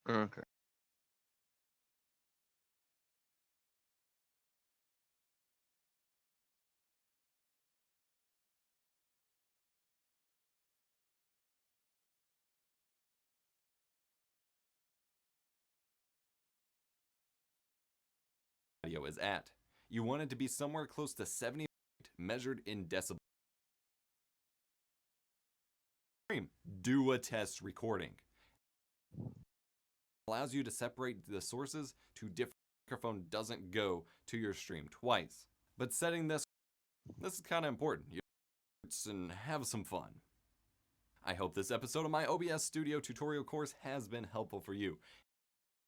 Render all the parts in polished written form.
Okay. Audio is at. You want it to be somewhere close to 70 measured in decibels. Do a test recording. Allows you to separate the sources to different. Microphone doesn't go to your stream twice. But setting this is kind of important. And have some fun. I hope this episode of my OBS Studio tutorial course has been helpful for you.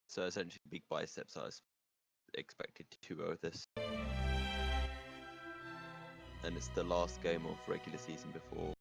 So essentially, big biceps. I was expected to go with this, and it's the last game of regular season before.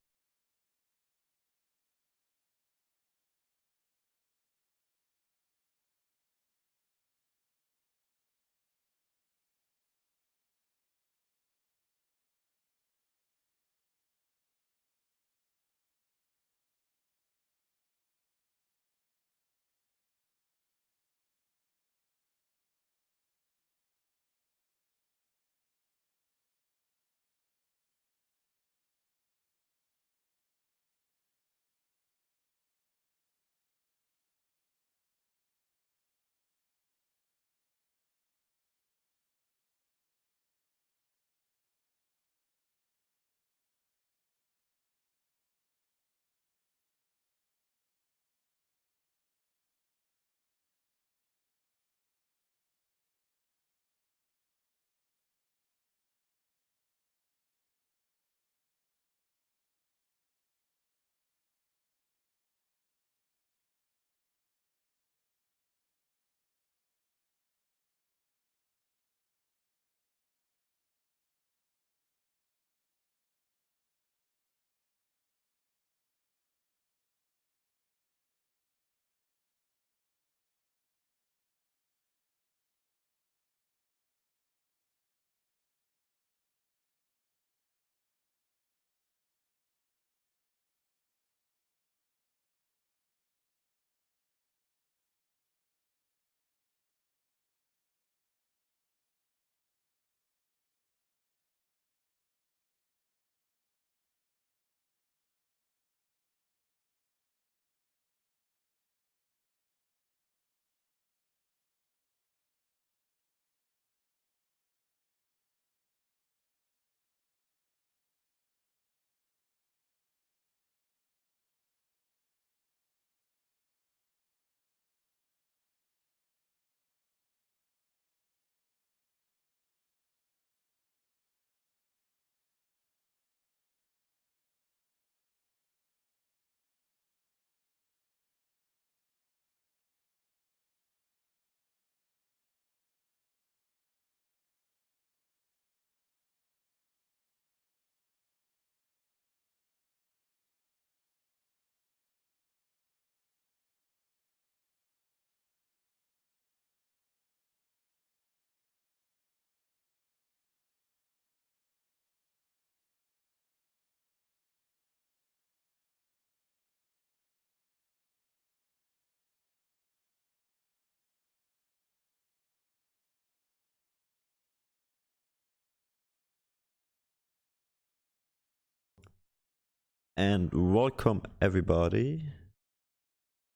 And welcome everybody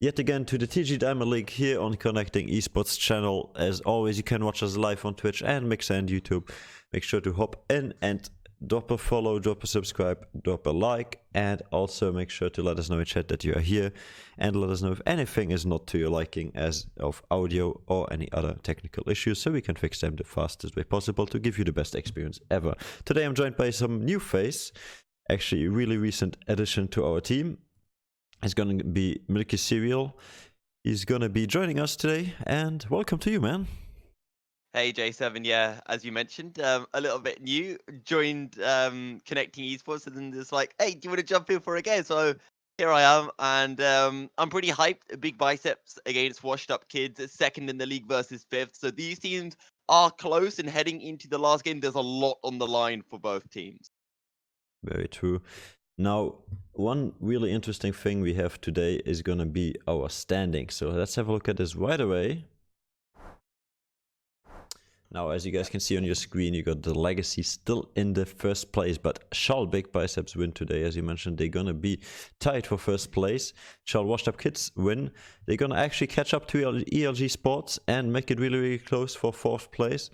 yet again to the TG Diamond League here on Connecting Esports channel. As always, you can watch us live on Twitch and Mixer and YouTube. Make sure to hop in and drop a follow, drop a subscribe, drop a like, and also make sure to let us know in chat that you are here, and let us know if anything is not to your liking as of audio or any other technical issues, so we can fix them the fastest way possible to give you the best experience ever. Today I'm joined by some new face, actually a really recent addition to our team. It's going to be Milky Cereal. He's going to be joining us today, and welcome to you, man. Hey J7, yeah, as you mentioned, a little bit new, joined Connecting Esports, and then it's like, hey, do you want to jump in for a game? So here I am, and I'm pretty hyped. Big biceps against WashedUpKids, second in the league versus fifth. So these teams are close, and heading into the last game, there's a lot on the line for both teams. Very true. Now, one really interesting thing we have today is going to be our standing. So let's have a look at this right away. Now, as you guys can see on your screen, you got the Legacy still in the first place, but shall Big Biceps win today? As you mentioned, they're gonna be tied for first place. Shall WashedUpKids win? They're gonna actually catch up to ELG Sports and make it really, really close for fourth place.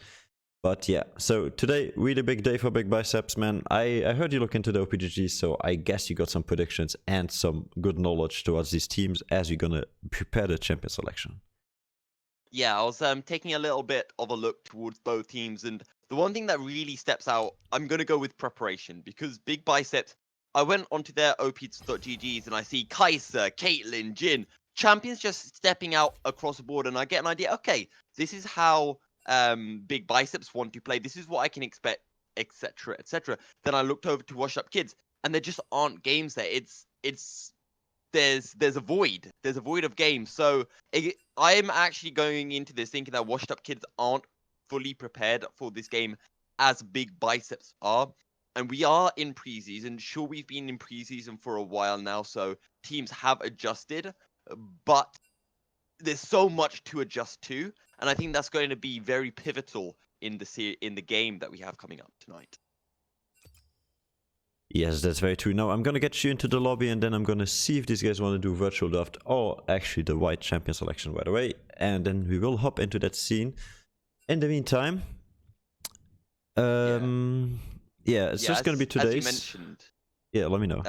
But yeah, so today, really big day for Big Biceps, man. I heard you look into the OPGG, so I guess you got some predictions and some good knowledge towards these teams as you're gonna prepare the champion selection. Yeah, I was taking a little bit of a look towards both teams, and the one thing that really steps out, I'm gonna go with preparation because Big Biceps. I went onto their ops.gg's and I see Kaiser, Caitlyn, Jin, champions just stepping out across the board, and I get an idea. Okay, this is how Big Biceps want to play. This is what I can expect, etc., etc. Then I looked over to WashedUpKids, and there just aren't games there. It's there's a void. There's a void of games. So I'm actually going into this thinking that WashedUpKids aren't fully prepared for this game as Big Biceps are. And we are in preseason. Sure, we've been in preseason for a while now, so teams have adjusted, but there's so much to adjust to, and I think that's going to be very pivotal in the game that we have coming up tonight. Yes, that's very true. Now I'm gonna get you into the lobby and then I'm gonna see if these guys want to do virtual draft or actually the white champion selection right away. And then we will hop into that scene. In the meantime, it's just gonna be today's. As you mentioned. Yeah, let me know.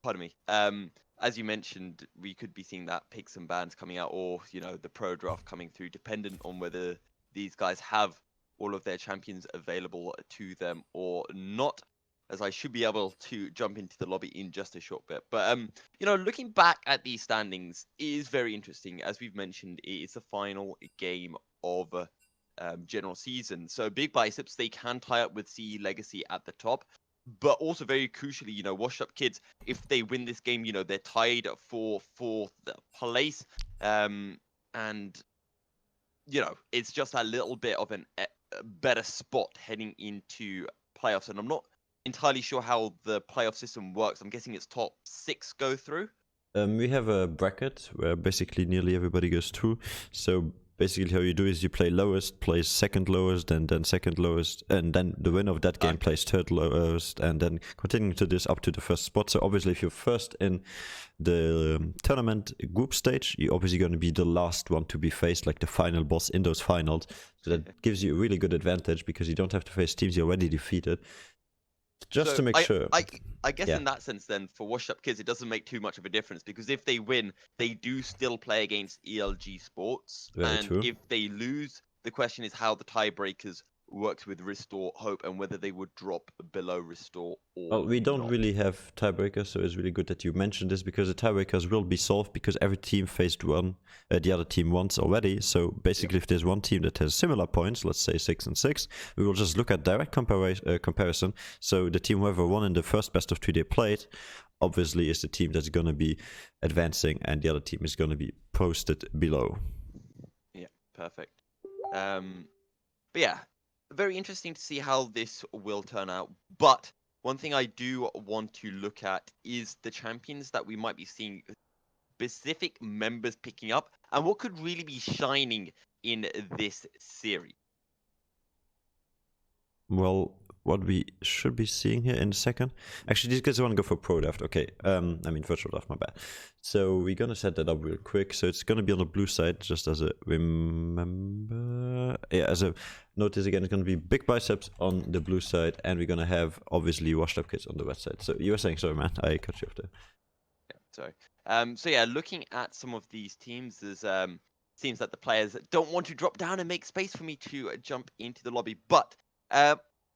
Pardon me. As you mentioned, we could be seeing that picks and bans coming out, or the pro draft coming through, dependent on whether these guys have all of their champions available to them or not. As I should be able to jump into the lobby in just a short bit. But looking back at these standings is very interesting. As we've mentioned, it is the final game of general season. So Big Biceps, they can tie up with CE Legacy at the top. But also very crucially, WashedUpKids, if they win this game, they're tied for fourth place. And it's just a little bit of a better spot heading into playoffs. And I'm not entirely sure how the playoff system works. I'm guessing it's top 6 go through. We have a bracket where basically nearly everybody goes through. So basically how you do is you play lowest, plays second lowest, and then second lowest, and then the winner of that game plays third lowest, and then continuing to this up to the first spot. So obviously if you're first in the tournament group stage, you're obviously going to be the last one to be faced, like the final boss in those finals. So that gives you a really good advantage because you don't have to face teams you already defeated. Just to make sure. I guess in that sense, then, for WashedUpKids, it doesn't make too much of a difference because if they win, they do still play against ELG Sports. Very and true. If they lose, the question is how the tiebreakers works with Restore Hope and whether they would drop below Restore or Well, we don't not. really have tiebreakers, so it's really good that you mentioned this because the tiebreakers will be solved because every team faced the other team once already. So basically, if there's one team that has similar points, let's say 6 and 6, we will just look at direct comparison. So the team whoever won in the first best of 3 they played, obviously, is the team that's going to be advancing, and the other team is going to be posted below. Yeah, perfect. But yeah, very interesting to see how this will turn out. But one thing I do want to look at is the champions that we might be seeing specific members picking up and what could really be shining in this series. Well, what we should be seeing here in a second. Actually, these guys want to go for pro draft. Okay, virtual draft, my bad. So we're gonna set that up real quick. So it's gonna be on the blue side, just as a remember. Yeah, as a notice again, it's gonna be Big Biceps on the blue side, and we're gonna have obviously WashedUpKids on the red side. So you were saying, sorry, man, I cut you off there. Yeah, sorry. So yeah, looking at some of these teams, there's seems that the players don't want to drop down and make space for me to jump into the lobby, but.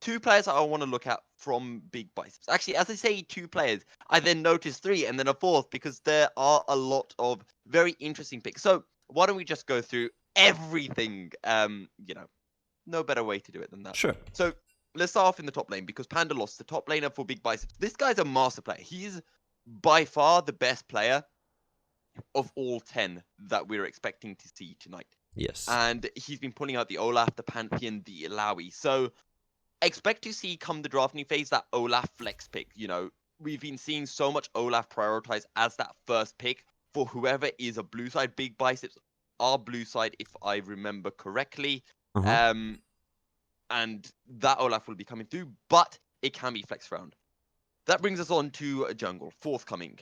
2 players I want to look at from Big Biceps. Actually, as I say 2 players, I then notice 3 and then a 4th because there are a lot of very interesting picks. So why don't we just go through everything? No better way to do it than that. Sure. So let's start off in the top lane because Panda lost the top laner for Big Biceps. This guy's a master player. He's by far the best player of all 10 that we're expecting to see tonight. Yes. And he's been pulling out the Olaf, the Pantheon, the Illaoi. So expect to see come the drafting phase that Olaf flex pick. We've been seeing so much Olaf prioritized as that first pick for whoever is a blue side. Big Biceps are blue side, if I remember correctly. Uh-huh. And that Olaf will be coming through, but it can be flex round. That brings us on to jungle, forthcoming.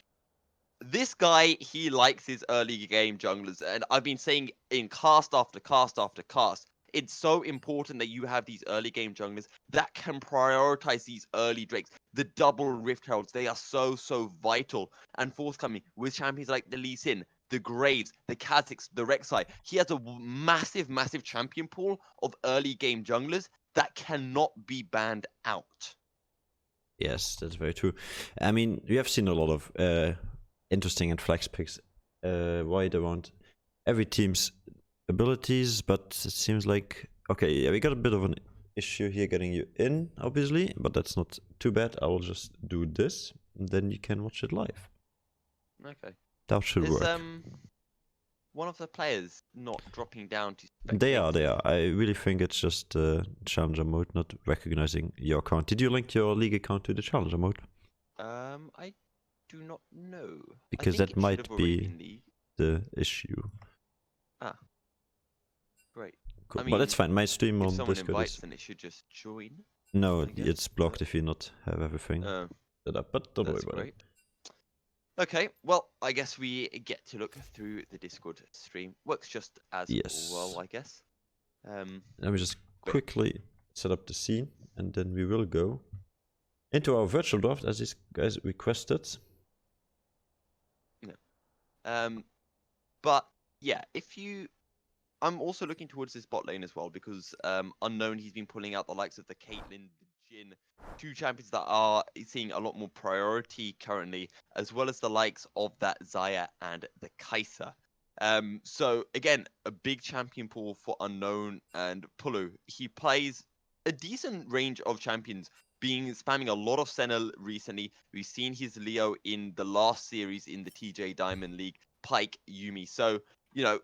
This guy, he likes his early game junglers, and I've been saying in cast after cast after cast, it's so important that you have these early game junglers that can prioritize these early drakes. The double rift heralds, they are so vital and forthcoming with champions like the Lee Sin, the Graves, the Kha'Zix, the Rek'Sai. He has a massive champion pool of early game junglers that cannot be banned out. Yes, that's very true. I mean, we have seen a lot of interesting and flex picks wide around every team's abilities, but it seems like okay, yeah, we got a bit of an issue here getting you in, obviously, but that's not too bad. I will just do this, and then you can watch it live. Okay. That should Is work. one of the players not dropping down to They are, spectate? they are. I really think it's just challenger mode not recognizing your account. Did you link your league account to the challenger mode? I do not know. I Because think that it should might have already be been league. the issue. Ah, great. Cool. I But it's mean, fine. My stream if on someone Discord invites, is then it should just join. no, I guess. it's blocked if you not have everything Oh, set up. But don't worry that's about great. Okay, well, I guess we get to look through the Discord stream. Works just as it. Yes. well, I guess. Let me just But- quickly set up the scene, and then we will go into our virtual draft as these guys requested. But yeah, I'm also looking towards this bot lane as well because Unknown, he's been pulling out the likes of the Caitlyn, the Jhin, two champions that are seeing a lot more priority currently, as well as the likes of that Xayah and the Kai'Sa. So again, a big champion pool for Unknown and Pulu. He plays a decent range of champions, being spamming a lot of Senna recently. We've seen his Leo in the last series in the TJ Diamond League, Pike, Yumi. So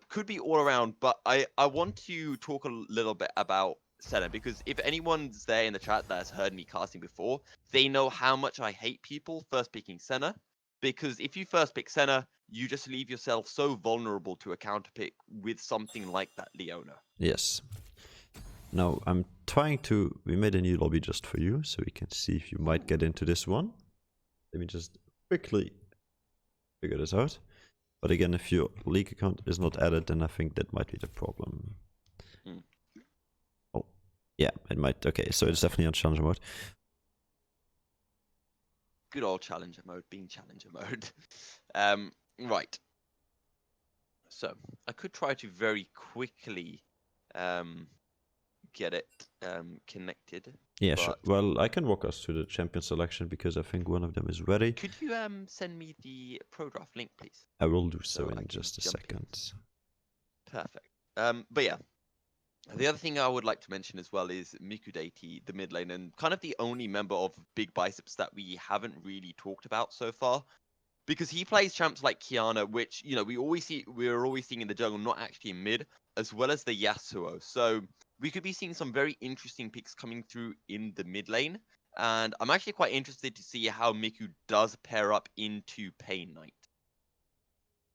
could be all around, but I want to talk a little bit about Senna because if anyone's there in the chat that's heard me casting before, they know how much I hate people first picking Senna. Because if you first pick Senna, you just leave yourself so vulnerable to a counter pick with something like that Leona. Yes. Now I'm trying to. We made a new lobby just for you, so we can see if you might get into this one. Let me just quickly figure this out. But again, if your league account is not added, then I think that might be the problem. Oh, yeah, it might. Okay, so it's definitely on challenger mode. Good old challenger mode, being challenger mode. Right. So I could try to very quickly get it connected. Yeah, sure. Well, I can walk us through the champion selection because I think one of them is ready. Could you send me the pro draft link, please? I will do so So I in can just a jump in. second. Perfect. But yeah, the other thing I would like to mention as well is Mikudati, the mid lane, and kind of the only member of Big Biceps that we haven't really talked about so far. Because he plays champs like Kiana, which we're always seeing in the jungle, not actually in mid, as well as the Yasuo. So we could be seeing some very interesting picks coming through in the mid lane, and I'm actually quite interested to see how Miku does pair up into Pain Knight.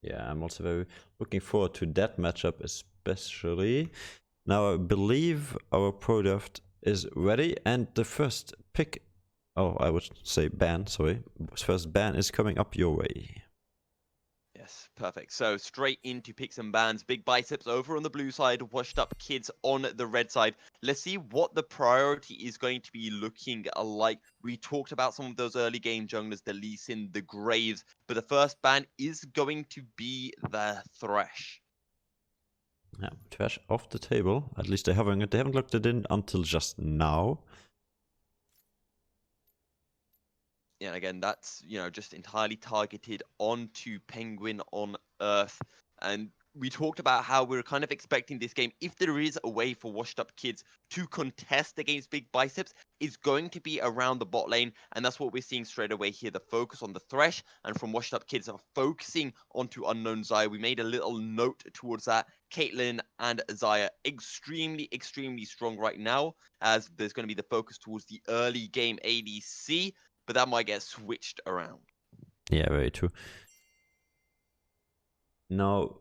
Yeah, I'm also very looking forward to that matchup, especially. Now, I believe our pro draft is ready, and the first pick. Oh, I would say ban, sorry. First ban is coming up your way. Yes, perfect. So straight into picks and bans. Big Biceps over on the blue side, WashedUpKids on the red side. Let's see what the priority is going to be looking like. We talked about some of those early game junglers, the Lee Sin, the Graves, but the first ban is going to be the Thresh. Yeah, trash off the table. At least they haven't looked it in until just now. Yeah, and again, that's just entirely targeted onto Penguin on Earth. And we talked about how we're kind of expecting this game, if there is a way for WashedUpKids to contest against Big Biceps, is going to be around the bot lane, and that's what we're seeing straight away here. The focus on the Thresh, and from WashedUpKids are focusing onto Unknown Xayah. We made a little note towards that. Caitlyn and Xayah extremely, extremely strong right now, as there's going to be the focus towards the early game ADC, but that might get switched around. Yeah, very true. Now,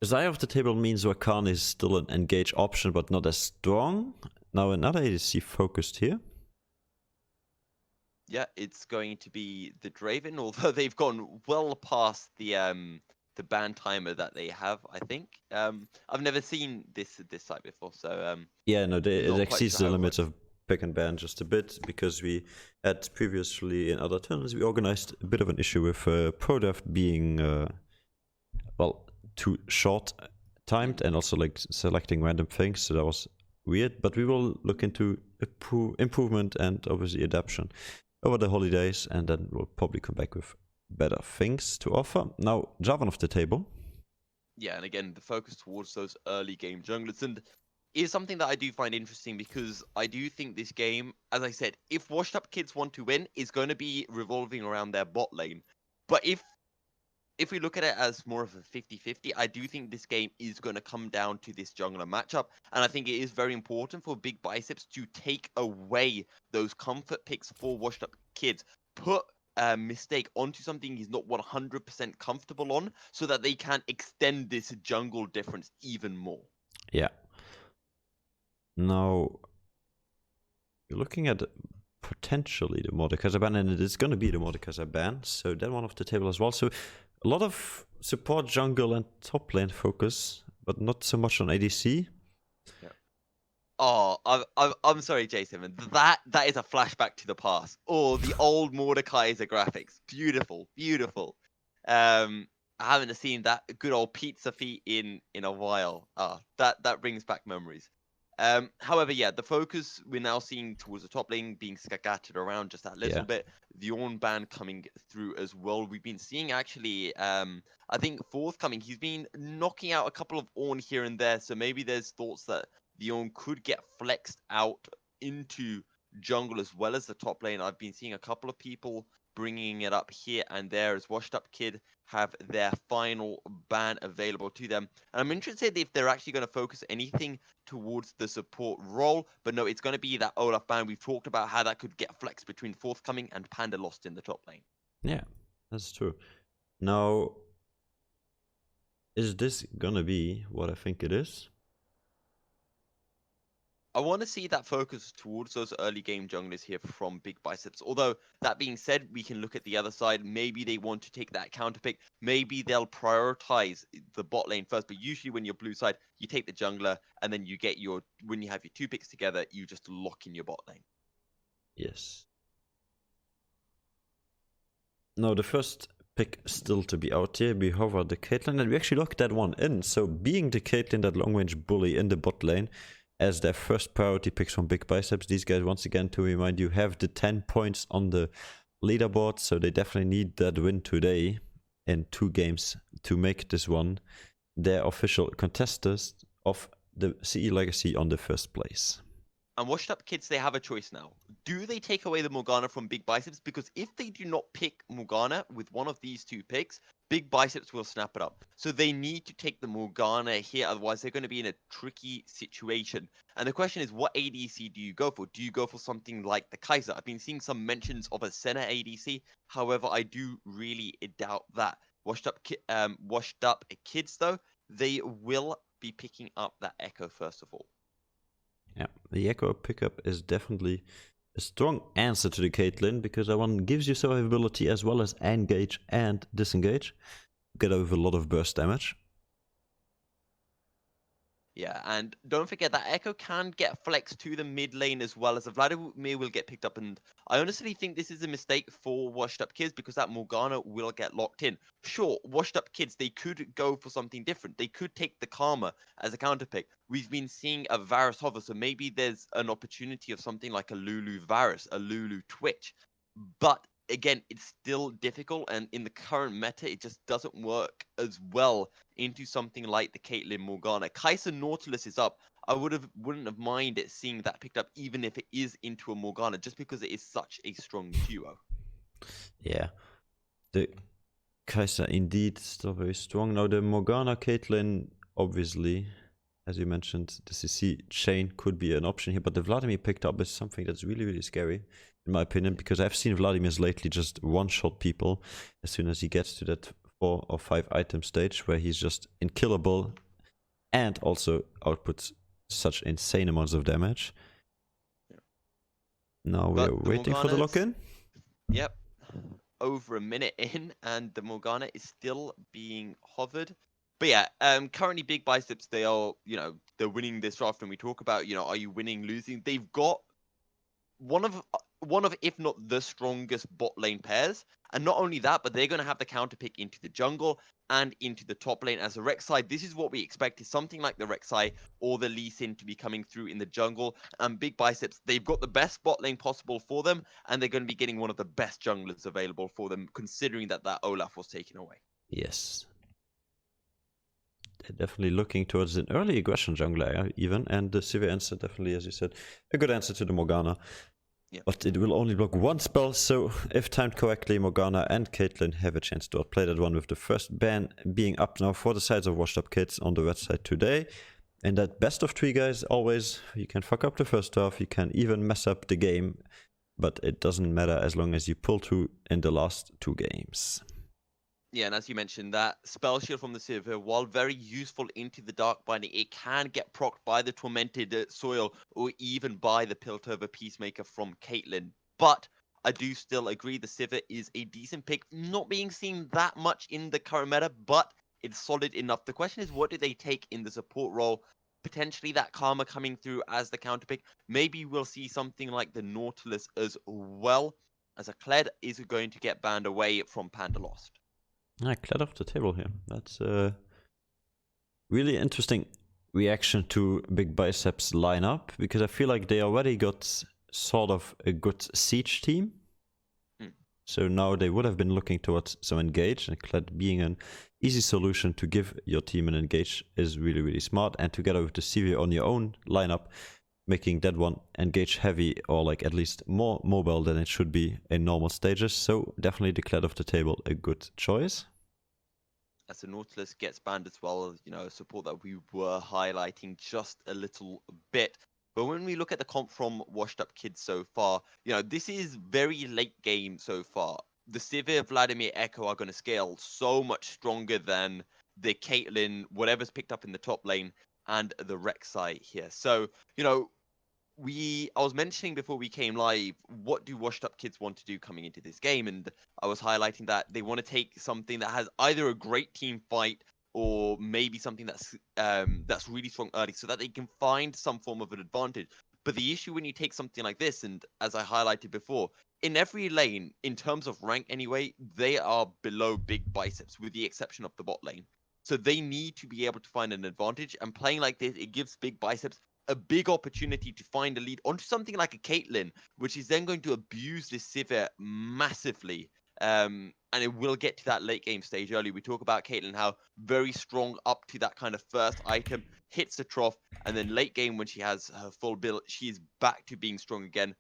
Xayah off the table means Rakan is still an engage option, but not as strong. Now another ADC focused here. Yeah, it's going to be the Draven, although they've gone well past the ban timer that they have, I think. I've never seen this site before, so yeah, no, it not quite exceeds sure the how it limits works. of pick and ban just a bit, because we had previously in other tournaments we organized a bit of an issue with ProDev being well, too short timed and also like selecting random things, so that was weird. But we will look into improvement and obviously adaptation over the holidays, and then we'll probably come back with better things to offer. Now, Javan off the table. Yeah, and again, the focus towards those early game junglers, and is something that I do find interesting, because I do think this game, as I said, if WashedUpKids want to win, is going to be revolving around their bot lane. But if we look at it as more of a 50-50, I do think this game is going to come down to this jungler matchup. And I think it is very important for Big Biceps to take away those comfort picks for WashedUpKids. Put Mistake onto something he's not 100% comfortable on, so that they can extend this jungle difference even more. Yeah. Now, you're looking at potentially the Mordekaiser ban, and it is going to be the Mordekaiser ban, so that one off the table as well. So a lot of support, jungle, and top lane focus, but not so much on ADC. Yeah. Oh, I'm sorry, Jason. That is a flashback to the past. Oh, the old Mordekaiser graphics. Beautiful, beautiful. I haven't seen that good old pizza feet in a while. That brings back memories. However, yeah, the focus we're now seeing towards the top lane being scattered around just that little bit. The Ornn ban coming through as well. We've been seeing actually, I think forthcoming, he's been knocking out a couple of Ornn here and there. So maybe there's thoughts that the Ornn could get flexed out into jungle as well as the top lane. I've been seeing a couple of people bringing it up here and there as WashedUpKid have their final ban available to them. And I'm interested if they're actually going to focus anything towards the support role. But no, it's going to be that Olaf ban. We've talked about how that could get flexed between forthcoming and Panda Lost in the top lane. Yeah, that's true. Now, is this gonna be what I think it is? I want to see that focus towards those early game junglers here from Big Biceps. Although, that being said, we can look at the other side. Maybe they want to take that counter pick. Maybe they'll prioritize the bot lane first. But usually when you're blue side, you take the jungler, and then you get when you have your two picks together, you just lock in your bot lane. Yes. Now, the first pick still to be out here, we hover the Caitlyn, and we actually locked that one in. So, being the Caitlyn, that long range bully in the bot lane, as their first priority picks from Big Biceps. These guys, once again, to remind you, have the 10 points on the leaderboard, so they definitely need that win today in 2 games to make this one their official contestants of the CE Legacy on the first place. And WashedUpKids, they have a choice now. Do they take away the Morgana from Big Biceps? Because if they do not pick Morgana with one of these 2 picks, Big Biceps will snap it up. So they need to take the Morgana here, otherwise they're going to be in a tricky situation. And the question is, what ADC do you go for? Do you go for something like the Kaiser? I've been seeing some mentions of a Senna ADC. However, I do really doubt that. WashedUpKids, though, they will be picking up that Echo first of all. Yeah, the Echo pickup is definitely a strong answer to the Caitlyn, because that one gives you survivability as well as engage and disengage. Get over a lot of burst damage. Yeah, and don't forget that Echo can get flexed to the mid lane as well, as a Vladimir will get picked up. And I honestly think this is a mistake for WashedUpKids, because that Morgana will get locked in. Sure, WashedUpKids, they could go for something different. They could take the Karma as a counter pick. We've been seeing a Varus hover, so maybe there's an opportunity of something like a Lulu Varus, a Lulu Twitch. But again, it's still difficult, and in the current meta, it just doesn't work as well into something like the Caitlyn Morgana. Kai'Sa Nautilus is up. I wouldn't have minded seeing that picked up, even if it is into a Morgana, just because it is such a strong duo. Yeah. The Kai'Sa indeed still very strong. Now the Morgana Caitlyn, obviously, as you mentioned, the CC chain could be an option here, but the Vladimir picked up is something that's really, really scary, in my opinion, because I've seen Vladimir's lately just one-shot people as soon as he gets to that 4 or 5 item stage where he's just unkillable and also outputs such insane amounts of damage. Yeah. Now we're waiting for the lock-in. Yep. Over a minute in, and the Morgana is still being hovered. But yeah, currently Big Biceps, they are, they're winning this draft. And we talk about, are you winning, losing? They've got one of if not the strongest bot lane pairs, and not only that, but they're going to have the counter pick into the jungle and into the top lane as a Rek'Sai. This is what we expect, is something like the Rek'Sai or the Lee Sin to be coming through in the jungle. And Big Biceps, they've got the best bot lane possible for them, and they're going to be getting one of the best junglers available for them, considering that Olaf was taken away. Yes. They're definitely looking towards an early aggression jungler even, and the Sivir answer definitely, as you said, a good answer to the Morgana. Yeah. But it will only block one spell, so if timed correctly, Morgana and Caitlyn have a chance to outplay that one, with the first ban being up now for the sides of WashedUpKids on the red side today. And that best of 3, guys, always, you can fuck up the first half, you can even mess up the game, but it doesn't matter as long as you pull through in the last 2 games. Yeah, and as you mentioned, that spell shield from the Sivir, while very useful into the Dark Binding, it can get procced by the Tormented Soil or even by the Piltover Peacemaker from Caitlyn. But I do still agree the Sivir is a decent pick, not being seen that much in the current meta, but it's solid enough. The question is, what do they take in the support role? Potentially that Karma coming through as the counter pick. Maybe we'll see something like the Nautilus as well, as a Kled is going to get banned away from Panda Lost. I cleared off the table here. That's a really interesting reaction to Big Biceps lineup, because I feel like they already got sort of a good siege team. So now they would have been looking towards some engage, and Kled being an easy solution to give your team an engage is really, really smart. And together with the CV on your own lineup, making that one engage heavy, or like at least more mobile than it should be in normal stages. So definitely the Kled off the table, a good choice. As the Nautilus gets banned as well, support that we were highlighting just a little bit. But when we look at the comp from WashedUpKids so far, this is very late game so far. The Sivir, Vladimir, Echo are going to scale so much stronger than the Caitlyn, whatever's picked up in the top lane, and the Rek'Sai here. So, I was mentioning before we came live, what do WashedUpKids want to do coming into this game? And I was highlighting that they want to take something that has either a great team fight or maybe something that's really strong early, so that they can find some form of an advantage. But the issue when you take something like this, and as I highlighted before, in every lane, in terms of rank anyway, they are below Big Biceps, with the exception of the bot lane. So they need to be able to find an advantage, and playing like this, it gives Big Biceps a big opportunity to find a lead onto something like a Caitlyn, which is then going to abuse this Sivir massively. And it will get to that late game stage early. We talk about Caitlyn, how very strong up to that kind of first item, hits the trough, and then late game when she has her full build, she is back to being strong again.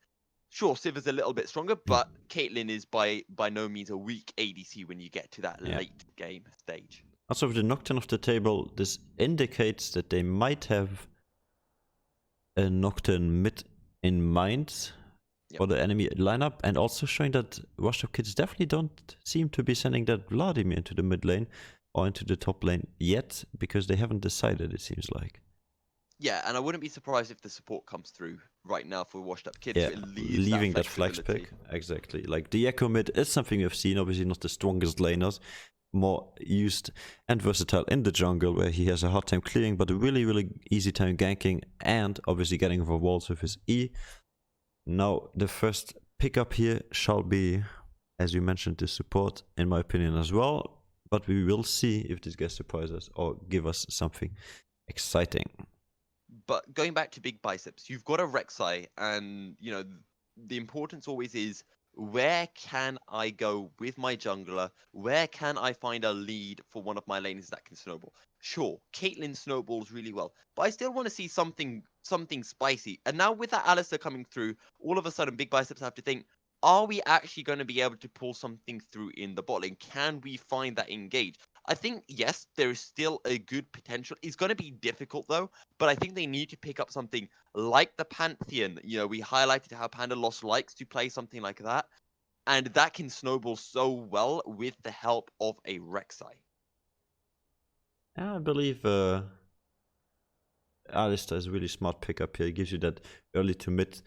Sure, Sivir's a little bit stronger, but Caitlyn is by no means a weak ADC when you get to that late game stage. Also, with the Nocturne off the table, this indicates that they might have a Nocturne mid in mind for the enemy lineup, and also showing that WashedUpKids definitely don't seem to be sending that Vladimir into the mid lane or into the top lane yet, because they haven't decided, it seems like. Yeah, and I wouldn't be surprised if the support comes through right now for WashedUpKids. Yeah, So leaving that flex pick. Exactly. Like the Echo mid is something we've seen, obviously not the strongest laners, more used and versatile in the jungle, where he has a hard time clearing, but a really, really easy time ganking, and obviously getting over walls with his E. Now, the first pickup here shall be, as you mentioned, the support, in my opinion, as well. But we will see if this guy surprises us or give us something exciting. But going back to Big Biceps, you've got a Rek'Sai, and the importance always is where can I go with my jungler? Where can I find a lead for one of my lanes that can snowball? Sure, Caitlyn snowballs really well, but I still want to see something spicy. And now with that Alistair coming through, all of a sudden Big Biceps have to think, are we actually going to be able to pull something through in the bot lane? Can we find that engage? I think, yes, there is still a good potential. It's going to be difficult, though, but I think they need to pick up something like the Pantheon. You know, we highlighted how Panda Lost likes to play something like that, and that can snowball so well with the help of a Rek'Sai. Yeah, I believe Alistair is a really smart pickup here. It gives you that early to mid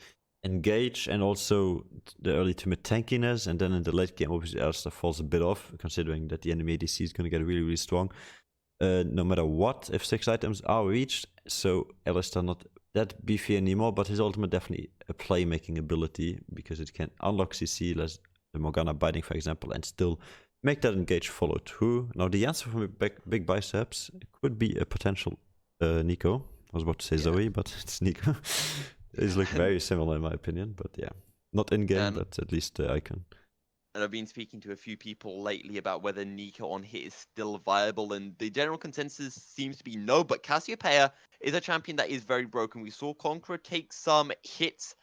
engage and also the early to mid tankiness, and then in the late game obviously Alistair falls a bit off considering that the enemy ADC is going to get really, really strong no matter what if 6 items are reached. So Alistair not that beefy anymore, but his ultimate definitely a playmaking ability because it can unlock CC, less the Morgana biting for example, and still make that engage follow through. Now the answer from Big Biceps could be a potential Nico. I was about to say Zoe, but it's Nico. These look very similar in my opinion, but yeah. Not in-game, but at least the icon. And I've been speaking to a few people lately about whether Nico on hit is still viable, and the general consensus seems to be no, but Cassiopeia is a champion that is very broken. We saw Conqueror take some hits,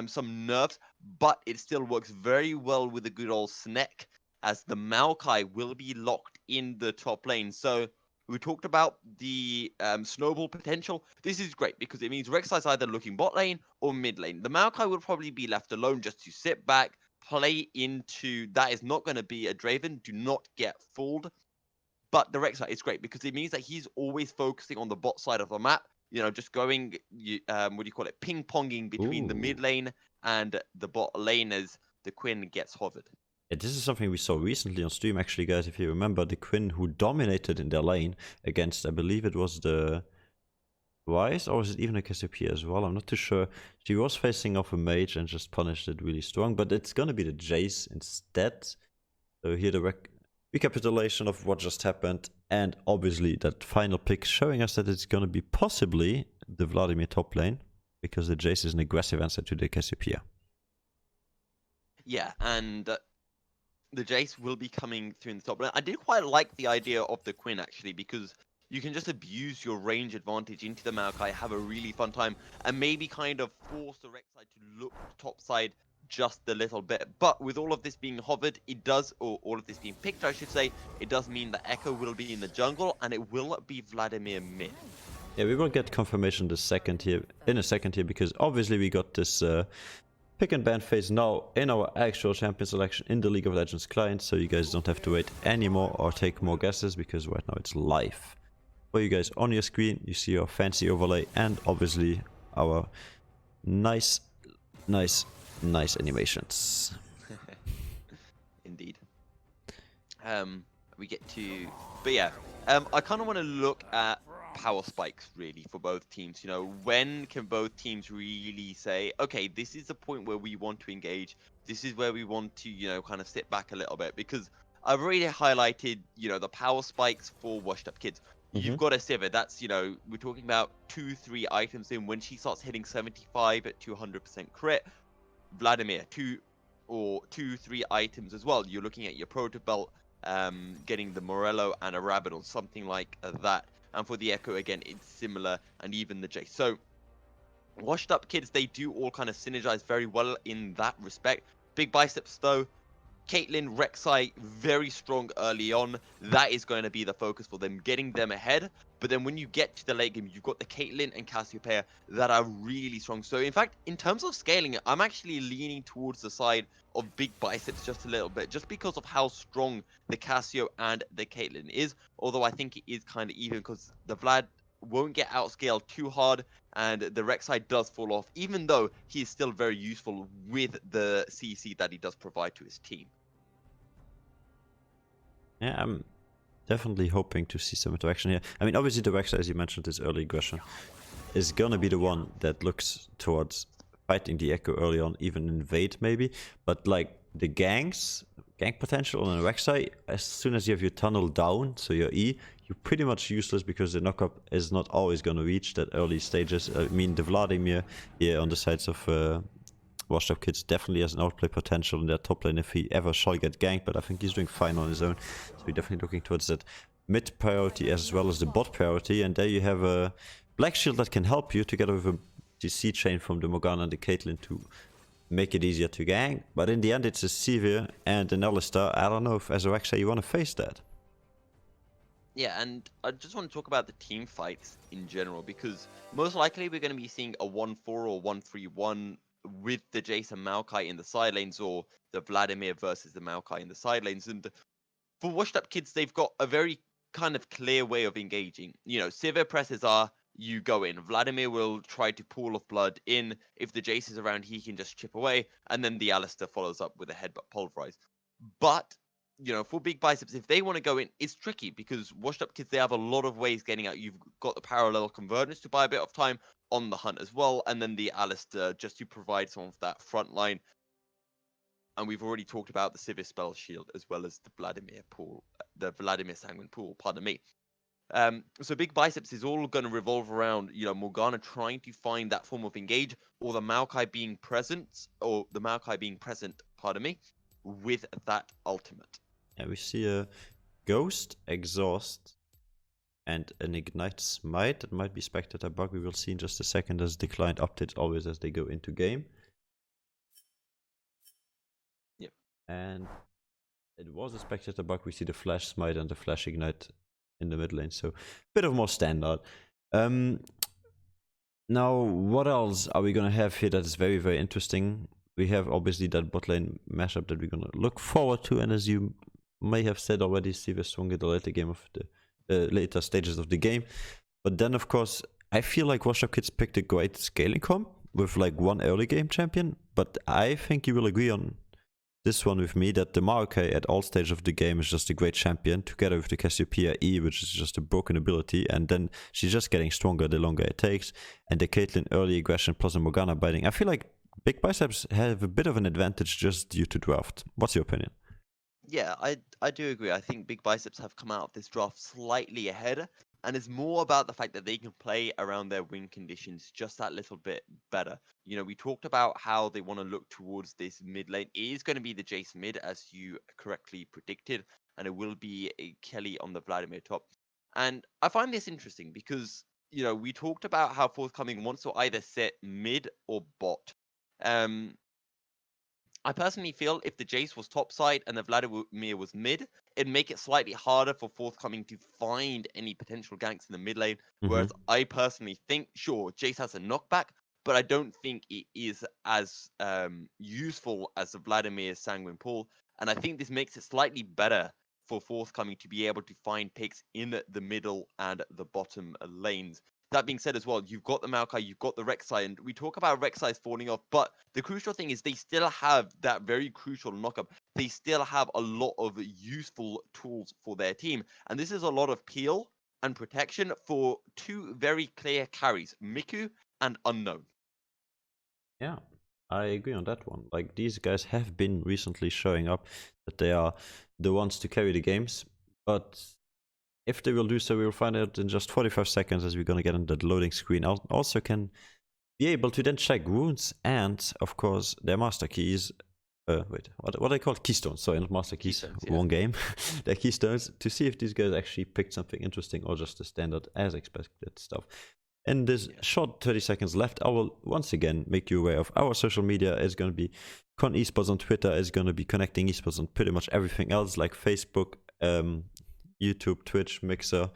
some nerfs, but it still works very well with the good old Sneck, as the Maokai will be locked in the top lane. So we talked about the snowball potential. This is great because it means Rek'Sai's either looking bot lane or mid lane. The Maokai will probably be left alone just to sit back, play into that is not going to be a Draven. Do not get fooled. But the Rek'Sai is great because it means that he's always focusing on the bot side of the map. You know, just going, what do you call it, ping-ponging between the mid lane and the bot lane as the Quinn gets hovered. Yeah, this is something we saw recently on stream, actually, guys. If you remember, the Quinn who dominated in their lane against, I believe it was the Wise, or was it even a Cassiopeia as well? I'm not too sure. She was facing off a mage and just punished it really strong, but it's gonna be the Jace instead. So here the recapitulation of what just happened, and obviously that final pick showing us that it's gonna be possibly the Vladimir top lane, because the Jace is an aggressive answer to the Cassiopeia. Yeah, and the Jace will be coming through in the top lane. I did quite like the idea of the Quinn, actually, because you can just abuse your range advantage into the Maokai, have a really fun time, and maybe kind of force the Rek'Sai to look topside just a little bit. But with all of this being hovered, it does, or all of this being picked, I should say, it does mean that Echo will be in the jungle, and it will be Vladimir mid. Yeah, we will get confirmation in a second here, because obviously we got this pick and ban phase now in our actual champion selection in the League of Legends client, so you guys don't have to wait anymore or take more guesses, because right now it's live. For you guys on your screen, you see our fancy overlay and obviously our nice animations. Indeed. We get to, but yeah, I kind of want to look at power spikes really for both teams. You know, when can both teams really say, okay, this is the point where we want to engage, this is where we want to, you know, kind of sit back a little bit? Because I've already highlighted, you know, the power spikes for WashedUpKids. You've got a Sivir, that's, you know, we're talking about 2-3 items in. When she starts hitting 75 to 100% crit, Vladimir 2-3 items as well. You're looking at your Proto Belt, getting the Morello and a Rabbit or something like that. And for the Echo, again, it's similar, and even the Jace. So WashedUpKids, they do all kind of synergize very well in that respect. Big Biceps, though, Caitlyn, Rek'Sai, very strong early on. That is going to be the focus for them, getting them ahead. But then when you get to the late game, you've got the Caitlyn and Cassiopeia that are really strong. So in fact, in terms of scaling, I'm actually leaning towards the side of Big Biceps just a little bit, just because of how strong the Cassio and the Caitlyn is. Although I think it is kind of even, because the Vlad won't get outscaled too hard, and the Rek'Sai does fall off, even though he is still very useful with the CC that he does provide to his team. Yeah, I'm definitely hoping to see some interaction here. I mean, obviously the Rek'Sai, as you mentioned, this early aggression is gonna be the one that looks towards fighting the Echo early on, even invade maybe. But like the gang potential on a Rek'Sai, as soon as you have your tunnel down, so your E, you're pretty much useless, because the knockup is not always gonna reach that early stages. I mean, the Vladimir here on the sides of WashedUpKids definitely has an outplay potential in their top lane if he ever shall get ganked, but I think he's doing fine on his own. So we're definitely looking towards that mid priority as well as the bot priority. And there you have a Black Shield that can help you together with a DC chain from the Morgana and the Caitlyn to make it easier to gank. But in the end, it's a Sivir and an Alistar. I don't know if as a Rexer you want to face that. Yeah, and I just want to talk about the team fights in general, because most likely we're going to be seeing a 1-4 or 1-3-1 with the Jason Maokai in the side lanes, or the Vladimir versus the Maokai in the side lanes. And for WashedUpKids, they've got a very kind of clear way of engaging. You know, Sivir presses are, you go in. Vladimir will try to pool of blood in. If the Jace is around, he can just chip away, and then the Alistair follows up with a headbutt pulverize. But you know, for Big Biceps, if they want to go in, it's tricky because WashedUpKids, they have a lot of ways getting out. You've got the parallel convergence to buy a bit of time on the hunt as well, and then the Alistair just to provide some of that front line. And we've already talked about the Sivir spell shield as well as the Vladimir Sanguine pool, pardon me. So Big Biceps is all going to revolve around, you know, Morgana trying to find that form of engage, or the Maokai being present, pardon me, with that ultimate. Yeah, we see a Ghost, Exhaust, and an Ignite Smite. That might be Spectator bug. We will see in just a second as the client updates always as they go into game. Yep. And it was a Spectator bug. We see the Flash Smite and the Flash Ignite in the mid lane. So a bit of more standard. Now, what else are we going to have here that is very, very interesting? We have obviously that bot lane mashup that we're going to look forward to. And as you may have said already, Steve is strong in the later stages of the game. But then, of course, I feel like WashedUpKids picked a great scaling comp with like one early game champion. But I think you will agree on this one with me that the Maokai at all stages of the game is just a great champion, together with the Cassiopeia E, which is just a broken ability, and then she's just getting stronger the longer it takes. And the Caitlyn early aggression plus the Morgana biting. I feel like Big Biceps have a bit of an advantage just due to draft. What's your opinion? Yeah, I do agree. I think Big Biceps have come out of this draft slightly ahead, and it's more about the fact that they can play around their win conditions just that little bit better. You know, we talked about how they want to look towards this mid lane. It is going to be the Jace mid, as you correctly predicted, and it will be a Kelly on the Vladimir top. And I find this interesting because, you know, we talked about how Forthcoming wants to either set mid or bot. I personally feel if the Jace was topside and the Vladimir was mid, it'd make it slightly harder for Forthcoming to find any potential ganks in the mid lane. Whereas I personally think, sure, Jace has a knockback, but I don't think it is as useful as the Vladimir Sanguine Pool. And I think this makes it slightly better for Forthcoming to be able to find picks in the middle and the bottom lanes. That being said as well, you've got the Maokai, you've got the Rek'Sai, and we talk about Rek'Sai's falling off, but the crucial thing is they still have that very crucial knockup. They still have a lot of useful tools for their team, and this is a lot of peel and protection for two very clear carries, Miku and Unknown. Yeah, I agree on that one. Like, these guys have been recently showing up that they are the ones to carry the games, but if they will do so, we will find out in just 45 seconds as we're going to get on that loading screen. Also can be able to then check wounds and, of course, their master keys. What are they called? Keystones. Sorry, not master keys. Keystones, Wrong game. They're keystones to see if these guys actually picked something interesting or just the standard as expected stuff. In this short 30 seconds left, I will once again make you aware of our social media. It's going to be Con Esports on Twitter. It's going to be Connecting Esports on pretty much everything else like Facebook, YouTube, Twitch, Mixer,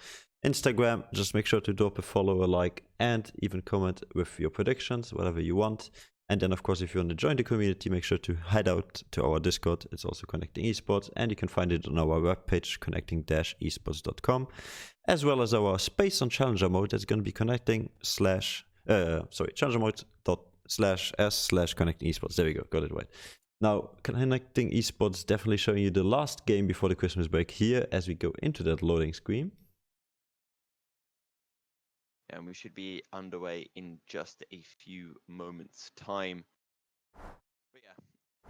Instagram. Just make sure to drop a follow, a like, and even comment with your predictions, whatever you want. And then, of course, if you want to join the community, make sure to head out to our Discord. It's also Connecting Esports, and you can find it on our webpage, connecting-esports.com, as well as our space on Challenger mode. That's going to be challenger mode.s/connecting esports. There we go, got it right. Now, Connecting Esports definitely showing you the last game before the Christmas break here as we go into that loading screen. And we should be underway in just a few moments' time. But yeah,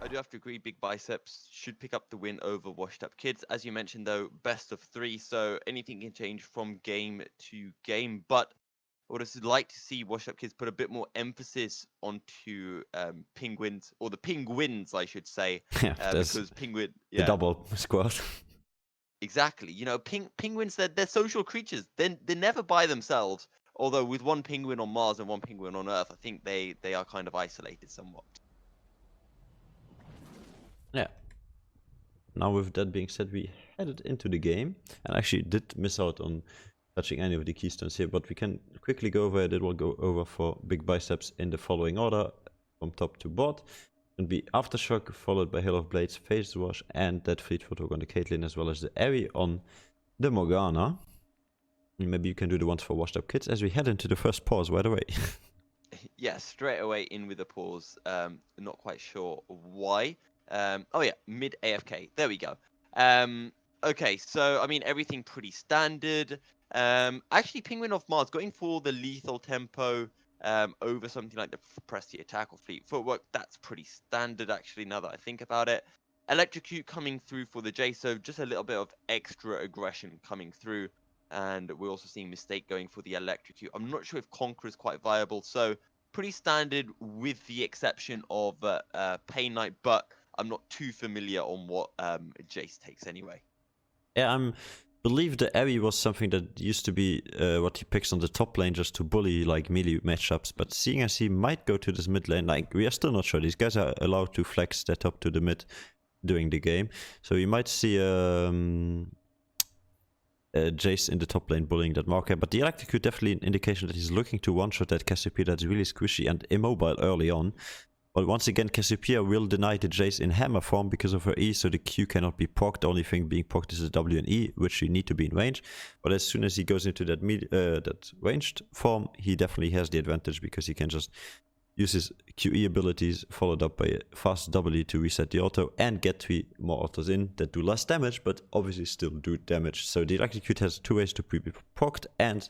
I do have to agree, Big Biceps should pick up the win over WashedUpKids. As you mentioned, though, best of 3, so anything can change from game to game. But would have like to see WashedUpKids put a bit more emphasis onto penguins, or the penguins, I should say, Yeah, there's because penguin, the double squad. exactly. You know, penguins, they're social creatures. They're never by themselves. Although with one penguin on Mars and one penguin on Earth, I think they are kind of isolated somewhat. Yeah. Now with that being said, we headed into the game and actually did miss out on touching any of the keystones here, but we can quickly go over it. It will go over for Big Biceps in the following order, from top to bot. And be Aftershock, followed by Hail of Blades, Phase Wash, and that Fleet Footwork on the Caitlyn, as well as the Airy on the Morgana. And maybe you can do the ones for WashedUpKids as we head into the first pause right away. Yeah, straight away in with a pause. Not quite sure why. Oh yeah, mid AFK. There we go. Okay, so I mean everything pretty standard. Actually, Penguin of Mars going for the lethal tempo over something like the press the attack or fleet footwork. That's pretty standard actually. Now that I think about it, Electrocute coming through for the J, so just a little bit of extra aggression coming through. And we're also seeing Mistake going for the Electrocute. I'm not sure if Conquer is quite viable, so pretty standard with the exception of Pain Knight, but I'm not too familiar on what Jace takes anyway. Yeah, I believe the Airy was something that used to be what he picks on the top lane just to bully like melee matchups, but seeing as he might go to this mid lane, like we are still not sure. These guys are allowed to flex that up to the mid during the game, so you might see Jace in the top lane bullying that marker, but the Electrocute definitely an indication that he's looking to one-shot that Cassiopeia that's really squishy and immobile early on. But once again, Cassiopeia will deny the Jace in hammer form because of her E, so the Q cannot be procced. The only thing being procced is the W and E, which you need to be in range. But as soon as he goes into that ranged form, he definitely has the advantage because he can just use his QE abilities followed up by a fast W to reset the auto and get 3 more autos in that do less damage, but obviously still do damage. So the Electrocute has 2 ways to be procced and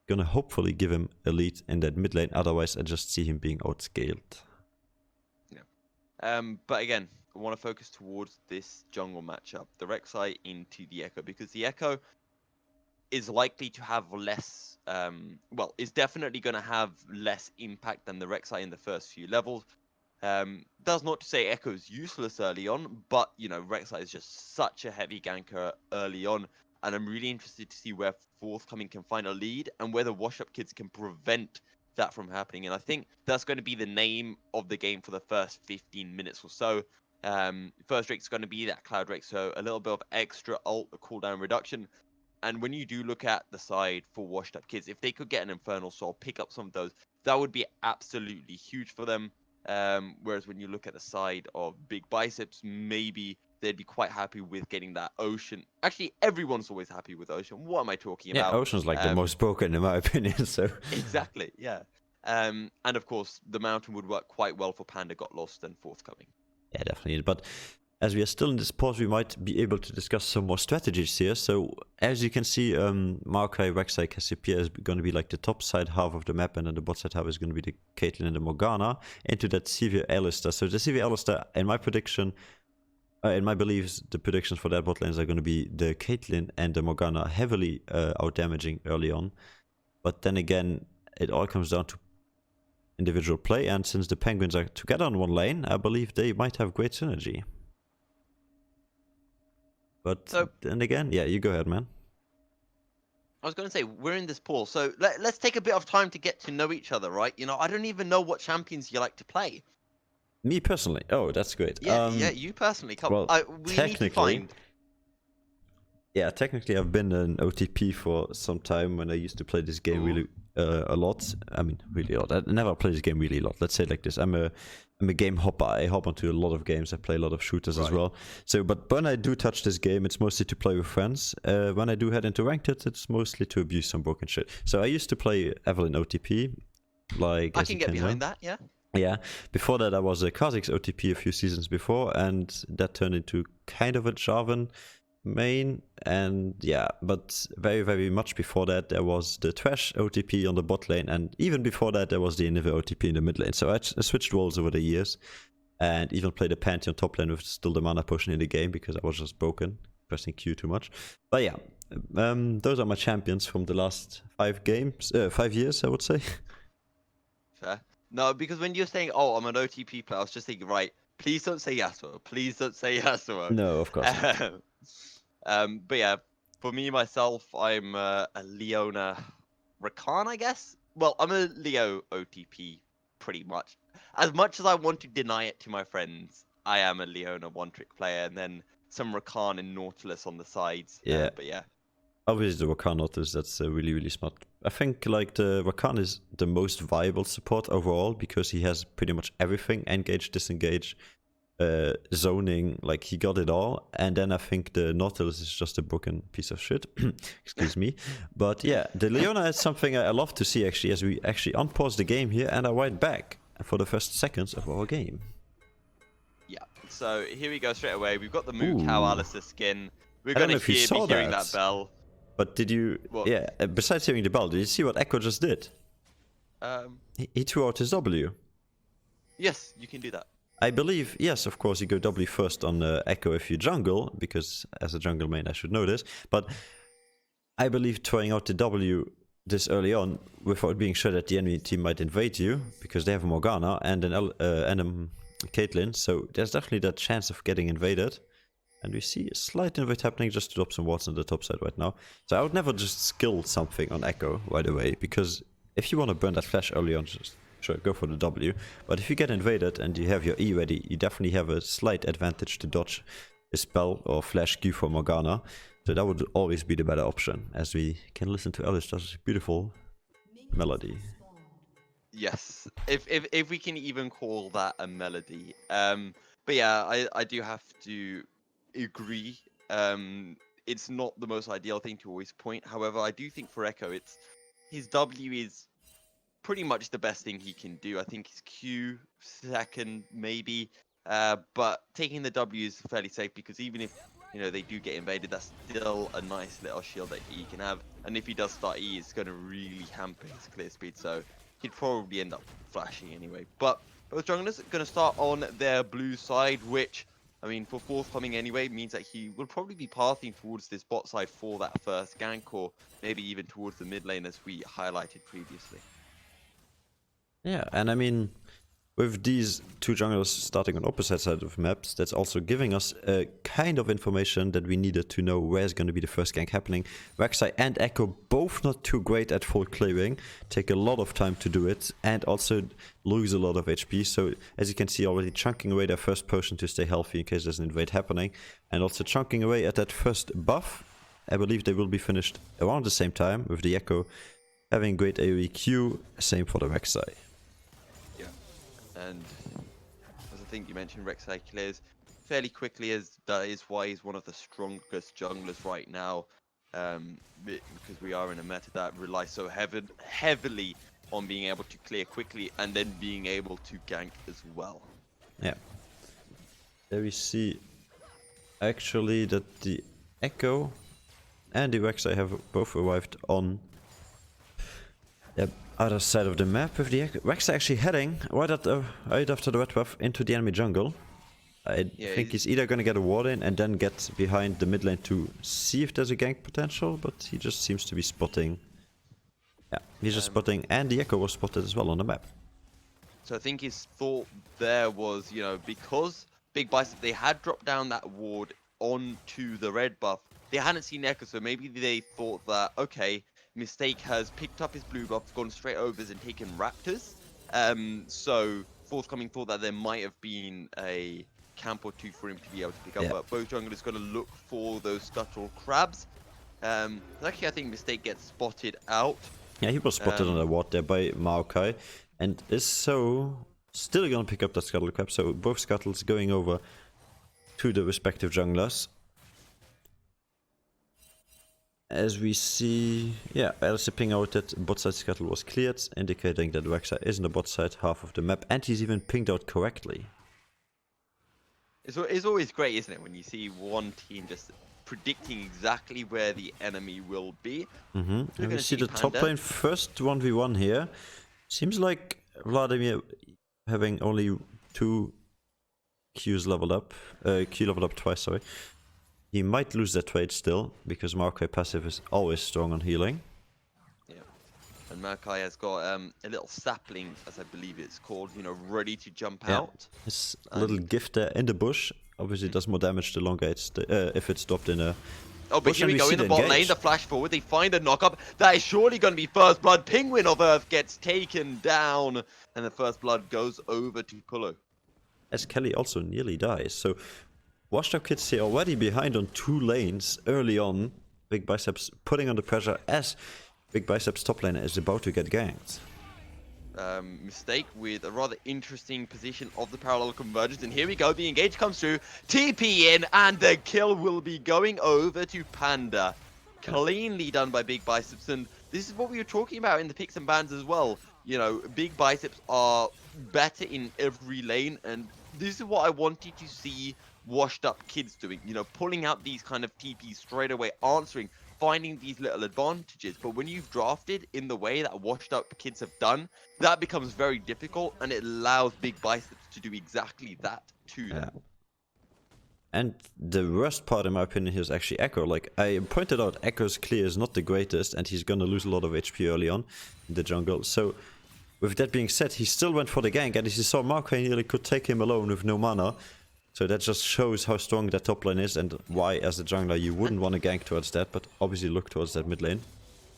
gonna hopefully give him a lead in that mid lane. Otherwise, I just see him being outscaled. But again, I want to focus towards this jungle matchup, the Rek'Sai into the Echo, because the Echo is likely to have less, well, is definitely going to have less impact than the Rek'Sai in the first few levels. Does not to say Echo's useless early on, but, you know, Rek'Sai is just such a heavy ganker early on, and I'm really interested to see where Forthcoming can find a lead and whether WashedUpKids can prevent that from happening. And I think that's going to be the name of the game for the first 15 minutes or so. First Drake's going to be that Cloud Drake, so a little bit of extra ult cooldown reduction. And when you do look at the side for WashedUpKids, if they could get an Infernal Soul, pick up some of those, that would be absolutely huge for them. Whereas when you look at the side of Big Biceps, maybe they'd be quite happy with getting that Ocean. Actually, everyone's always happy with Ocean. What am I talking about? Yeah, Ocean's like the most broken in my opinion, so... Exactly, yeah. And of course, the Mountain would work quite well for Panda Got Lost and Forthcoming. Yeah, definitely. But as we are still in this pause, we might be able to discuss some more strategies here. So as you can see, Maokai, Rek'Sai, Cassiopeia is going to be like the top side half of the map, and then the bot side half is going to be the Caitlyn and the Morgana into that Sivir Alistar. So the Sivir Alistar, in my prediction, in my beliefs, the predictions for that bot lanes are going to be the Caitlyn and the Morgana heavily out-damaging early on. But then again, it all comes down to individual play, and since the Penguins are together on one lane, I believe they might have great synergy. But then again, yeah, you go ahead, man. I was going to say, we're in this pool, so let's take a bit of time to get to know each other, right? You know, I don't even know what champions you like to play. Me personally? Oh, that's great. Yeah, yeah, you personally. Come, well, we need to find... Yeah, technically I've been an OTP for some time when I used to play this game really a lot. I mean, really a lot. I never played this game really a lot. Let's say it like this. I'm a game hopper. I hop onto a lot of games. I play a lot of shooters as well. So, but when I do touch this game, it's mostly to play with friends. When I do head into ranked, it's mostly to abuse some broken shit. So I used to play Evelyn OTP. Like I can get behind that, yeah. Yeah. Before that, I was a Kha'Zix OTP a few seasons before, and that turned into kind of a Jarvan main. And yeah, but very, very much before that, there was the Thresh OTP on the bot lane, and even before that, there was the Inhibitor OTP in the mid lane. So I switched roles over the years, and even played a Pantheon top lane with still the mana potion in the game because I was just broken, pressing Q too much. But yeah, Those are my champions from the last 5 years, I would say. Fair. No, because when you're saying, "Oh, I'm an OTP player," I was just thinking, right? Please don't say Yasuo. Please don't say Yasuo. No, of course not. But yeah, for me myself, I'm a Leona Rakan, I guess. Well, I'm a Leo OTP pretty much. As much as I want to deny it to my friends, I am a Leona one-trick player, and then some Rakan and Nautilus on the sides. Yeah. But yeah. Obviously, the Rakan Nautilus, that's really, really smart. I think like the Rakan is the most viable support overall because he has pretty much everything: engage, disengage, zoning. Like he got it all. And then I think the Nautilus is just a broken piece of shit. Excuse me. But yeah, the Leona is something I love to see actually, as we actually unpause the game here and are right back for the first seconds of our game. Yeah. So here we go straight away. We've got the Moo Cow Ooh. Alistair skin. We're I don't gonna know if you be saw hearing that. that bell. But did you? What? Yeah. Besides hearing the bell, did you see what Echo just did? He threw out his W. Yes, you can do that. I believe, yes, of course, you go W first on Echo if you jungle, because as a jungle main I should know this, but I believe throwing out the W this early on without being sure that the enemy team might invade you, because they have a Morgana and an Caitlyn, so there's definitely that chance of getting invaded. And we see a slight invade happening just to drop some wards on the top side right now. So I would never just skill something on Echo right away, because if you want to burn that flash early on, just sure, go for the W. But if you get invaded and you have your E ready, you definitely have a slight advantage to dodge a spell or flash Q for Morgana. So that would always be the better option, as we can listen to Alistair's beautiful melody. Yes, if we can even call that a melody. But yeah, I do have to agree. It's not the most ideal thing to always point. However, I do think for Echo, it's his W is pretty much the best thing he can do. I think his Q second maybe, but taking the W is fairly safe because even if they do get invaded, that's still a nice little shield that he can have. And if he does start E, it's going to really hamper his clear speed. So he'd probably end up flashing anyway. But both junglers are going to start on their blue side, which, I mean, for forthcoming anyway, means that he will probably be pathing towards this bot side for that first gank, or maybe even towards the mid lane as we highlighted previously. Yeah, and I mean, with these two junglers starting on opposite sides of maps, that's also giving us a kind of information that we needed to know where's going to be the first gank happening. Rek'Sai and Echo both not too great at full clearing, take a lot of time to do it, and also lose a lot of HP. So as you can see already, chunking away their first potion to stay healthy in case there's an invade happening, and also chunking away at that first buff. I believe they will be finished around the same time, with the Echo having great AoE Q, same for the Rek'Sai. And as I think you mentioned, Rek'Sai clears fairly quickly, as that is why he's one of the strongest junglers right now, because we are in a meta that relies so heavily on being able to clear quickly and then being able to gank as well. Yeah. There we see actually that the Echo and the Rek'Sai have both arrived on the other side of the map, with the Rek'Sai actually heading right after the red buff into the enemy jungle. I think he's either gonna get a ward in and then get behind the mid lane to see if there's a gank potential, but he just seems to be spotting. Yeah, he's just spotting, and the Echo was spotted as well on the map. So I think his thought there was, because Big Bicep, they had dropped down that ward onto the red buff, they hadn't seen Echo, so maybe they thought that, okay, Mistake has picked up his blue buff, gone straight overs and taken Raptors. So forthcoming thought that there might have been a camp or two for him to be able to pick up, but both junglers got to look for those scuttle crabs. Actually, I think Mistake gets spotted out. Yeah, he was spotted on the ward there by Maokai, and is so still gonna pick up that scuttle crab. So both scuttles going over to the respective junglers. As we see, yeah, Alistair ping out that bot side scuttle was cleared, indicating that Rek'Sai is in the bot side half of the map, and he's even pinged out correctly. It's always great, isn't it, when you see one team just predicting exactly where the enemy will be. And we see the top lane first 1v1 here. Seems like Vladimir having only two Qs leveled up, Q leveled up twice, sorry. He might lose that trade still, because Maokai passive is always strong on healing. Yeah. And Maokai has got a little sapling, as I believe it's called, you know, ready to jump out. His little gift there in the bush obviously does more damage the longer it's if it's dropped in a Oh, but bush. here And we go see in the the bot lane, engage. the flash forward, they find the knock-up. That is surely going to be first blood. Penguin of Earth gets taken down, and the first blood goes over to Pullo. As Kelly also nearly dies. So WashedUpKids here already behind on 2 lanes early on. Big Biceps putting on the pressure as Big Biceps top laner is about to get ganked. Mistake with a rather interesting position of the parallel convergence, and here we go, the engage comes through, TP in, and the kill will be going over to Panda. Cleanly done by Big Biceps, and this is what we were talking about in the picks and bans as well. You know, Big Biceps are better in every lane, and this is what I wanted to see WashedUpKids doing, you know, pulling out these kind of TPs straight away, answering, finding these little advantages. But when you've drafted in the way that WashedUpKids have done, that becomes very difficult, and it allows Big Biceps to do exactly that to them. And the worst part, in my opinion, here is actually Echo. Like, I pointed out, Echo's clear is not the greatest, and he's gonna lose a lot of HP early on in the jungle. So, with that being said, he still went for the gank, and as you saw, Maokai nearly could take him alone with no mana. So that just shows how strong that top lane is, and why, as a jungler, you wouldn't want to gank towards that, but obviously look towards that mid lane.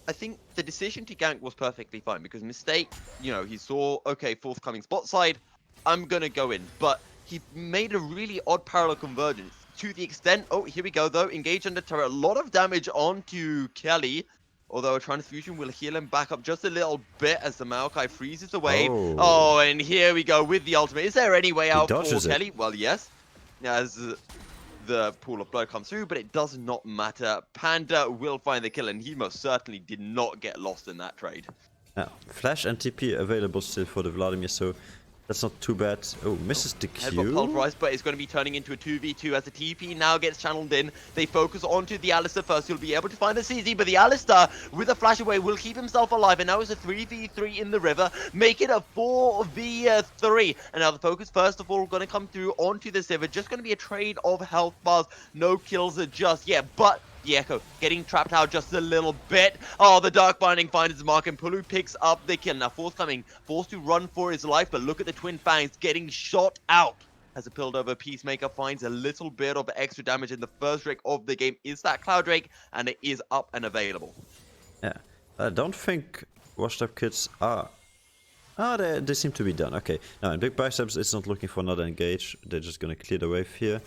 I think the decision to gank was perfectly fine, because Mistake, you know, he saw, okay, forthcoming spot side, I'm gonna go in. But he made a really odd parallel convergence to the extent, oh, here we go though, engage under turret, a lot of damage onto Kelly. Although a transfusion will heal him back up just a little bit as the Maokai freezes the wave. Oh, and here we go with the ultimate. Is there any way out for Kelly? Well, yes. As the pool of blood comes through, but it does not matter. Panda will find the kill, and he most certainly did not get lost in that trade. Flash and TP available still for the Vladimir, so that's not too bad. Oh, misses the Q. Headbutt pulverized, but it's going to be turning into a 2v2 as the TP now gets channeled in. They focus onto the Alistar first. He'll be able to find the CZ, but the Alistar, with a flash away, will keep himself alive. And now it's a 3v3 in the river. Make it a 4v3. And now the focus, first of all, going to come through onto the Sivir. Just going to be a trade of health bars. No kills just yet, but the Echo getting trapped out just a little bit. Oh, the Dark Binding finds its mark, and Pulu picks up the kill. Now, forthcoming, forced to run for his life, but look at the Twin Fangs getting shot out. As a Piltover Peacemaker finds a little bit of extra damage in the first Drake of the game. Is that Cloud Drake, and it is up and available. Yeah, I don't think WashedUpKids are... they seem to be done. Okay, now in Big Biceps, it's not looking for another engage. They're just gonna clear the wave here.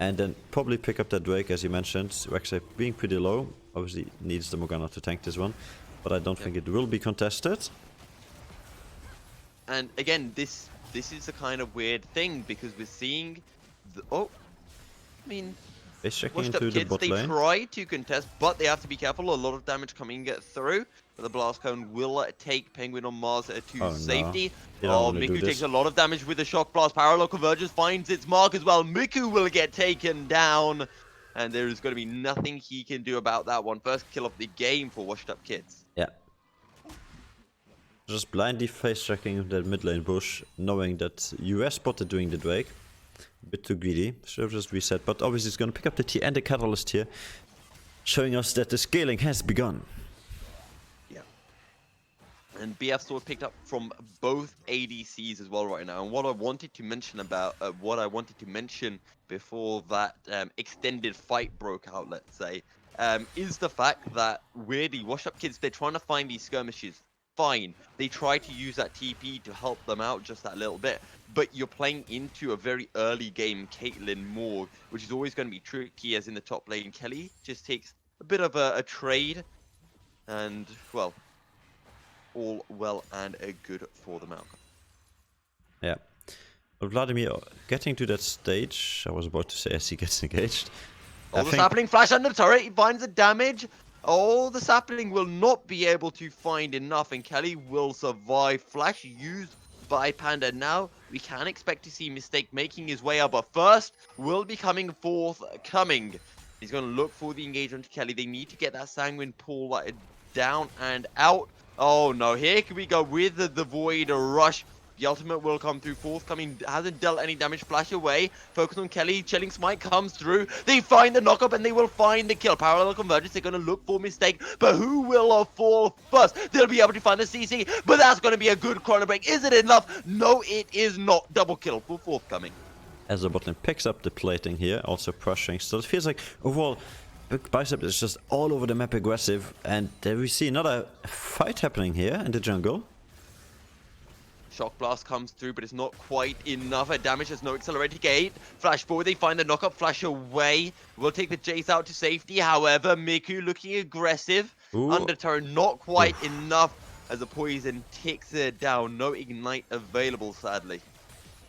And then probably pick up that Drake, as you mentioned. Rek'Sai being pretty low. Obviously needs the Morgana to tank this one. But I don't think it will be contested. And again, this is a kind of weird thing, because we're seeing... I mean... He's checking into the bot lane. They try to contest, but they have to be careful. A lot of damage coming through. But the Blast Cone will take Penguin on Mars to safety. No. Miku takes a lot of damage with the Shock Blast. Parallel Convergence finds its mark as well. Miku will get taken down. And there is going to be nothing he can do about that one. First kill of the game for WashedUpKids. Yeah. Just blindly face checking that mid lane bush, knowing that US spotted doing the Drake. A bit too greedy, so just reset, but obviously it's gonna pick up the T and the Catalyst here, showing us that the scaling has begun. Yeah. And BF Sword picked up from both ADCs as well right now. And what I wanted to mention about, before that extended fight broke out, let's say, is the fact that weirdly, WashedUpKids, they're trying to find these skirmishes. Fine, they try to use that TP to help them out just that little bit, but you're playing into a very early game Caitlyn Morg, which is always going to be tricky, as in the top lane. Kelly just takes a bit of a trade, and, well, all well and good for the Malcolm. Yeah. But Vladimir getting to that stage, I was about to say as he gets engaged. Oh, the sapling flash under the turret, he finds the damage. Oh, the sapling will not be able to find enough, and Kelly will survive. Flash used by Panda. Now we can expect to see Mistake making his way up, but first will be coming forthcoming. He's going to look for the engagement to Kelly. They need to get that Sanguine pull down and out. Oh no, here we go with the Void Rush. The ultimate will come through. Forthcoming hasn't dealt any damage. Flash away. Focus on Kelly. Chilling Smite comes through. They find the knockup and they will find the kill. Parallel convergence. They're going to look for mistake. But who will fall first? They'll be able to find the CC. But that's going to be a good chrono break. Is it enough? No, it is not. Double kill for Forthcoming. As the botlane picks up the plating here, also pressuring. So it feels like overall, Big Bicep is just all over the map aggressive. And we see another fight happening here in the jungle. Shock Blast comes through, but it's not quite enough. Damage has no accelerated gate. Flash forward, they find the knockup. Flash away. We'll take the Jace out to safety. However, Miku looking aggressive. Ooh. Under turret, not quite enough as the poison ticks it down. No ignite available, sadly.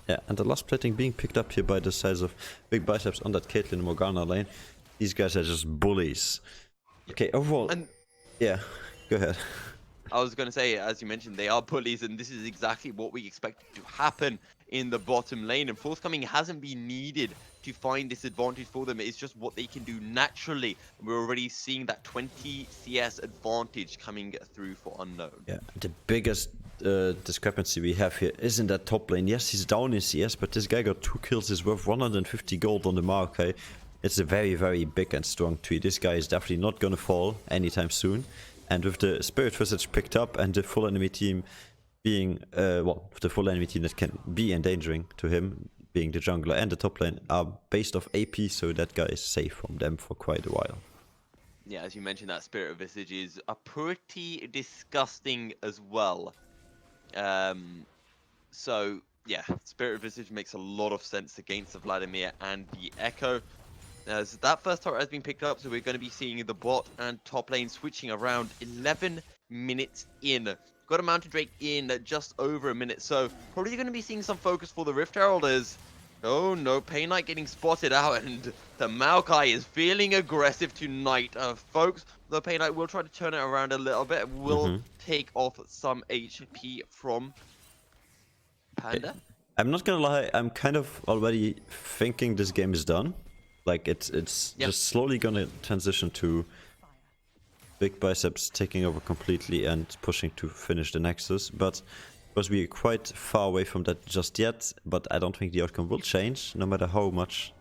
Yeah, and the last plating being picked up here by the size of Big Biceps on that Caitlyn Morgana lane. These guys are just bullies. Okay, overall, And yeah, go ahead. I was going to say, as you mentioned, they are bullies, and this is exactly what we expected to happen in the bottom lane. And Forthcoming hasn't been needed to find this advantage for them. It's just what they can do naturally. And we're already seeing that 20 CS advantage coming through for Unknown. Yeah, the biggest discrepancy we have here is in that top lane. Yes, he's down in CS, but this guy got 2 kills. He's worth 150 gold on the market. It's a very, very big and strong tree. This guy is definitely not going to fall anytime soon. And with the Spirit Visage picked up and the full enemy team being, the full enemy team that can be endangering to him, being the jungler and the top lane, are based off AP, so that guy is safe from them for quite a while. Yeah, as you mentioned, that Spirit Visage is a pretty disgusting as well. So, yeah, Spirit Visage makes a lot of sense against the Vladimir and the Echo. As that first turret has been picked up, so we're going to be seeing the bot and top lane switching around 11 minutes in. Got a Mountain Drake in just over a minute, so probably going to be seeing some focus for the Rift Heralders. Oh no, Pain Knight getting spotted out, and the Maokai is feeling aggressive tonight. Folks, the Pain Knight will try to turn it around a little bit, will take off some HP from Panda. I'm not gonna lie, I'm kind of already thinking this game is done. Like, it's just slowly gonna transition to Big Biceps taking over completely and pushing to finish the Nexus. But because we're quite far away from that just yet, but I don't think the outcome will change, no matter how much.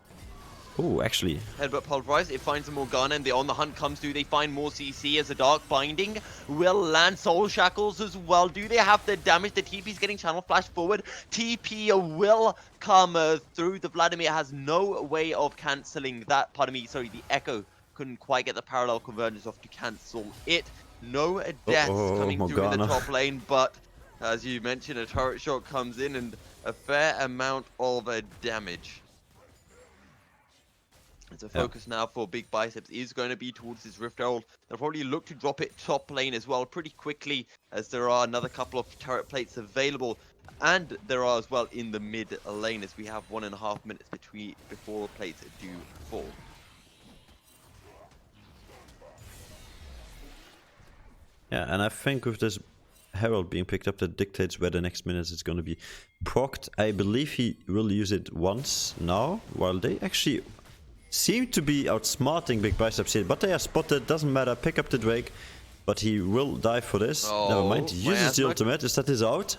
Oh, actually. Headbutt pulverized, it finds a Morgana, and the On the Hunt comes through. They find more CC as a Dark Binding will land Soul Shackles as well. Do they have the damage? The TP's getting channel flash forward. TP will come through. The Vladimir has no way of cancelling that. Pardon me, sorry, the Echo couldn't quite get the parallel convergence off to cancel it. No deaths coming through in the top lane, but as you mentioned, a turret shot comes in and a fair amount of damage. So focus now for Big Biceps is going to be towards this Rift Herald. They'll probably look to drop it top lane as well pretty quickly, as there are another couple of turret plates available. And there are as well in the mid lane, as we have 1.5 minutes before the plates do fall. Yeah, and I think with this Herald being picked up, that dictates where the next minutes is going to be procced. I believe he will use it once now, while they actually seem to be outsmarting Big Biceps here, but they are spotted, doesn't matter, pick up the Drake, but he will die for this. Never mind, he uses the ultimate, is that his out?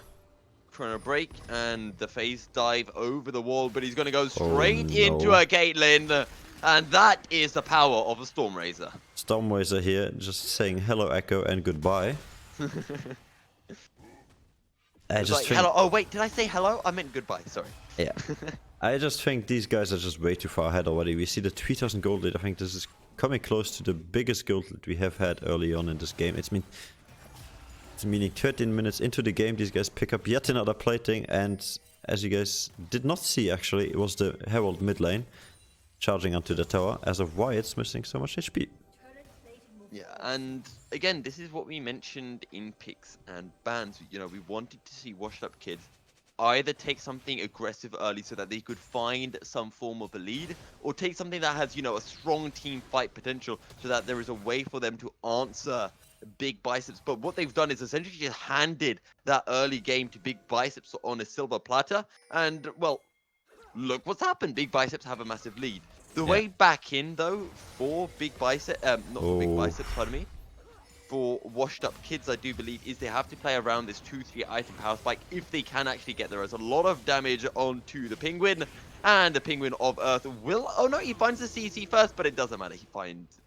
Chrono break, and the phase dive over the wall, but he's going to go straight into a Caitlyn, and that is the power of a Stormraiser. Stormraiser here, just saying hello Echo and goodbye. I just think... hello. Oh wait, did I say hello? I meant goodbye, sorry. Yeah. I just think these guys are just way too far ahead already. We see the 3000 gold lead. I think this is coming close to the biggest gold lead we have had early on in this game. It's meaning 13 minutes into the game, these guys pick up yet another plating, and as you guys did not see actually, it was the Herald mid lane charging onto the tower, as of why it's missing so much HP. Yeah, and again, this is what we mentioned in picks and bans. You know, we wanted to see WashedUpKids either take something aggressive early so that they could find some form of a lead, or take something that has, you know, a strong team fight potential so that there is a way for them to answer Big Biceps. But what they've done is essentially just handed that early game to Big Biceps on a silver platter, and well, look what's happened. Big Biceps have a massive lead. The way back in though for Big Biceps, not for Big Biceps, pardon me, for WashedUpKids, I do believe, is they have to play around this 2-3 item power spike if they can actually get there. There's a lot of damage onto the Penguin, and the Penguin of Earth will... Oh no, he finds the CC first, but it doesn't matter. He finds...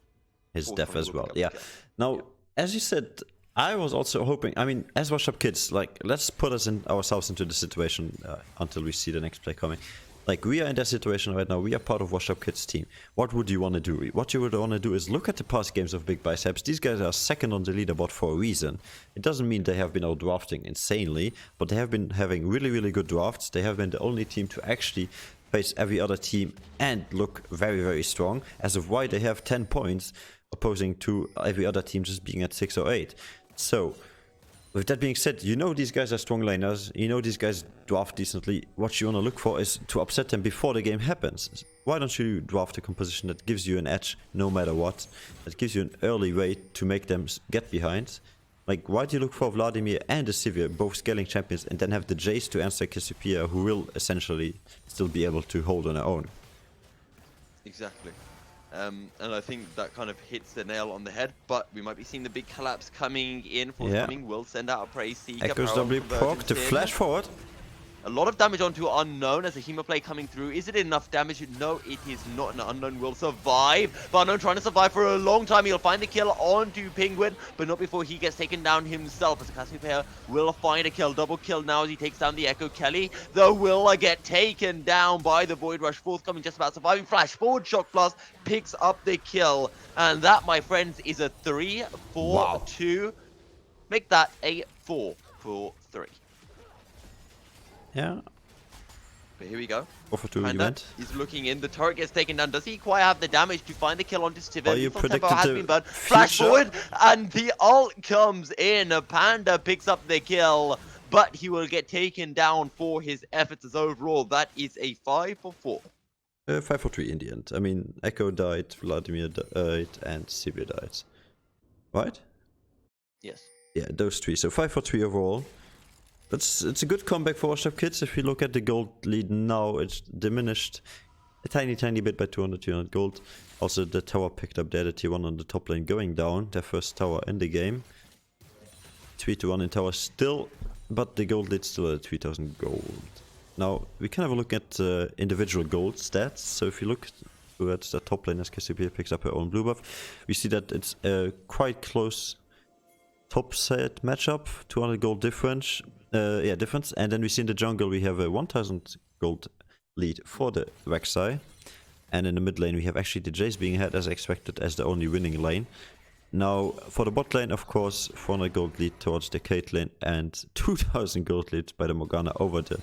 his death as well, pick up yeah. the kill. Now, as you said, I was also hoping, I mean, as WashedUpKids, like, let's put ourselves into the situation until we see the next play coming. Like, we are in that situation right now, we are part of WashedUpKids' team. What would you want to do? What you would want to do is look at the past games of Big Biceps. These guys are second on the leaderboard for a reason. It doesn't mean they have been out drafting insanely, but they have been having really, really good drafts. They have been the only team to actually face every other team and look very, very strong. As of why they have 10 points, opposing to every other team just being at 6 or 8. So, with that being said, you know these guys are strong laners, you know these guys draft decently. What you want to look for is to upset them before the game happens. Why don't you draft a composition that gives you an edge no matter what, that gives you an early way to make them get behind? Like, why do you look for Vladimir and the Sivir, both scaling champions, and then have the Jace to answer Cassiopeia, who will essentially still be able to hold on their own? Exactly. And I think that kind of hits the nail on the head, but we might be seeing the big collapse coming in. Forthcoming will send out a Praise Seeker. Echoes W proc to flash forward. A lot of damage onto Unknown as a Hemoplay coming through. Is it enough damage? No, it is not. An Unknown will survive. But Unknown trying to survive for a long time. He'll find the kill onto Penguin, but not before he gets taken down himself. As a Cassiopeia will find a kill. Double kill now as he takes down the Echo. Kelly, though, will get taken down by the Void Rush. Forthcoming just about surviving. Flash forward, Shock Blast picks up the kill. And that, my friends, is a 3-4-2. Make that a 4-4-3. Yeah. But here we go. 4-4-2 event. He's looking in. The turret gets taken down. Does he quite have the damage to find the kill onto Sivir? Oh, you predicted has the been burned. Flash future. forward, and the ult comes in. Panda picks up the kill, but he will get taken down for his efforts. As overall, that is a 5-4. 5-4-3 in the end. I mean, Echo died, Vladimir died, and Sivir died. Right? Yes. Yeah, those three. So 5-4-3 overall. It's a good comeback for WashedUpKids. If you look at the gold lead now, it's diminished a tiny bit by 200 gold. Also, the tower picked up there, the tier 1 on the top lane going down. Their first tower in the game. 3-1 in tower still, but the gold lead's still at 3000 gold. Now, we can have a look at individual gold stats. So if you look at the top lane as Cassiopeia picks up her own blue buff, we see that it's a quite close top set matchup, 200 gold difference. And then we see in the jungle we have a 1000 gold lead for the Rek'Sai. And in the mid lane we have actually the Jace being ahead as expected as the only winning lane. Now for the bot lane, of course, 400 gold lead towards the Caitlyn and 2000 gold lead by the Morgana over the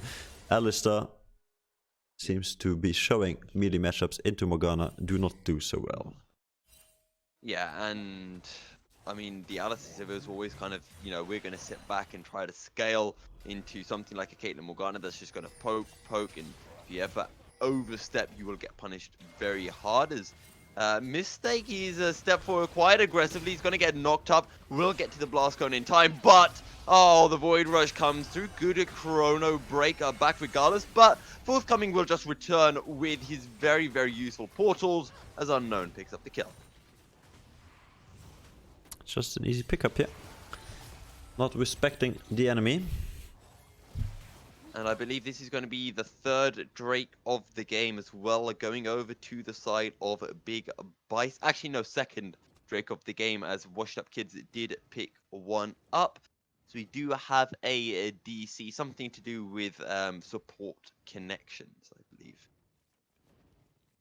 Alistar. Seems to be showing melee matchups into Morgana do not do so well. Yeah, and I mean, the analysis of it was always kind of, you know, we're going to sit back and try to scale into something like a Caitlyn Morgana that's just going to poke, and if you ever overstep, you will get punished very hard. As Mistake, he's a step forward quite aggressively. He's going to get knocked up. We'll get to the blast cone in time, but oh, the Void Rush comes through. Good chrono break back regardless, but Forthcoming will just return with his very, very useful portals as Unknown picks up the kill. Just an easy pickup here. Not respecting the enemy. And I believe this is going to be the third Drake of the game as well, going over to the side of Big Bice. Actually, no, second Drake of the game, as WashedUpKids did pick one up. So we do have a DC, something to do with support connections, I believe.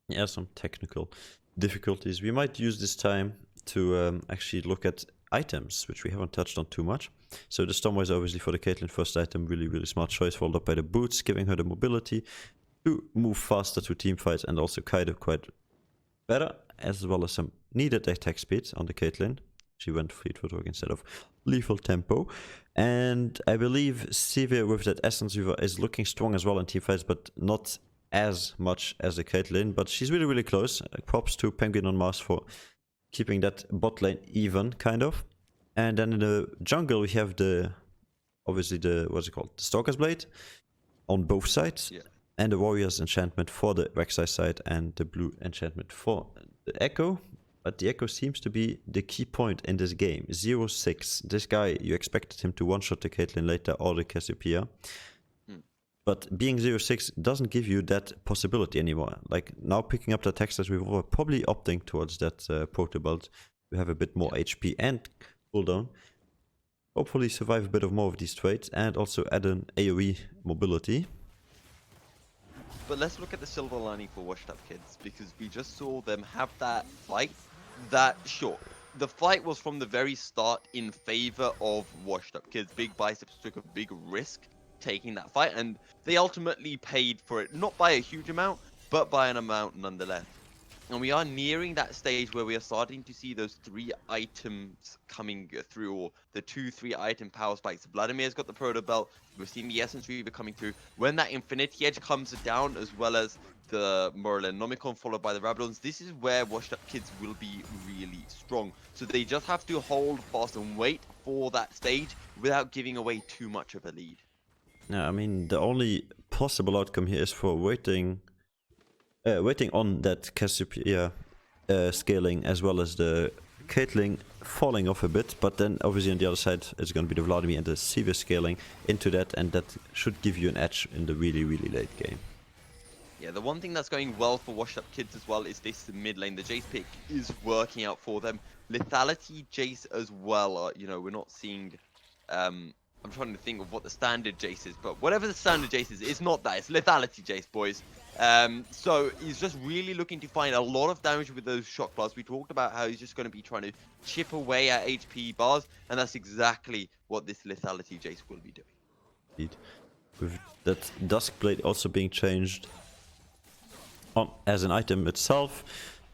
Yeah, some technical difficulties. We might use this time to actually look at items, which we haven't touched on too much. So the Stormwise obviously for the Caitlyn first item, really smart choice, followed up by the boots, giving her the mobility to move faster to team fights and also kind of quite better, as well as some needed attack speed on the Caitlyn. She went fleet footwork instead of lethal tempo. And I believe Sivir with that Essence Weaver is looking strong as well in team fights, but not as much as the Caitlyn, but she's really close. Props to Penguin on Mars for keeping that bot lane even, kind of. And then in the jungle we have obviously the Stalker's Blade on both sides. Yeah. And the Warrior's Enchantment for the Rek'Sai side and the blue enchantment for the Echo. But the Echo seems to be the key point in this game. 0-6. This guy, you expected him to one-shot the Caitlyn later or the Cassiopeia. But being 0-6 doesn't give you that possibility anymore. Like now picking up the Texas, we were probably opting towards that Proto Belt. We have a bit more HP and cooldown. Hopefully survive a bit of more of these trades and also add an AoE mobility. But let's look at the silver lining for WashedUpKids, because we just saw them have that fight. The fight was from the very start in favor of WashedUpKids. Big Biceps took a big risk taking that fight, and they ultimately paid for it, not by a huge amount, but by an amount nonetheless. And we are nearing that stage where we are starting to see those 3 items coming through, or the 2-3 item power spikes. Vladimir's got the Proto Belt. We're seeing the Essence Reaver coming through. When that Infinity Edge comes down, as well as the Morellenomicon followed by the Rabadons, this is where WashedUpKids will be really strong. So they just have to hold fast and wait for that stage without giving away too much of a lead. Yeah, I mean, the only possible outcome here is for waiting on that Cassiopeia scaling, as well as the Caitlyn falling off a bit, but then obviously on the other side it's going to be the Vladimir and the Sivir scaling into that, and that should give you an edge in the really, really late game. Yeah, the one thing that's going well for WashedUpKids as well is this mid lane. The Jace pick is working out for them. Lethality Jace as well. You know, we're not seeing... I'm trying to think of what the standard Jace is, but whatever the standard Jace is, it's not that. It's Lethality Jace, boys. So he's just really looking to find a lot of damage with those shock blasts. We talked about how he's just going to be trying to chip away at HP bars, and that's exactly what this Lethality Jace will be doing. Indeed. With that Duskblade also being changed as an item itself,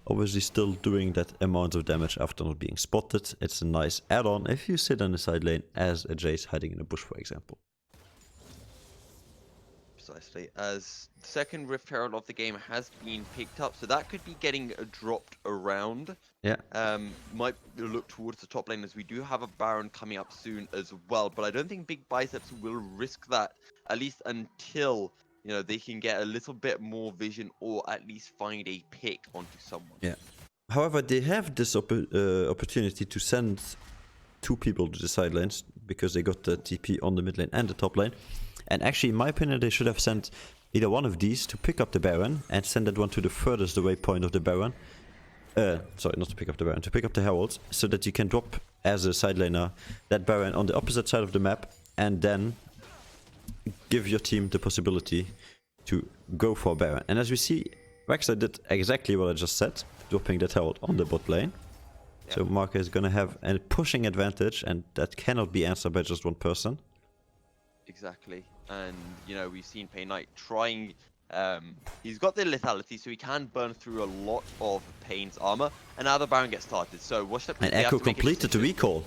obviously still doing that amount of damage after not being spotted. It's a nice add-on if you sit in the side lane as a Jace hiding in a bush, for example. Precisely, as the second Rift Herald of the game has been picked up, so that could be getting dropped around. Yeah. Might look towards the top lane, as we do have a Baron coming up soon as well, but I don't think Big Biceps will risk that, at least until, you know, they can get a little bit more vision, or at least find a pick onto someone. Yeah. However, they have this opportunity to send 2 people to the side lanes, because they got the TP on the mid lane and the top lane. And actually, in my opinion, they should have sent either one of these to pick up the Baron and send that one to the furthest away point of the Baron. Sorry, not to pick up the Baron, to pick up the Herald, so that you can drop as a side laner that Baron on the opposite side of the map, and then give your team the possibility to go for Baron. And as we see, Rexar did exactly what I just said, dropping that Herald on the bot lane. Yeah. So Marka is going to have a pushing advantage, and that cannot be answered by just one person. Exactly. And, you know, we've seen Pain Knight trying... he's got the lethality, so he can burn through a lot of Pain's armor. And now the Baron gets started. So watch that. And Echo completed the recall.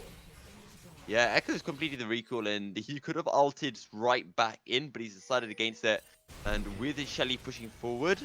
Yeah, Echo's completed the recall, and he could have ulted right back in, but he's decided against it. And with his Shelly pushing forward,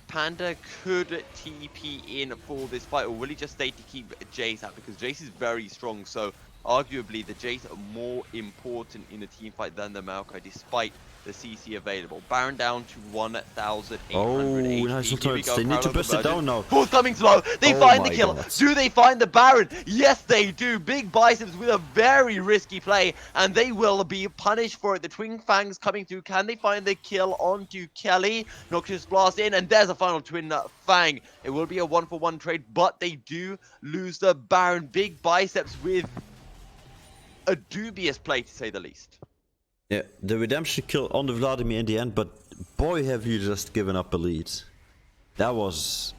Panda could TP in for this fight, or will he just stay to keep Jace out? Because Jace is very strong, so arguably the Jace are more important in a team fight than the Maokai, despite the CC available. Baron down to 1,800 HP. Nice turns. They need to burst it down now. Who's coming slow? They find the kill. God. Do they find the Baron? Yes, they do. Big Biceps with a very risky play, and they will be punished for it. The Twin Fangs coming through. Can they find the kill onto Kelly? Noxious Blast in, and there's a final Twin Fang. It will be a 1-for-1 trade, but they do lose the Baron. Big Biceps with a dubious play, to say the least. Yeah, the redemption kill on the Vladimir in the end, but boy, have you just given up a lead. That was...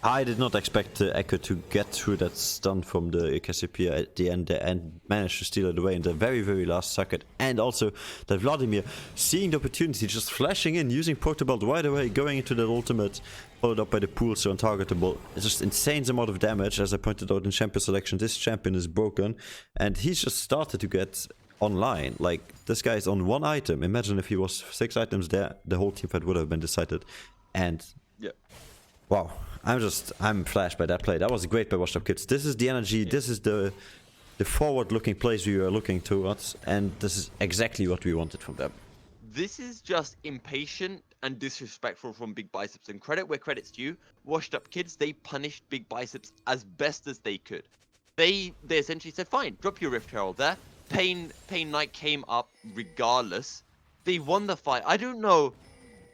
I did not expect Echo to get through that stun from the Cassiopeia at the end and manage to steal it away in the very, very last second. And also that Vladimir, seeing the opportunity, just flashing in, using Protobelt right away, going into that ultimate, followed up by the pool, so untargetable. It's just insane amount of damage. As I pointed out in champion selection, this champion is broken, and he's just started to get online. Like, this guy is on 1 item. Imagine if he was 6 items there, the whole team fight would have been decided. And yeah, wow, I'm flashed by that play. That was great by WashedUpKids. This is the energy, yeah. This is the forward-looking plays we are looking towards, and this is exactly what we wanted from them. This is just impatient and disrespectful from Big Biceps. And credit where credit's due. Washed Up Kids, they punished Big Biceps as best as they could. They essentially said, fine, drop your Rift Herald there. Pain Knight came up regardless. They won the fight. I don't know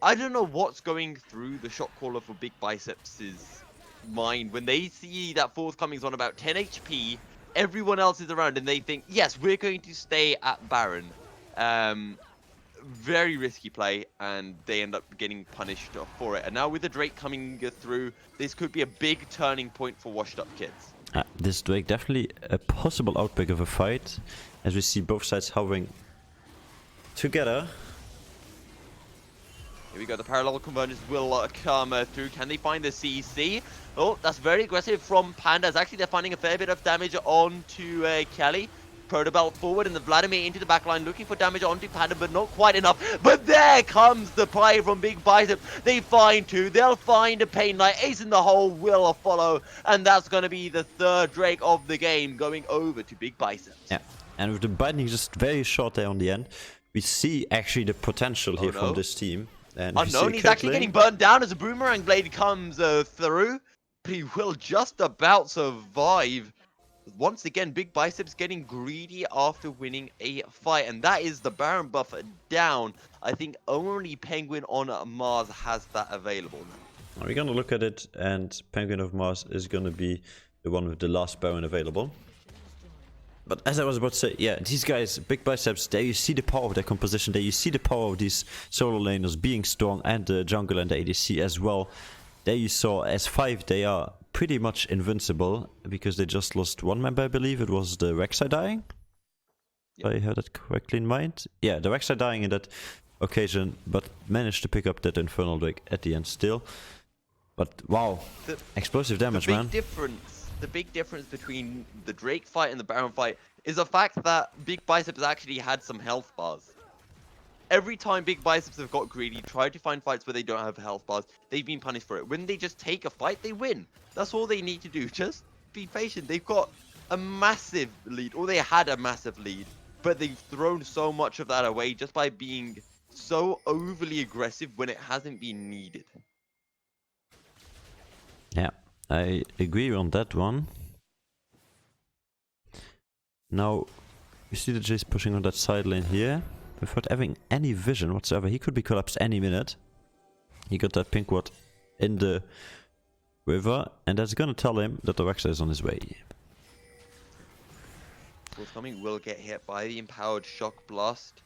what's going through the shot caller for Big Biceps' mind when they see that forthcoming's on about 10 HP. Everyone else is around and they think, yes, we're going to stay at Baron. Very risky play, and they end up getting punished for it. And now with the Drake coming through, this could be a big turning point for Washed Up Kids. This Drake definitely a possible outbreak of a fight, as we see both sides hovering together. Here we go, the parallel convergence will come through. Can they find the CC? Oh, that's very aggressive from Pandas. Actually, they're finding a fair bit of damage onto Kelly. Protobelt forward and the Vladimir into the backline looking for damage onto Panda, but not quite enough. But there comes the play from Big Bicep. They find two. They'll find a Pain Knight. Ace in the hole will follow. And that's going to be the third Drake of the game going over to Big Bicep. Yeah, and with the binding just very short there on the end, we see actually the potential here from this team. And Unknown, he's actually getting burned down as a Boomerang Blade comes through. But he will just about survive. Once again, Big Biceps getting greedy after winning a fight. And that is the Baron buff down. I think only Penguin on Mars has that available now. We're gonna look at it, and Penguin of Mars is gonna be the one with the last Baron available. But as I was about to say, yeah, these guys, Big Biceps, there you see the power of their composition. There you see the power of these solo laners being strong, and the jungle and the ADC as well. There you saw as 5 they are pretty much invincible, because they just lost one member, I believe. It was the Rek'Sai dying. Yep. I had that correctly in mind. Yeah, the Rek'Sai dying in that occasion, but managed to pick up that Infernal Drake at the end still. But wow, explosive damage, man. The big difference between the Drake fight and the Baron fight is the fact that Big Biceps actually had some health bars. Every time Big Biceps have got greedy, tried to find fights where they don't have health bars, they've been punished for it. When they just take a fight, they win. That's all they need to do. Just be patient. They've got a massive lead, or they had a massive lead, but they've thrown so much of that away just by being so overly aggressive when it hasn't been needed. Yeah, I agree on that one. Now, you see the Jace pushing on that side lane here. Without having any vision whatsoever. He could be collapsed any minute. He got that pink ward in the river, and that's gonna tell him that the Rek'Sai is on his way. Forthcoming will get hit by the Empowered Shock Blast.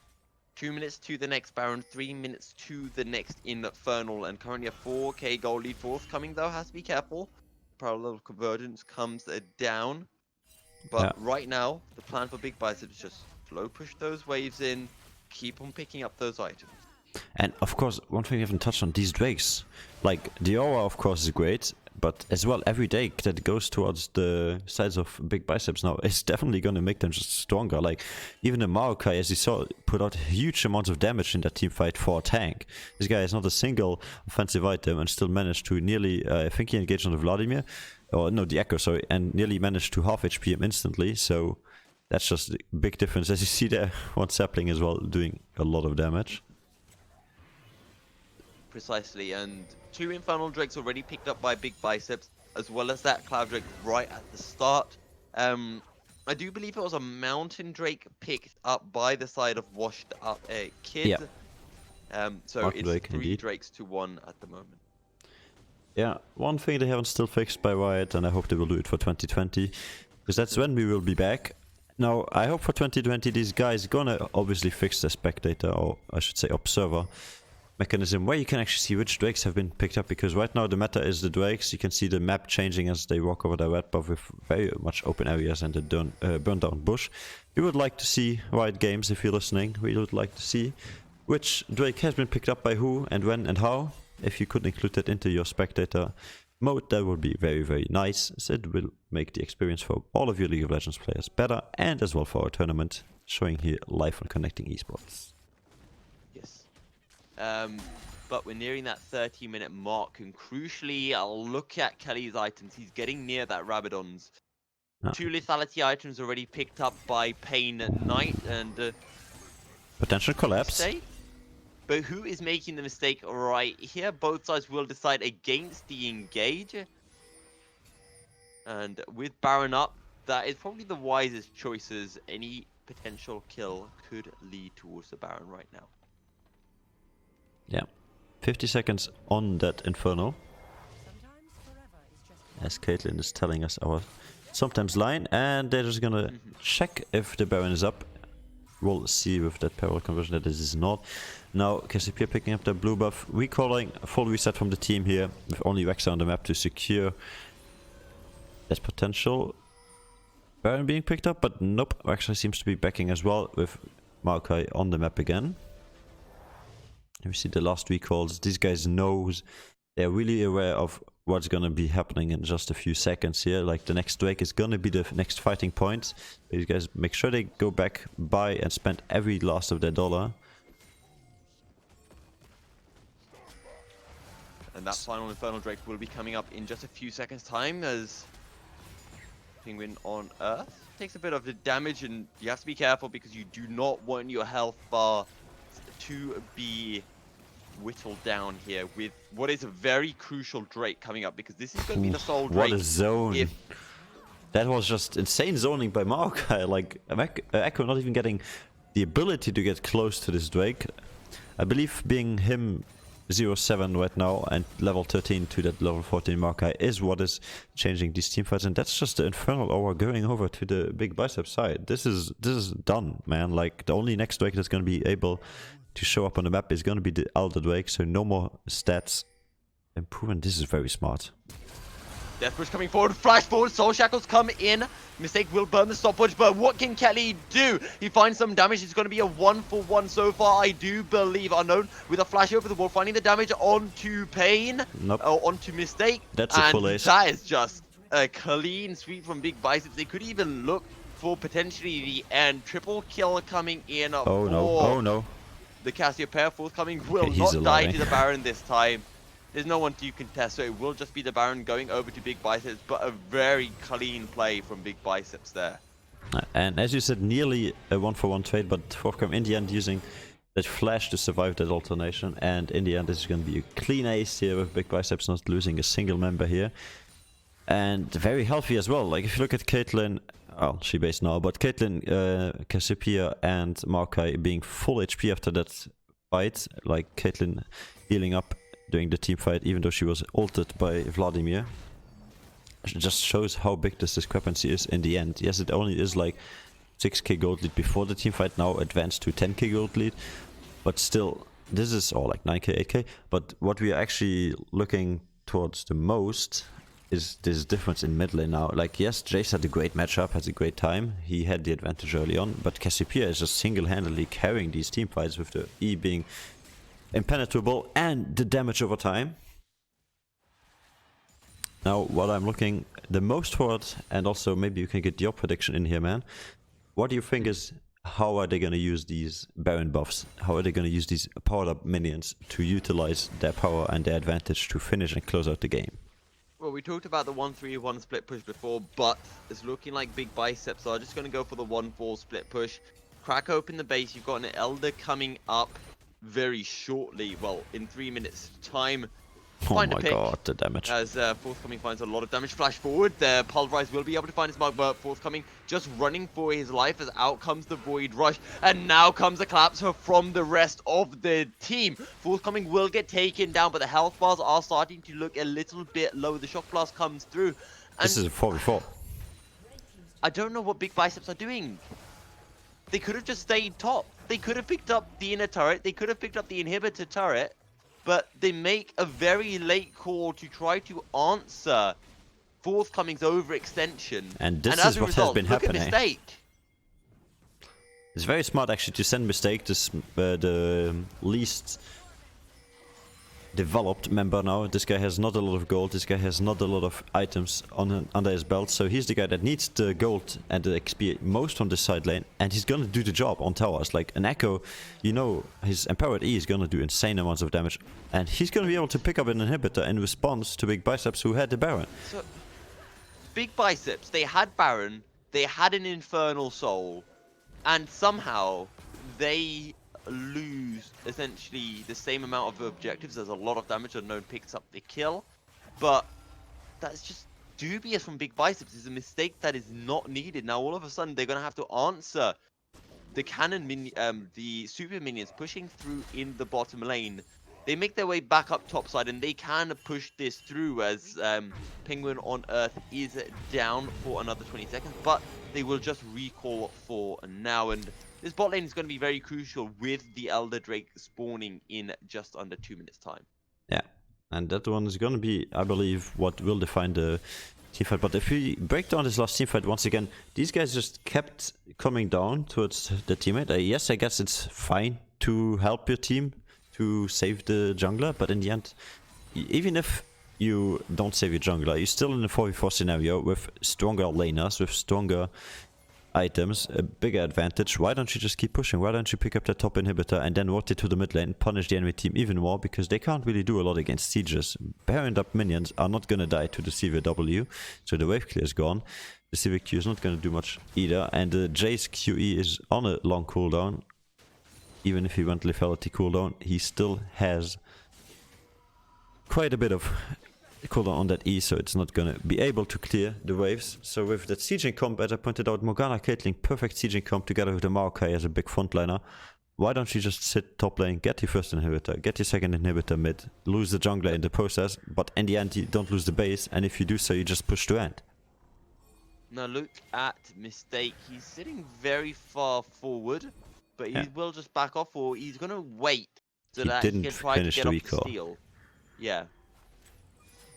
2 minutes to the next Baron, 3 minutes to the next Infernal, and currently a 4k goal lead. Forthcoming though has to be careful. Parallel Convergence comes down. But right now, the plan for Big Biceps is just slow push those waves in. Keep on picking up those items. And of course, one thing we haven't touched on, these Drakes. Like, the aura of course is great, but as well, every Drake that goes towards the sides of Big Biceps now is definitely gonna make them just stronger. Like, even the Maokai, as you saw, put out huge amounts of damage in that team fight for a tank. This guy has not a single offensive item and still managed to nearly, I think he engaged on the Vladimir, or no, the Echo, sorry, and nearly managed to half HP him instantly, so that's just a big difference. As you see there, one sapling as well doing a lot of damage. Precisely, and 2 Infernal Drakes already picked up by Big Biceps, as well as that Cloud Drake right at the start. I do believe it was a Mountain Drake picked up by the side of Washed Up Kids. Yeah. So Martin it's Drake, 3 indeed. Drakes to 1 at the moment. Yeah, one thing they haven't still fixed by Riot, and I hope they will do it for 2020, because that's when we will be back. Now, I hope for 2020 these guys gonna obviously fix the spectator, or I should say observer, mechanism where you can actually see which Drakes have been picked up, because right now the meta is the Drakes. You can see the map changing as they walk over the red buff with very much open areas and the burn down bush. We would like to see Riot Games, if you're listening, we would like to see which Drake has been picked up by who and when and how. If you could include that into your spectator mode, that would be very, very nice. So it will make the experience for all of your League of Legends players better, and as well for our tournament, showing here live on Connecting Esports. Yes. But we're nearing that 30-minute mark, and crucially, I'll look at Kelly's items. He's getting near that Rabadon's. 2 lethality items already picked up by Pain Knight, and potential collapse. Stay? But who is making the mistake right here? Both sides will decide against the engage. And with Baron up, that is probably the wisest choices. Any potential kill could lead towards the Baron right now. Yeah. 50 seconds on that Inferno. As Caitlyn is telling us our sometimes line, and they're just gonna check if the Baron is up. We'll see with that power conversion that this is not. Now Cassiopeia picking up the blue buff, recalling a full reset from the team here, with only Vexa on the map to secure that potential Baron being picked up, but nope, Vexa seems to be backing as well, with Maokai on the map again. And we see the last recalls. These guys knows, they're really aware of what's gonna be happening in just a few seconds here. Like the next Drake is gonna be the next fighting point. These guys make sure they go back, buy and spend every last of their dollar. And that final Infernal Drake will be coming up in just a few seconds time as Penguin on Earth takes a bit of the damage, and you have to be careful because you do not want your health bar to be whittled down here with what is a very crucial Drake coming up, because this is going to be the sole Drake. What a zone. That was just insane zoning by Maokai. Like Echo not even getting the ability to get close to this Drake. I believe being him 0-7 right now and level 13 to that level 14 Maokai is what is changing these teamfights, and that's just the Infernal Aura going over to the big Bicep side. This is done, man. Like the only next Drake that's going to be able to show up on the map is going to be the Elder Drake, so no more stats improvement. This is very smart. Death Push coming forward, flash forward, Soul Shackles come in. Mistake will burn the stopwatch, but what can Kelly do? He finds some damage. It's going to be a 1-for-1 so far, I do believe. Unknown with a flash over the wall, finding the damage onto Pain, nope. Onto Mistake. That's a full ace. That is just a clean sweep from Big Biceps. They could even look for potentially the end. Triple kill coming in. Oh no, oh no. The Cassiopeia forthcoming will Okay, not die alive. to the Baron this time. There's no one to contest, so it will just be the Baron going over to Big Biceps, but a very clean play from Big Biceps there. And as you said, nearly a 1-for-1 trade, but Forthcom in the end using that flash to survive that alternation, and in the end this is going to be a clean ace here with Big Biceps not losing a single member here. And very healthy as well. Like if you look at Caitlyn, well, she based now, but Caitlyn, Cassiopeia and Maokai being full HP after that fight, like Caitlyn healing up during the team fight, even though she was ulted by Vladimir. It just shows how big this discrepancy is in the end. Yes, it only is like 6k gold lead before the team fight, now advanced to 10k gold lead, but still, this is all like 9k, 8k. But what we are actually looking towards the most is this difference in mid lane now. Like, yes, Jace had a great matchup, has a great time, he had the advantage early on, but Cassiopeia is just single-handedly carrying these team fights with the E being impenetrable and the damage over time. Now, what I'm looking the most forward, and also maybe you can get your prediction in here, man. What do you think is, how are they going to use these Baron buffs? How are they going to use these powered up minions to utilize their power and their advantage to finish and close out the game? Well, we talked about the 1-3-1 split push before, but it's looking like Big Biceps are just going to go for the 1-4 split push. Crack open the base. You've got an Elder coming up very shortly, well, in 3 minutes time. Oh my god, the damage. As Forthcoming finds a lot of damage. Flash forward, the Pulverize will be able to find his mark, but Forthcoming just running for his life as out comes the Void Rush, and now comes a collapse from the rest of the team. Forthcoming will get taken down, but the health bars are starting to look a little bit low. The Shock Blast comes through. And this is a 4v4. I don't know what Big Biceps are doing. They could have just stayed top. They could have picked up the inner turret. They could have picked up the inhibitor turret. But they make a very late call to try to answer Forthcoming's overextension. And this as is a what result, has been look happening. At Mistake. It's very smart actually to send Mistake, this the least developed member now. This guy has not a lot of gold, this guy has not a lot of items under his belt, so he's the guy that needs the gold and the XP most from the side lane, and he's gonna do the job on towers. Like an Echo, you know, his Empowered E is gonna do insane amounts of damage, and he's gonna be able to pick up an inhibitor in response to Big Biceps, who had the Baron. So, Big Biceps, they had Baron, they had an Infernal Soul, and somehow they lose essentially the same amount of objectives. There's a lot of damage. Unknown picks up the kill, but that's just dubious from Big Biceps. It's a mistake that is not needed. Now all of a sudden they're gonna have to answer the the super minions pushing through in the bottom lane. They make their way back up topside, and they can push this through as Penguin on Earth is down for another 20 seconds, but they will just recall for now. And this bot lane is going to be very crucial with the Elder Drake spawning in just under 2 minutes time. Yeah, and that one is gonna be, I believe, what will define the teamfight. But if we break down this last teamfight once again, these guys just kept coming down towards the teammate. Yes, I guess it's fine to help your team to save the jungler, but in the end, even if you don't save your jungler, you're still in a 4v4 scenario with stronger laners, with stronger items, a bigger advantage. Why don't you just keep pushing? Why don't you pick up the top inhibitor and then rotate to the mid lane, punish the enemy team even more, because they can't really do a lot against sieges. Parent up minions are not gonna die to the CVW, so the wave clear is gone. The CVQ is not gonna do much either, and the Jace QE is on a long cooldown. Even if he went lethality cooldown, he still has quite a bit of cooldown on that E, so it's not gonna be able to clear the waves. So with that sieging comp, as I pointed out, Morgana Caitlyn, perfect sieging comp together with the Maokai as a big frontliner. Why don't you just sit top lane, get your first inhibitor, get your second inhibitor mid, lose the jungler in the process, but in the end you don't lose the base, and if you do so, you just push to end. Now look at Mistake. He's sitting very far forward, but he will just back off, or he's gonna wait so that he can try to get off the steal. Yeah.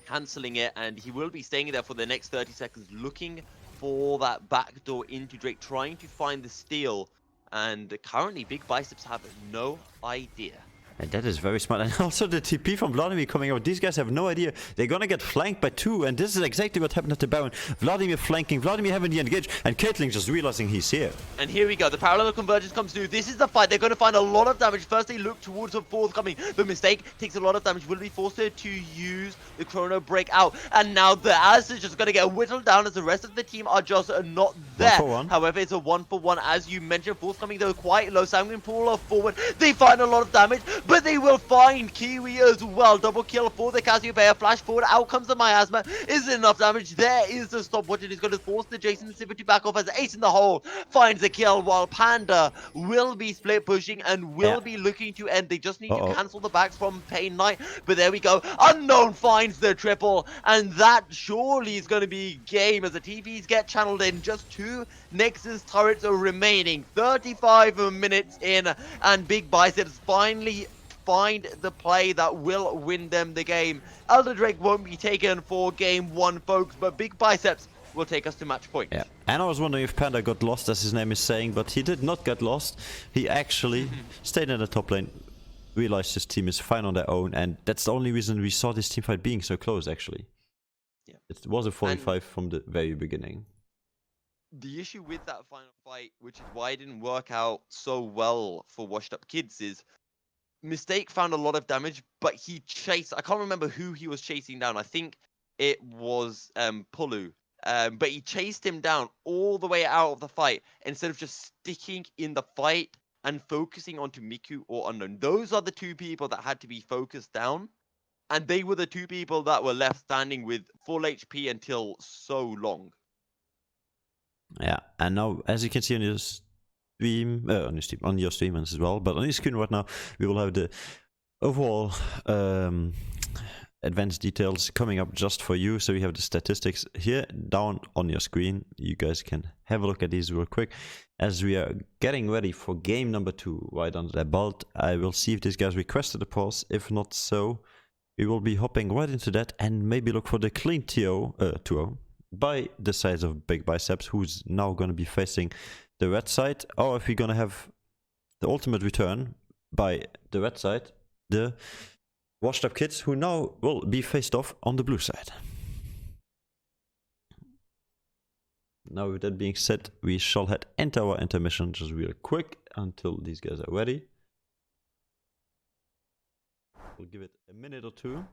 Cancelling it, and he will be staying there for the next 30 seconds, looking for that backdoor into Drake, trying to find the steal. And currently, Big Biceps have no idea. And that is very smart. And also the TP from Vladimir coming out. These guys have no idea. They're gonna get flanked by two. And this is exactly what happened at the Baron. Vladimir flanking, Vladimir having the engage, and Caitlyn just realizing he's here. And here we go. The parallel convergence comes through. This is the fight. They're going to find a lot of damage. First, they look towards a forthcoming. The Mistake takes a lot of damage. Will be forced to use the Chrono Break out. And now the As is just going to get whittled down as the rest of the team are just not there. 1-for-1. However, it's a 1-for-1 as you mentioned. Forthcoming though quite low. Sanguine Pool forward. They find a lot of damage, but they will find Kiwi as well. Double kill for the Cassiopeia. Flash forward. Out comes the Miasma. Is enough damage? There is the stopwatch. It is going to force the Jason to back off as Ace in the hole finds the kill, while Panda will be split pushing and will be looking to end. They just need to cancel the backs from Pain Knight. But there we go. Unknown finds the triple, and that surely is going to be game as the TVs get channeled in. Just 2 Nexus turrets are remaining. 35 minutes in, and Big Biceps finally find the play that will win them the game. Elder Drake won't be taken for game 1, folks, but Big Biceps will take us to match point. Yeah, and I was wondering if Panda got lost, as his name is saying, but he did not get lost. He actually stayed in the top lane, realized his team is fine on their own, and that's the only reason we saw this teamfight being so close, actually. Yeah, it was a 45 from the very beginning. The issue with that final fight, which is why it didn't work out so well for WashedUpKids, is Mistake found a lot of damage, but he chased, I can't remember who he was chasing down. I think it was Pulu. But he chased him down all the way out of the fight instead of just sticking in the fight and focusing onto Miku or Unknown. Those are the 2 people that had to be focused down, and they were the 2 people that were left standing with full HP until so long. Yeah, and now, as you can see on your stream, on your stream as well, but on your screen right now, we will have the overall advanced details coming up just for you. So we have the statistics here down on your screen. You guys can have a look at these real quick as we are getting ready for game number 2 right under their belt. I will see if these guys requested a pause. If not so, we will be hopping right into that and maybe look for the clean 2-0 by the sides of Big Biceps, who's now going to be facing the red side, or if we're going to have the ultimate return by the red side, the WashedUpKids, who now will be faced off on the blue side. Now, with that being said, we shall head into our intermission just real quick until these guys are ready. We'll give it a minute or 2.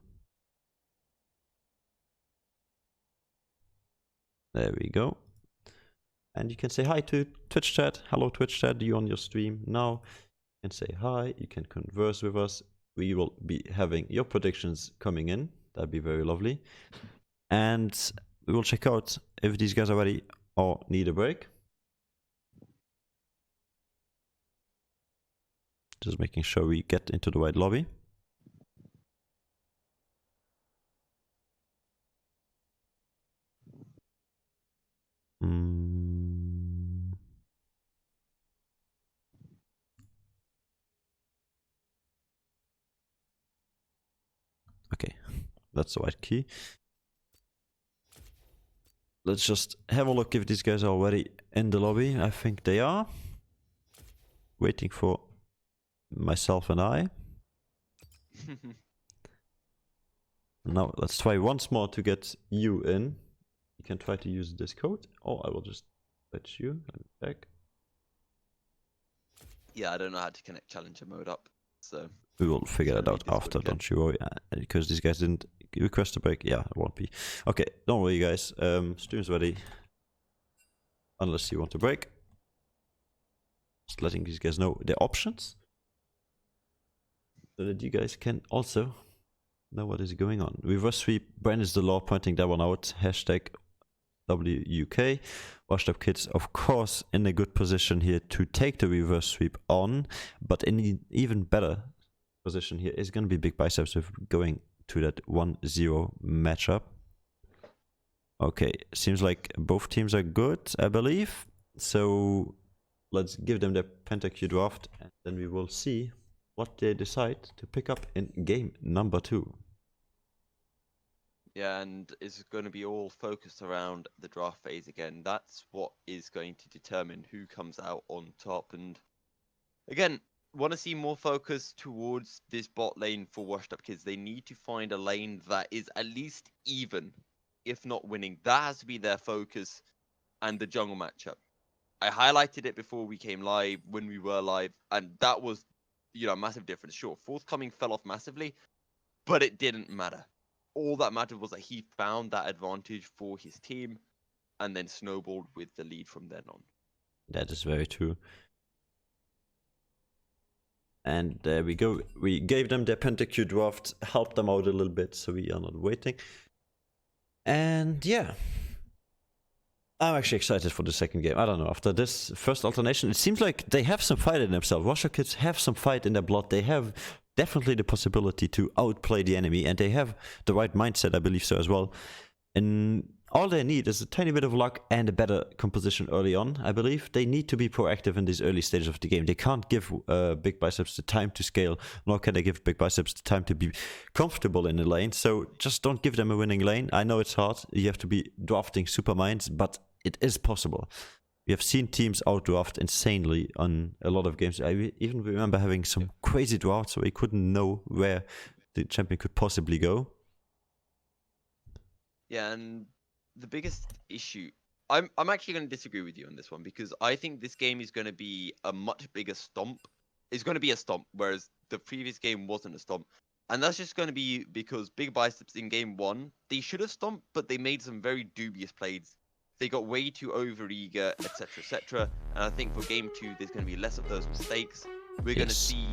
There we go. And you can say hi to Twitch chat. Hello Twitch chat, you on your stream now. can say hi, you can converse with us. We will be having your predictions coming in. That'd be very lovely. And we will check out if these guys are ready or need a break. Just making sure we get into the right lobby. Okay, that's the right key. Let's just have a look if these guys are already in the lobby. I think they are. Waiting for myself and I. Now let's try once more to get you in. You can try to use this code, or I will just let you. Let me check. Yeah, I don't know how to connect challenger mode up, so we will figure that out Discord after, again. don't you worry. Because these guys didn't request a break. Yeah, it won't be. Okay, don't worry, guys. Stream's ready. Unless you want a break. Just letting these guys know their options. So that you guys can also know what is going on. Reverse sweep, Brand is the law, pointing that one out. Hashtag WUK. WashedUpKids, of course, in a good position here to take the reverse sweep on. But in an even better position here is going to be Big Biceps with going to that 1-0 matchup. Okay, seems like both teams are good, I believe. So let's give them their pentaQ draft and then we will see what they decide to pick up in game number 2. Yeah, and it's going to be all focused around the draft phase again. That's what is going to determine who comes out on top. And again, want to see more focus towards this bot lane for WashedUpKids. They need to find a lane that is at least even, if not winning. That has to be their focus, and the jungle matchup. I highlighted it before we came live, when we were live, and that was, a massive difference. Sure, Forthcoming fell off massively, but it didn't matter. All that mattered was that he found that advantage for his team and then snowballed with the lead from then on. That is very true. And there we go. We gave them their pentaQ draft, helped them out a little bit, so we are not waiting. And yeah, I'm actually excited for the second game. I don't know, after this first alternation, it seems like they have some fight in themselves. WashedUpKids have some fight in their blood. They have definitely the possibility to outplay the enemy, and they have the right mindset, I believe so as well. And all they need is a tiny bit of luck and a better composition early on, I believe. They need to be proactive in these early stages of the game. They can't give Big Biceps the time to scale, nor can they give Big Biceps the time to be comfortable in the lane. So just don't give them a winning lane. I know it's hard. You have to be drafting super minds, but it is possible. We have seen teams outdraft insanely on a lot of games. I even remember having some crazy drafts where we couldn't know where the champion could possibly go. Yeah, and the biggest issue, I'm actually going to disagree with you on this one, because I think this game is going to be a much bigger stomp. It's going to be a stomp, whereas the previous game wasn't a stomp. And that's just going to be because Big Biceps in game 1, they should have stomped, but they made some very dubious plays. They got way too overeager, etc., etc. And I think for game 2, there's going to be less of those mistakes. We're going to see,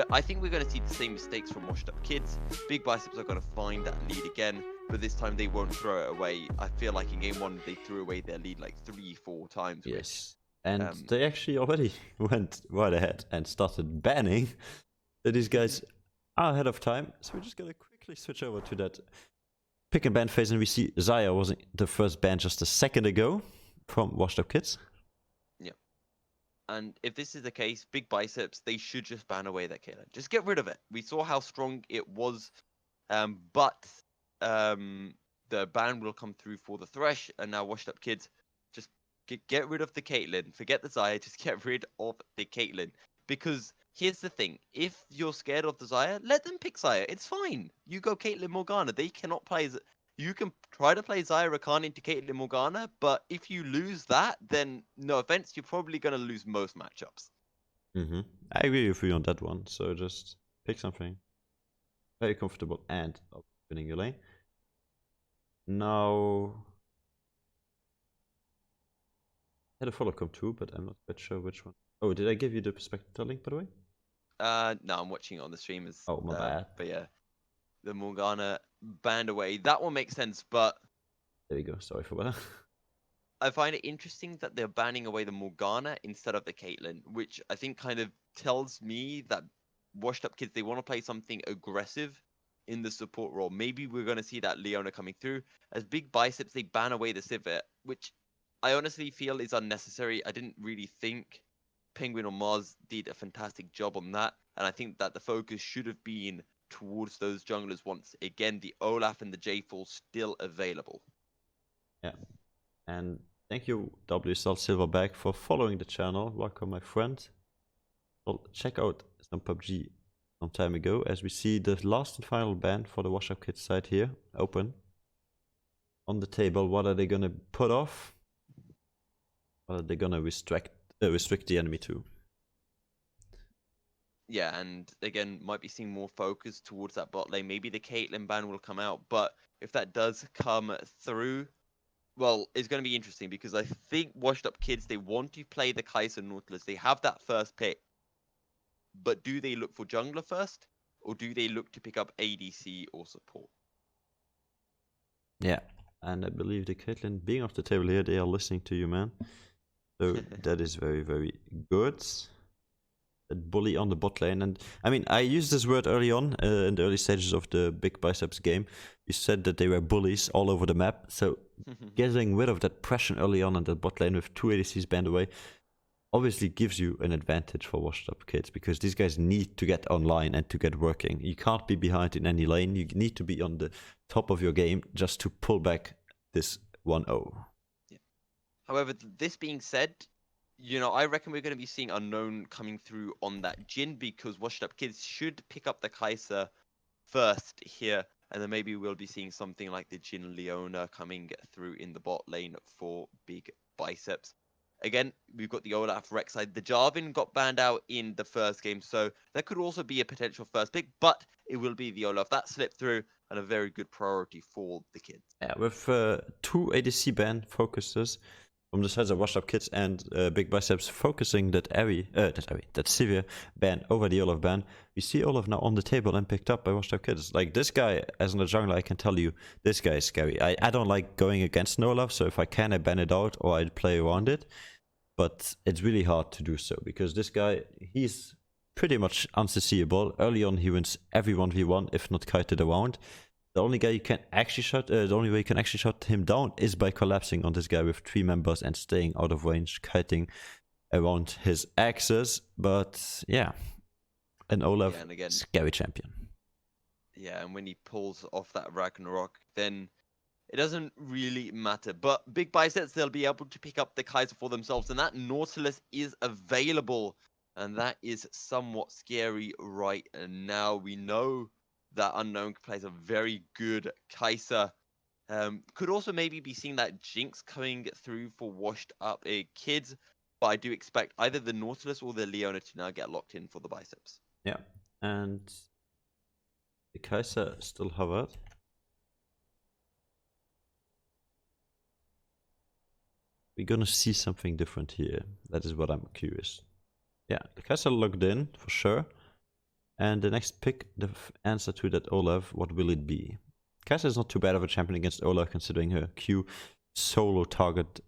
I think we're going to see the same mistakes from WashedUpKids. Big Biceps are going to find that lead again, but this time they won't throw it away. I feel like in game 1, they threw away their lead like 3-4 times. Yes. And they actually already went right ahead and started banning these guys are ahead of time. So we're just going to quickly switch over to that pick and ban phase. And we see Zaya was the first ban just a second ago from WashedUpKids. Yeah. And if this is the case, Big Biceps, they should just ban away that Caitlyn. Just get rid of it. We saw how strong it was. But the ban will come through for the Thresh. And now WashedUpKids, just get rid of the Caitlyn. Forget the Zaya. Just get rid of the Caitlyn. Because here's the thing. If you're scared of the Zaya, let them pick Zaya. It's fine. You go Caitlyn Morgana. They cannot play... You can try to play Zaya Rakan into Caitlyn Morgana, but if you lose that, then no offense, you're probably going to lose most matchups. I agree with you on that one. So just pick something very comfortable and opening your lane. Now, I had a follow come too, but I'm not quite sure which one. Oh, did I give you the perspective link, by the way? No, I'm watching it on the stream. Oh, my bad. But yeah, the Morgana banned away. That one makes sense, but There you go. Sorry for that. I find it interesting that they're banning away the Morgana instead of the Caitlyn, which I think kind of tells me that WashedUpKids, they want to play something aggressive in the support role. Maybe we're going to see that Leona coming through. As Big Biceps, they ban away the Civet, which I honestly feel is unnecessary. I didn't really think Penguin or Mars did a fantastic job on that. And I think that the focus should have been towards those junglers once again the Olaf and the J-Fall still available. Yeah. And thank you, WSL Silverback, for following the channel. Welcome, my friend. Well, check out some PUBG some time ago, as we see the last and final ban for the WashedUpKids side here, open. On the table, what are they gonna put off? What are they gonna restrict the enemy to? Yeah, and again, might be seeing more focus towards that bot lane. Maybe the Caitlyn ban will come out, but if that does come through, well, it's going to be interesting because I think WashedUpKids, they want to play the Kai'Sa Nautilus. They have that first pick, but do they look for jungler first, or do they look to pick up ADC or support? Yeah, and I believe the Caitlyn being off the table here, they are listening to you, man. So that is very, very good. That bully on the bot lane. And I mean, I used this word early on in the early stages of the Big Biceps game. You said that they were bullies all over the map. So getting rid of that pressure early on the bot lane with 2 ADCs banned away obviously gives you an advantage for WashedUpKids, because these guys need to get online and to get working. You can't be behind in any lane. You need to be on the top of your game just to pull back this 1-0. Yeah. However, this being said, you know, I reckon we're going to be seeing Unknown coming through on that Jhin, because WashedUpKids should pick up the Kai'Sa first here, and then maybe we'll be seeing something like the Jhin Leona coming through in the bot lane for Big Biceps. Again, we've got the Olaf Rex side. The Jarvan got banned out in the first game, so that could also be a potential first pick, but it will be the Olaf. That slipped through, and a very good priority for the kids. Yeah, with 2 ADC ban focuses from the sides of WashedUpKids and Big Biceps focusing that Sivir ban over the Olaf ban, we see Olaf now on the table and picked up by WashedUpKids. Like, this guy, as a jungler, I can tell you, this guy is scary. I don't like going against an Olaf, so if I can, I ban it out or I play around it. But it's really hard to do so, because this guy, he's pretty much unseeable. Early on, he wins every 1v1, if not kited around. The only guy you can actually shut, the only way you can actually shut him down is by collapsing on this guy with 3 members and staying out of range, kiting around his axis. But yeah, an Olaf, Yeah, and again, scary champion. Yeah, and when he pulls off that Ragnarok, then it doesn't really matter. But Big Biceps, they'll be able to pick up the Kai'Sa for themselves, and that Nautilus is available, and that is somewhat scary right now. We know that Unknown plays a very good Kai'Sa. Could also maybe be seeing that Jinx coming through for WashedUpKids, but I do expect either the Nautilus or the Leona to now get locked in for the Biceps. Yeah, and the Kai'Sa still hovered. We're gonna see something different here. That is what I'm curious. Yeah, the Kai'Sa logged in for sure. And the next pick, the answer to that Olaf, what will it be? Kai'Sa is not too bad of a champion against Olaf, considering her Q solo target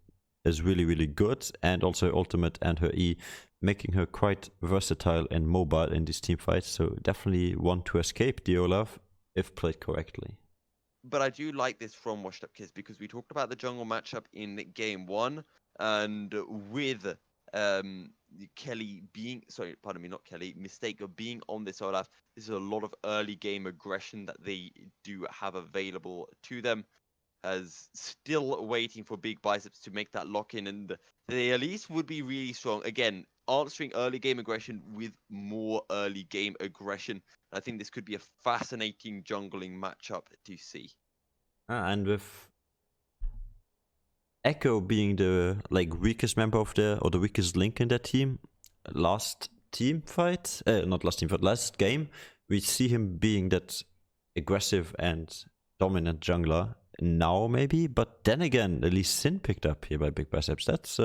is really, really good. And also her ultimate and her E, making her quite versatile and mobile in these team fights. So definitely one to escape the Olaf, if played correctly. But I do like this from WashedUpKids, because we talked about the jungle matchup in game 1, and with Kelly being, sorry, pardon me, not Kelly, Mistake of being on this Olaf, this is a lot of early game aggression that they do have available to them, as still waiting for Big Biceps to make that lock in, and they at least would be really strong. Again, answering early game aggression with more early game aggression. I think this could be a fascinating jungling matchup to see. And with Echo being the weakest member of or the weakest link in that team, last game, we see him being that aggressive and dominant jungler now maybe, but then again, at least Sin picked up here by Big Biceps. That's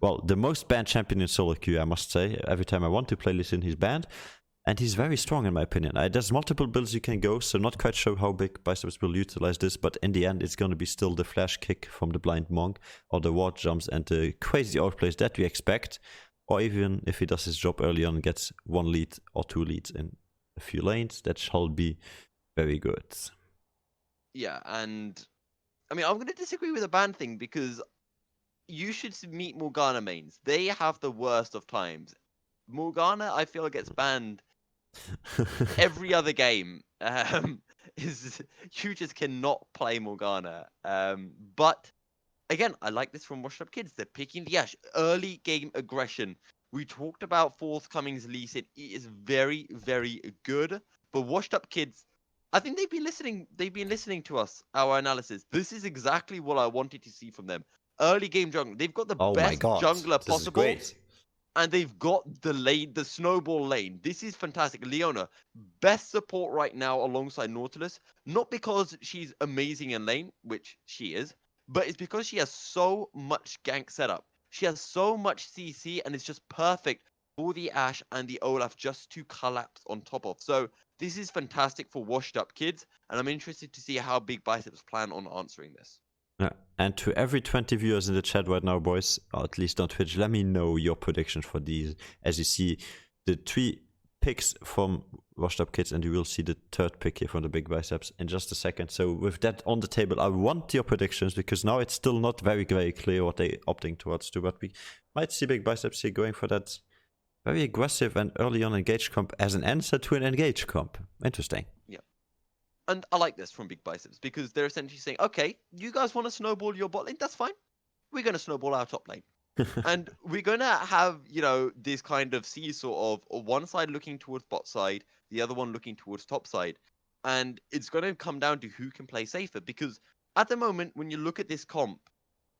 well, the most banned champion in solo queue, I must say. Every time I want to play Lee Sin, he's banned. And he's very strong in my opinion. There's multiple builds you can go, so not quite sure how big Biceps will utilize this, but in the end it's going to be still the flash kick from the blind monk, or the ward jumps and the crazy outplays that we expect, or even if he does his job early on and gets 1 lead or 2 leads in a few lanes, that shall be very good. Yeah, and I mean, I'm going to disagree with the ban thing because you should meet Morgana mains. They have the worst of times. Morgana, I feel, gets banned every other game. Is you just cannot play Morgana. But again, I like this from WashedUpKids. They're picking the Ashe. Early game aggression. We talked about forthcoming's Lee Sin. It is very, very good. But WashedUpKids, I think they've been listening. They've been listening to us, our analysis. This is exactly what I wanted to see from them. Early game jungle. They've got the Oh my best god, jungler this is possible, great. and they've got the lane, the snowball lane. This is fantastic. Leona, best support right now alongside Nautilus. Not because she's amazing in lane, which she is, but it's because she has so much gank setup. She has so much CC, and it's just perfect for the Ashe and the Olaf just to collapse on top of. So this is fantastic for WashedUpKids, and I'm interested to see how Big Biceps plan on answering this. Yeah. And to every 20 viewers in the chat right now, boys, or at least on Twitch, let me know your predictions for these. As you see, the 3 picks from WashedUpKids, and you will see the 3rd pick here from the Big Biceps in just a second. So with that on the table, I want your predictions, because now it's still not very, very clear what they're opting towards to, but we might see Big Biceps here going for that very aggressive and early on engage comp as an answer to an engage comp. Interesting. Yeah. And I like this from Big Biceps because they're essentially saying, okay, you guys want to snowball your bot lane? That's fine. We're going to snowball our top lane. And we're going to have, this kind of seesaw of one side looking towards bot side, the other one looking towards top side. And it's going to come down to who can play safer, because at the moment, when you look at this comp,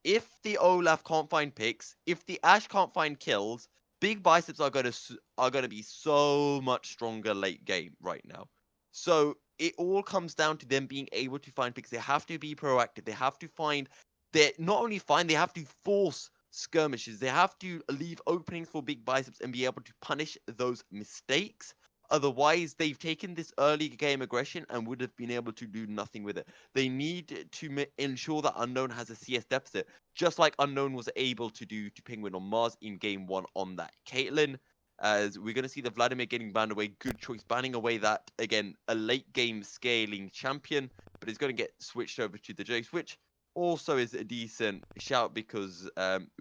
if the Olaf can't find picks, if the Ashe can't find kills, Big Biceps are going to be so much stronger late game right now. So it all comes down to them being able to find picks. They have to be proactive. They have to find. They not only find, they have to force skirmishes. They have to leave openings for Big Biceps and be able to punish those mistakes. Otherwise, they've taken this early game aggression and would have been able to do nothing with it. They need to ensure that Unknown has a CS deficit, just like Unknown was able to do to Penguin on Mars in game 1 on that Caitlyn. As we're going to see the Vladimir getting banned away. Good choice banning away that, again, a late game scaling champion, but it's going to get switched over to the Jace, which also is a decent shout because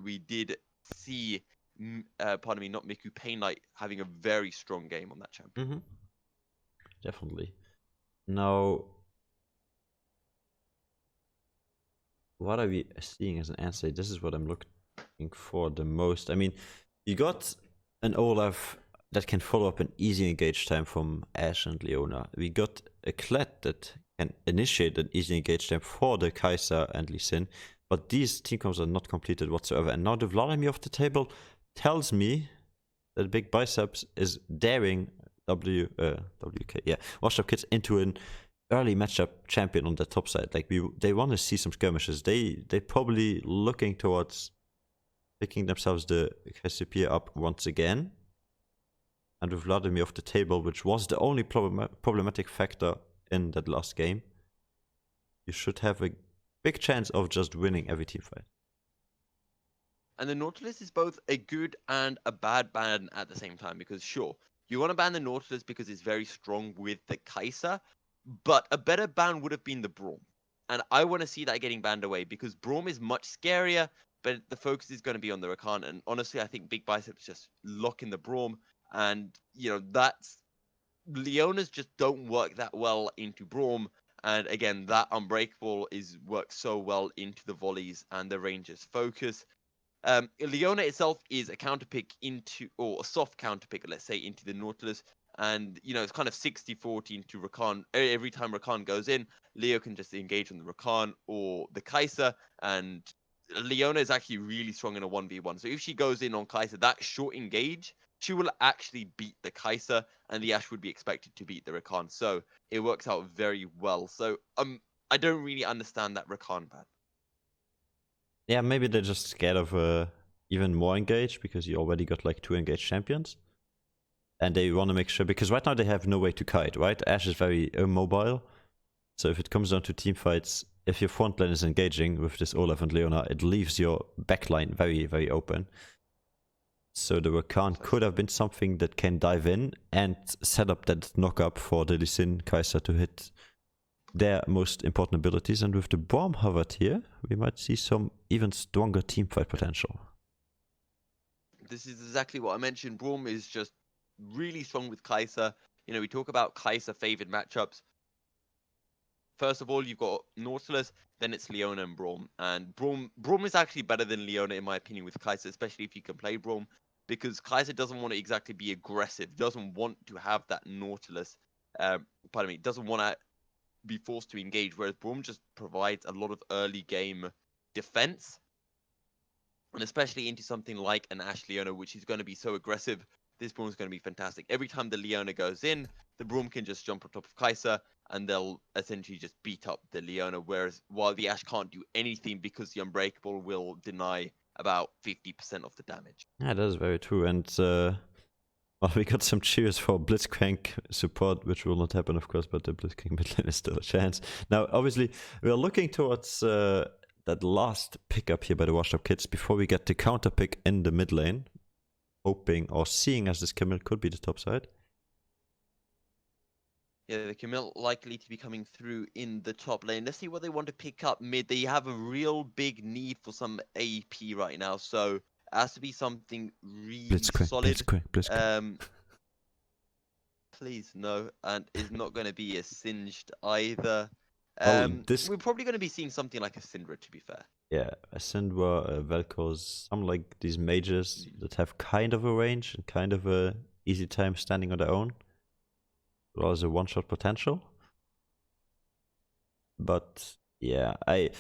we did see, pardon me, not Miku, Pain Knight having a very strong game on that champion. Definitely. Now, what are we seeing as an answer? This is what I'm looking for the most. I mean, you got an Olaf that can follow up an easy engage time from Ashe and Leona. We got a Kled that can initiate an easy engage time for the Kai'Sa and Lee Sin, but these team comps are not completed whatsoever. And now the Vladimir off the table tells me that Big Biceps is daring WashedUpKids into an early matchup champion on the top side. Like they want to see some skirmishes. They probably looking towards picking themselves the Cassiopeia up once again. And with Vladimir off the table, which was the only problematic factor in that last game, you should have a big chance of just winning every team fight. And the Nautilus is both a good and a bad ban at the same time, because sure, you want to ban the Nautilus because it's very strong with the Kai'Sa, but a better ban would have been the Braum. And I want to see that getting banned away because Braum is much scarier, but the focus is going to be on the Rakan. And honestly, I think Big Biceps just lock in the Braum. And, that's... Leonas just don't work that well into Braum. And again, that Unbreakable works so well into the volleys and the Rangers' focus. Leona itself is a counterpick into, or a soft counterpick, let's say, into the Nautilus. And, it's kind of 60-40 into Rakan. Every time Rakan goes in, Leo can just engage on the Rakan or the Kai'Sa. And Leona is actually really strong in a 1v1. So if she goes in on Kai'Sa, that short engage, she will actually beat the Kai'Sa, and the Ashe would be expected to beat the Rakan. So it works out very well. So I don't really understand that Rakan ban. Yeah, maybe they're just scared of even more engaged because you already got like 2 engaged champions. And they want to make sure, because right now they have no way to kite, right? Ashe is very immobile. So if it comes down to team fights, if your front line is engaging with this Olaf and Leona, it leaves your back line very, very open. So the Rakan could have been something that can dive in and set up that knock-up for the Lee Sin Kai'Sa to hit their most important abilities. And with the Braum hovered here, we might see some even stronger team fight potential. This is exactly what I mentioned. Braum is just really strong with Kai'Sa. You know, we talk about Kai'Sa favored matchups. First of all, you've got Nautilus, then it's Leona and Braum. And Braum is actually better than Leona, in my opinion, with Kai'Sa, especially if you can play Braum, because Kai'Sa doesn't want to exactly be aggressive, doesn't want to have that Nautilus, doesn't want to be forced to engage, whereas Braum just provides a lot of early game defense, and especially into something like an Ashe Leona, which is going to be so aggressive. This Braum is going to be fantastic. Every time the Leona goes in, the Braum can just jump on top of Kai'Sa, and they'll essentially just beat up the Leona, whereas while the Ashe can't do anything because the Unbreakable will deny about 50% of the damage. Yeah, that is very true. And well, we got some cheers for Blitzcrank support, which will not happen, of course, but the Blitzcrank mid lane is still a chance. Now, obviously, we are looking towards that last pickup here by the WashedUpKids before we get the counter pick in the mid lane, hoping or seeing as this Camille could be the top side. Yeah, the Camille likely to be coming through in the top lane. Let's see what they want to pick up mid. They have a real big need for some AP right now, so it has to be something really solid. Blitzcrank. Please, no, and it's not going to be a Singed either. This... We're probably going to be seeing something like a Syndra, to be fair. Yeah, a Syndra, Vel'Koz, some like these mages that have kind of a range and kind of a easy time standing on their own. Well as a one-shot potential. But yeah,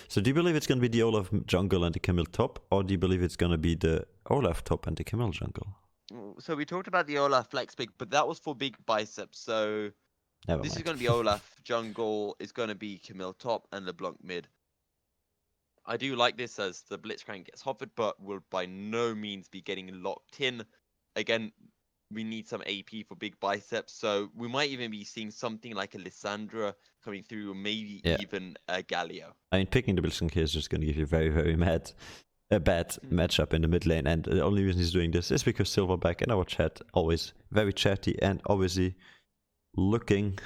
so do you believe it's gonna be the Olaf jungle and the Camille top, or do you believe it's gonna be the Olaf top and the Camille jungle? So we talked about the Olaf flex pick, but that was for big biceps. So this is gonna be Olaf jungle, is gonna be Camille top and LeBlanc mid. I do like this as the Blitzcrank gets hovered, but will by no means be getting locked in. Again, we need some AP for big biceps, so we might even be seeing something like a Lissandra coming through, or maybe even a Galio. I mean, picking the Blitzcrank here is just going to give you very, very bad matchup in the mid lane, and the only reason he's doing this is because Silverback in our chat, always very chatty and obviously looking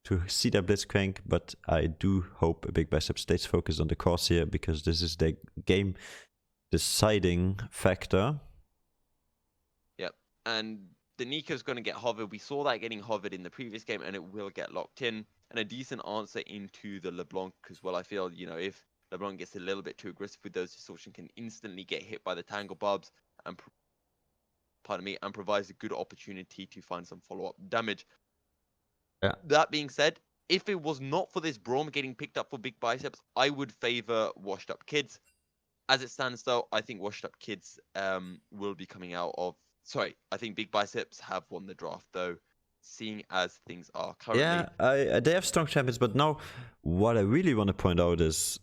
to see that Blitzcrank, but I do hope a big bicep stays focused on the course here, because this is the game deciding factor. And the Nico's going to get hovered. We saw that getting hovered in the previous game, and it will get locked in. And a decent answer into the LeBlanc as well. I feel, you know, if LeBlanc gets a little bit too aggressive with those distortion, can instantly get hit by the Tangle Barbs and, and provides a good opportunity to find some follow-up damage. Yeah. That being said, if it was not for this Braum getting picked up for big biceps, I would favor WashedUpKids. As it stands, though, I think WashedUpKids will be coming out of... Sorry, I think big biceps have won the draft, though, seeing as things are currently. Yeah, they have strong champions, but now what I really want to point out is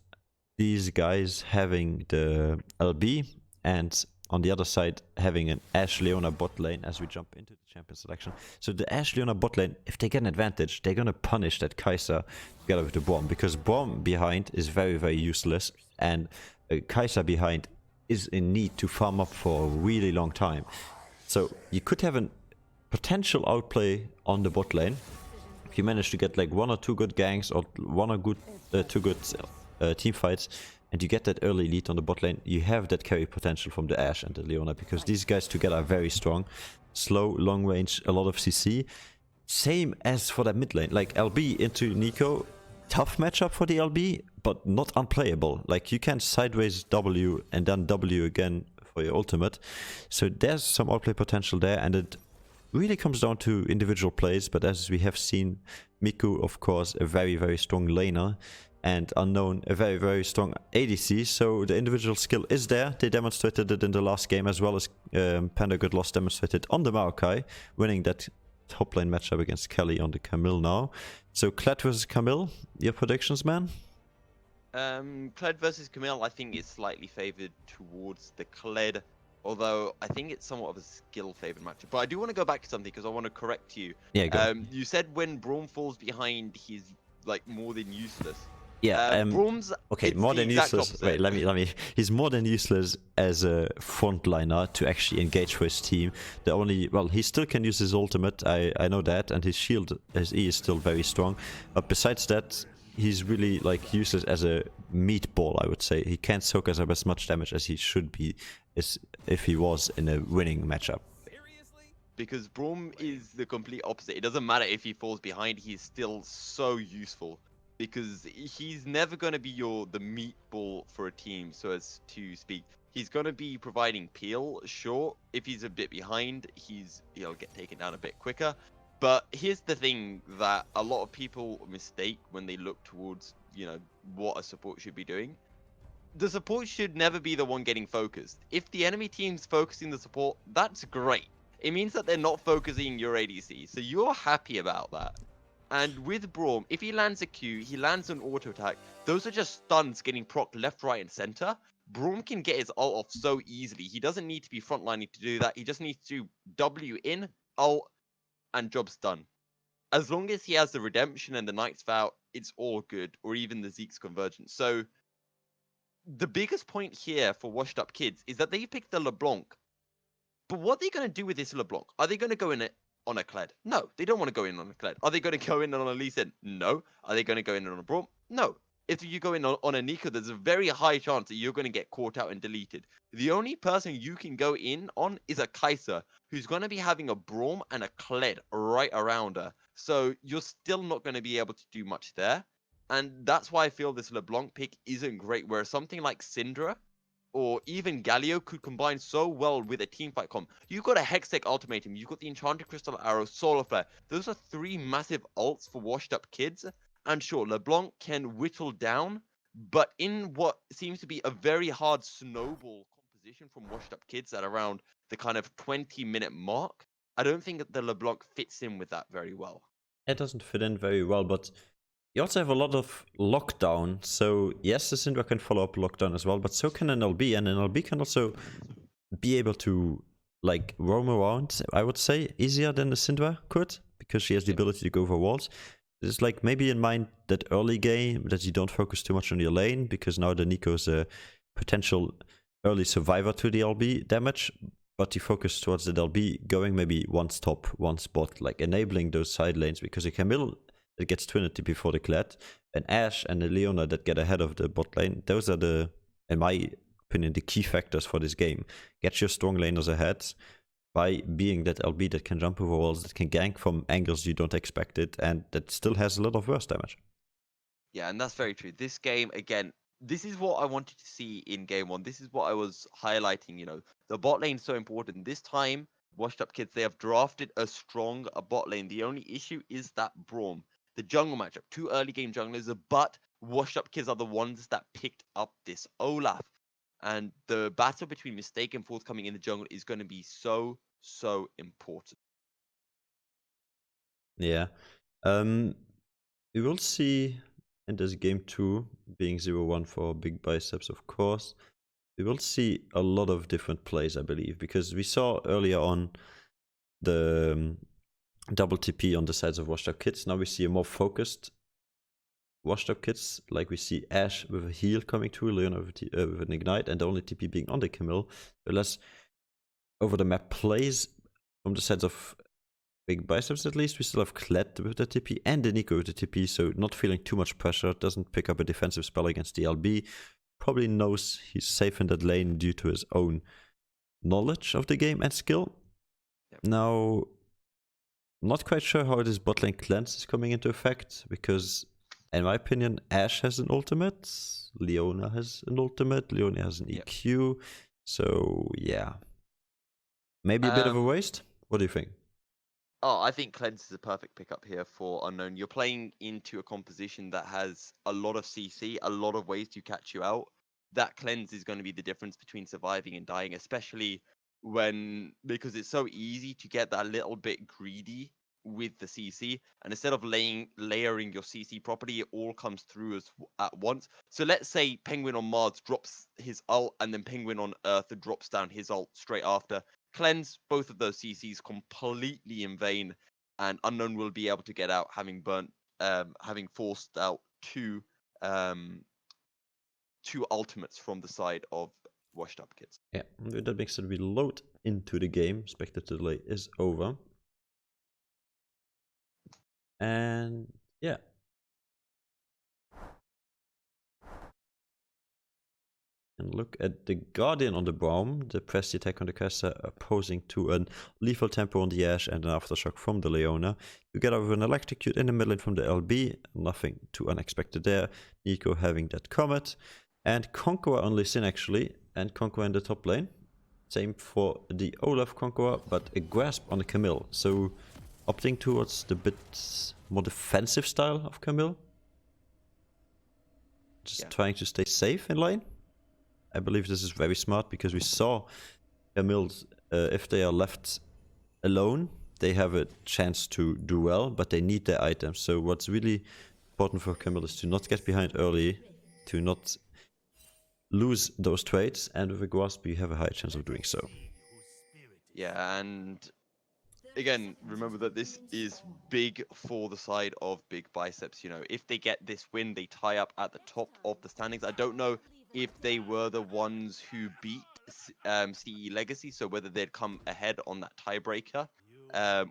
these guys having the LB and on the other side having an Ashe Leona bot lane as we jump into the champion selection. So the Ashe Leona bot lane, if they get an advantage, they're going to punish that Kai'Sa together with the Braum, because Braum behind is very, very useless, and Kai'Sa behind is in need to farm up for a really long time. So you could have a potential outplay on the bot lane if you manage to get like 1 or 2 good ganks or 1 or 2 good team fights, and you get that early lead on the bot lane. You have that carry potential from the Ashe and the Leona, because these guys together are very strong. Slow, long range, a lot of CC. Same as for that mid lane, like LB into Nico. Tough matchup for the LB, but not unplayable. Like you can sideways W and then W again for your ultimate. So there's some outplay potential there, and it really comes down to individual plays. But as we have seen, Miku, of course, a very, very strong laner, and Unknown, a very, very strong ADC. So the individual skill is there. They demonstrated it in the last game, as well as Panda Good Loss demonstrated on the Maokai, winning that top lane matchup against Kelly on the Camille now. So Kled versus Camille, your predictions, man? Kled versus Camille, I think is slightly favored towards the Kled. Although I think it's somewhat of a skill-favored matchup. But I do want to go back to something because I want to correct you. Yeah, go. You said when Braum falls behind, he's like more than useless. Yeah, Braum's okay, it's more the than exact useless. opposite. Wait, let me. He's more than useless as a frontliner to actually engage for his team. The only, well, he still can use his ultimate. I know that, and his shield, his E is still very strong. But besides that, he's really like useless as a meatball. I would say he can't soak us up as much damage as he should be, as if he was in a winning matchup. Because Braum is the complete opposite. It doesn't matter if he falls behind, he's still so useful. Because he's never going to be the meatball for a team, so as to speak. He's going to be providing peel, sure. If he's a bit behind, he'll get taken down a bit quicker. But here's the thing that a lot of people mistake when they look towards, what a support should be doing. The support should never be the one getting focused. If the enemy team's focusing the support, that's great. It means that they're not focusing your ADC, so you're happy about that. And with Braum, if he lands a Q, he lands an auto attack. Those are just stuns getting procced left, right, and center. Braum can get his ult off so easily. He doesn't need to be frontlining to do that. He just needs to W in, ult, and job's done. As long as he has the redemption and the Knight's Vow, it's all good, or even the Zeke's convergence. So the biggest point here for WashedUpKids is that they picked the LeBlanc. But what are they going to do with this LeBlanc? Are they going to go in it on a Kled? No, they don't want to go in on a Kled. Are they going to go in on a Lee Sin? No. Are they going to go in on a Braum? No. If you go in on a Nico, there's a very high chance that you're going to get caught out and deleted. The only person you can go in on is a Kaiser, who's going to be having a Braum and a Kled right around her. So you're still not going to be able to do much there. And that's why I feel this LeBlanc pick isn't great, where something like Syndra or even Galio could combine so well with a teamfight comp. You've got a Hextech Ultimatum, you've got the Enchanted Crystal Arrow, Solar Flare. Those are three massive ults for WashedUpKids. And sure, LeBlanc can whittle down, but in what seems to be a very hard snowball composition from WashedUpKids at around the kind of 20-minute mark, I don't think that the LeBlanc fits in with that very well. It doesn't fit in very well, but you also have a lot of lockdown. So yes, the Syndra can follow up lockdown as well, but so can an LB, and an LB can also be able to like roam around, I would say, easier than the Syndra could, because she has the ability to go over walls. It's like maybe in mind that early game that you don't focus too much on your lane, because now the Nico is a potential early survivor to the LB damage, but you focus towards the LB going maybe one top, one spot, like enabling those side lanes, because a Camille that gets Trinity before the Kled, an Ashe and a Leona that get ahead of the bot lane, those are the, in my opinion, the key factors for this game. Get your strong laners ahead by being that LB that can jump over walls, that can gank from angles you don't expect it, and that still has a lot of burst damage. Yeah, and that's very true. This game, again, this is what I wanted to see in game one. This is what I was highlighting, the bot lane's so important. This time, WashedUpKids, they have drafted a strong bot lane. The only issue is that Braum. The jungle matchup, two early game junglers, but WashedUpKids are the ones that picked up this Olaf. And the battle between Mistake and Forthcoming in the jungle is going to be so, so important. Yeah. We will see in this game 2, being 0-1 for Big Biceps, of course, we will see a lot of different plays, I believe, because we saw earlier on the double TP on the sides of WashedUpKids. Now we see a more focused WashedUpKids, like we see Ashe with a heal coming through, Leona with an ignite, and the only TP being on the Camille. Less over the map plays from the sides of Big Biceps, at least. We still have Kled with the TP and the Nico with the TP, so not feeling too much pressure. Doesn't pick up a defensive spell against the LB. Probably knows he's safe in that lane due to his own knowledge of the game and skill. Yep. Now, not quite sure how this bot lane cleanse is coming into effect, because in my opinion, Ashe has an ultimate, Leona has an ultimate, Leona has an EQ, so yeah. Maybe a bit of a waste? What do you think? Oh, I think Cleanse is a perfect pickup here for Unknown. You're playing into a composition that has a lot of CC, a lot of ways to catch you out. That Cleanse is going to be the difference between surviving and dying, especially because it's so easy to get that little bit greedy with the CC, and instead of layering your CC properly, it all comes through at once. So let's say Penguin on Mars drops his ult, and then Penguin on Earth drops down his ult straight after. Cleanse both of those CCs completely in vain, and Unknown will be able to get out, having having forced out two ultimates from the side of WashedUpKids. Yeah, that makes it reload into the game. Spectator delay is over. And yeah. And look at the Guardian on the Braum, the press attack on the Caster opposing to a lethal tempo on the Ashe and an aftershock from the Leona. Together with an electrocute in the mid lane from the LB, nothing too unexpected there. Nico having that Comet. And Conqueror on Lee Sin actually, and Conqueror in the top lane. Same for the Olaf Conqueror, but a Grasp on the Camille. So opting towards the bit more defensive style of Camille. Just trying to stay safe in lane. I believe this is very smart because we saw Camille's, if they are left alone, they have a chance to do well, but they need their items. So what's really important for Camille is to not get behind early, to not lose those trades, and with a Grasp you have a high chance of doing so. Yeah, and again, remember that this is big for the side of Big Biceps. You know, if they get this win, they tie up at the top of the standings. I don't know if they were the ones who beat CE Legacy, so whether they'd come ahead on that tiebreaker,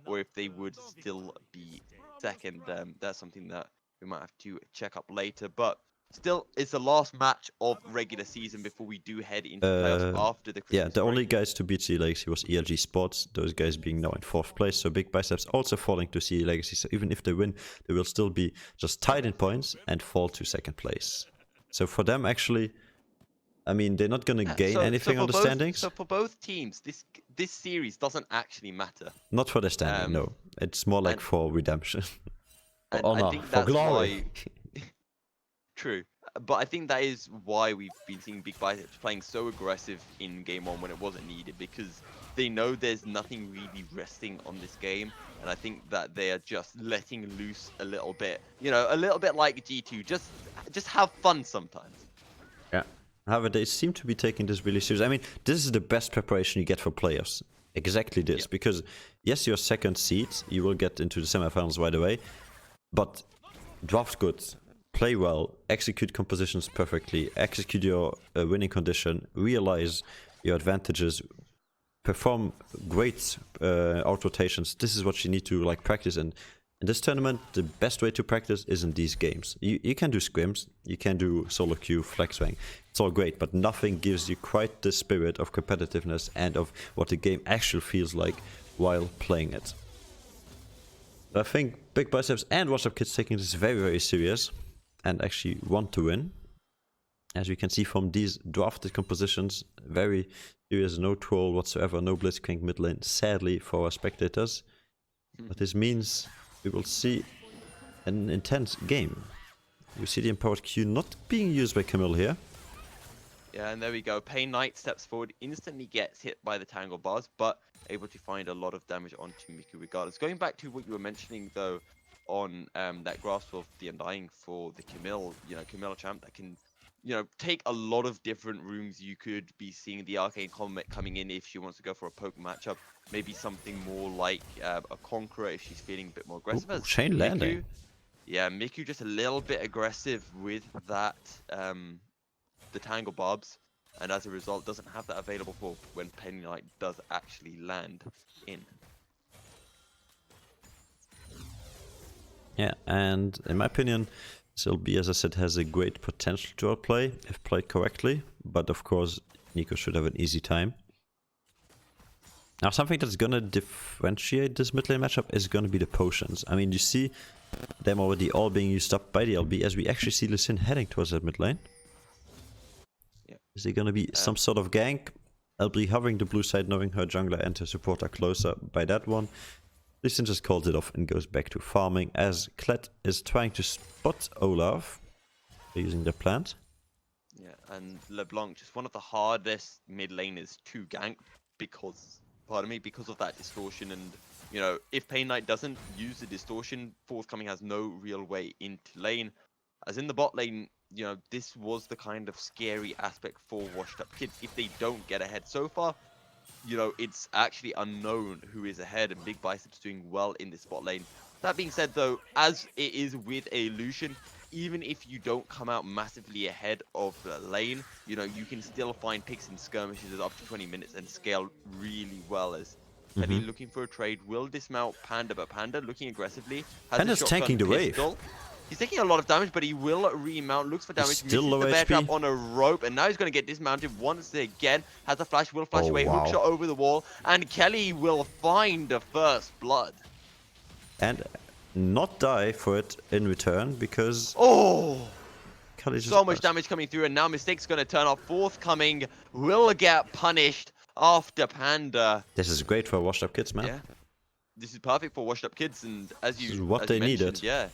or if they would still be second. That's something that we might have to check up later. But still, it's the last match of regular season before we do head into playoffs after the Christmas Yeah, the break. only guys to beat CE Legacy was ELG Sports, those guys being now in 4th place. So Big Biceps also falling to CE Legacy. So even if they win, they will still be just tied in points and fall to 2nd place. So for them, actually, I mean, they're not going to gain anything on the standings. So for both teams, this series doesn't actually matter. Not for the standing, no. It's more like for redemption. And honor, I think for that's glory. why... True. But I think that is why we've been seeing Big Biceps playing so aggressive in Game 1 when it wasn't needed, because they know there's nothing really resting on this game, and I think that they are just letting loose a little bit. You know, a little bit like G2, just have fun sometimes. Yeah. However, they seem to be taking this really serious. I mean, this is the best preparation you get for players. Exactly this. Yeah. Because, yes, you're 2nd seed. You will get into the semifinals right away. But draft good. Play well. Execute compositions perfectly. Execute your winning condition. Realize your advantages. Perform great out rotations. This is what you need to practice. And in this tournament, the best way to practice is in these games. You can do scrims, you can do solo queue, flex wang. It's all great, but nothing gives you quite the spirit of competitiveness and of what the game actually feels like while playing it. I think Big Biceps and WashedUpKids taking this very, very serious and actually want to win. As you can see from these drafted compositions, very serious, no troll whatsoever, no Blitzcrank mid lane, sadly for our spectators. But this means we will see an intense game. You see the empowered Q not being used by Camille here. Yeah, and there we go. Pain Knight steps forward, instantly gets hit by the Tangle Bars, but able to find a lot of damage onto Miku regardless. Going back to what you were mentioning, though, on that Grasp of the Undying for the Camille, Camille champ that can, take a lot of different rooms. You could be seeing the Arcane Comet coming in if she wants to go for a poke matchup. Maybe something more like a Conqueror if she's feeling a bit more aggressive. Ooh, chain landing. Yeah, Miku just a little bit aggressive with that, the Tangle Barbs, and as a result doesn't have that available for when Penny Knight does actually land in. Yeah, and in my opinion, SLB, as I said, has a great potential to outplay if played correctly, but of course, Nico should have an easy time. Now, something that's gonna differentiate this mid lane matchup is gonna be the potions. I mean, you see them already all being used up by the LB, as we actually see Lee Sin heading towards that mid lane. Yeah. Is there gonna be some sort of gank? LB hovering the blue side, knowing her jungler and her support are closer by that one. Lee Sin just calls it off and goes back to farming, as Kled is trying to spot Olaf using the plant. Yeah, and LeBlanc, just one of the hardest mid laners to gank because pardon me, because of that distortion. And, you know, if Pain Knight doesn't use the distortion, Forthcoming has no real way into lane. As in the bot lane, you know, this was the kind of scary aspect for WashedUpKids. If they don't get ahead so far, you know, it's actually unknown who is ahead, and Big Biceps doing well in this bot lane. That being said, though, as it is with a Lucian, even if you don't come out massively ahead of the lane, you know, you can still find picks and skirmishes up to 20 minutes and scale really well. As Kelly looking for a trade, will dismount Panda, but Panda looking aggressively. Panda's tanking the wave. He's taking a lot of damage, but he will remount. Looks for damage. Still misses low the bear HP. trap on a rope, and now he's going to get dismounted once again. Has a flash, will flash away. Wow. Hook shot over the wall, and Kelly will find the first blood. And not die for it in return, because Kelly just So much damage coming through, and now Mistake's going to turn up. Forthcoming will get punished after Panda. This is great for WashedUpKids, man. Yeah, this is perfect for WashedUpKids, and as you This is what as they you mentioned, needed. Yeah.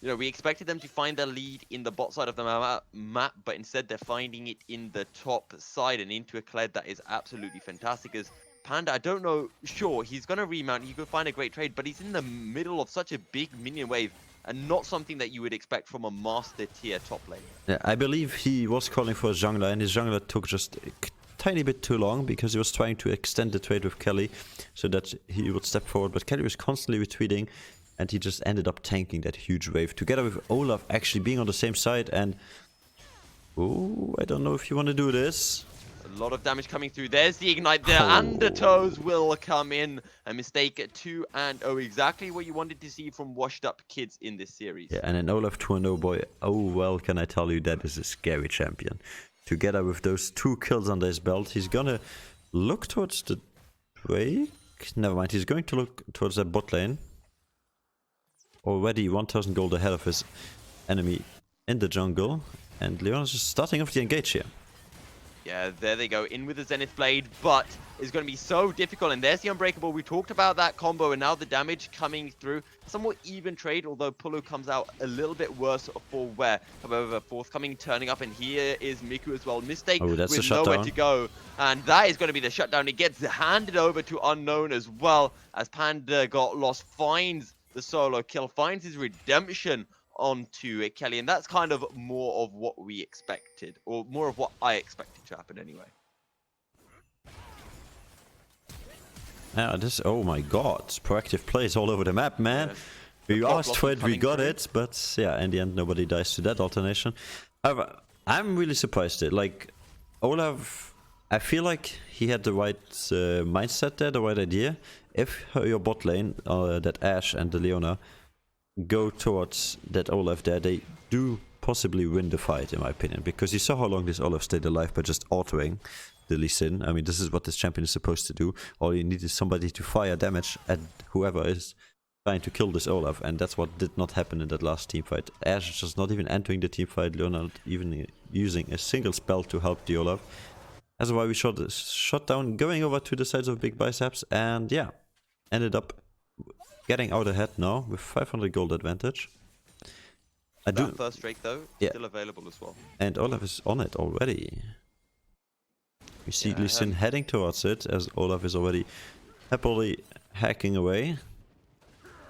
You know, we expected them to find their lead in the bot side of the map, but instead they're finding it in the top side and into a Kled that is absolutely fantastic. As Panda, I don't know, sure, he's going to remount, he could find a great trade, but he's in the middle of such a big minion wave and not something that you would expect from a master tier top lane. Yeah, I believe he was calling for a jungler, and his jungler took just a tiny bit too long because he was trying to extend the trade with Kelly so that he would step forward, but Kelly was constantly retweeting. And he just ended up tanking that huge wave together with Olaf actually being on the same side. And oh, I don't know if you want to do this. A lot of damage coming through. There's the ignite. The undertows will come in. A mistake 2-0. Exactly what you wanted to see from WashedUpKids in this series. Yeah, and an Olaf 2-0 boy. Oh well, can I tell you, that is a scary champion. Together with those 2 kills under his belt, he's gonna look towards the break. Never mind, he's going to look towards that bot lane. Already 1000 gold ahead of his enemy in the jungle, and Leona's just starting off the engage here. Yeah, there they go, in with the Zenith Blade, but it's going to be so difficult, and there's the Unbreakable. We talked about that combo, and now the damage coming through. Somewhat even trade, although Pulu comes out a little bit worse for wear. However, Forthcoming turning up, and here is Miku as well. Mistake with nowhere to go, and that is going to be the shutdown. It gets handed over to Unknown as well, as Panda got lost, finds the solo kill, finds his redemption onto Kelly, and that's kind of more of what we expected, or more of what I expected to happen anyway. Yeah, this, oh my god, proactive plays all over the map, man. Yeah. We asked for it, we got it, but yeah, in the end nobody dies to that alternation. However, I'm really surprised. Like, Olaf, I feel like he had the right mindset there, the right idea. If your bot lane, that Ashe and the Leona, go towards that Olaf there, they do possibly win the fight, in my opinion. Because you saw how long this Olaf stayed alive by just autoing the Lee Sin. I mean, this is what this champion is supposed to do. All you need is somebody to fire damage at whoever is trying to kill this Olaf. And that's what did not happen in that last team fight. Ashe is just not even entering the team fight. Leona not even using a single spell to help the Olaf. That's why we shot down, going over to the sides of Big Biceps, and yeah, ended up getting out ahead now with 500 gold advantage. That first Drake though, still available as well. And Olaf is on it already. We see Lee Sin heading towards it, as Olaf is already happily hacking away.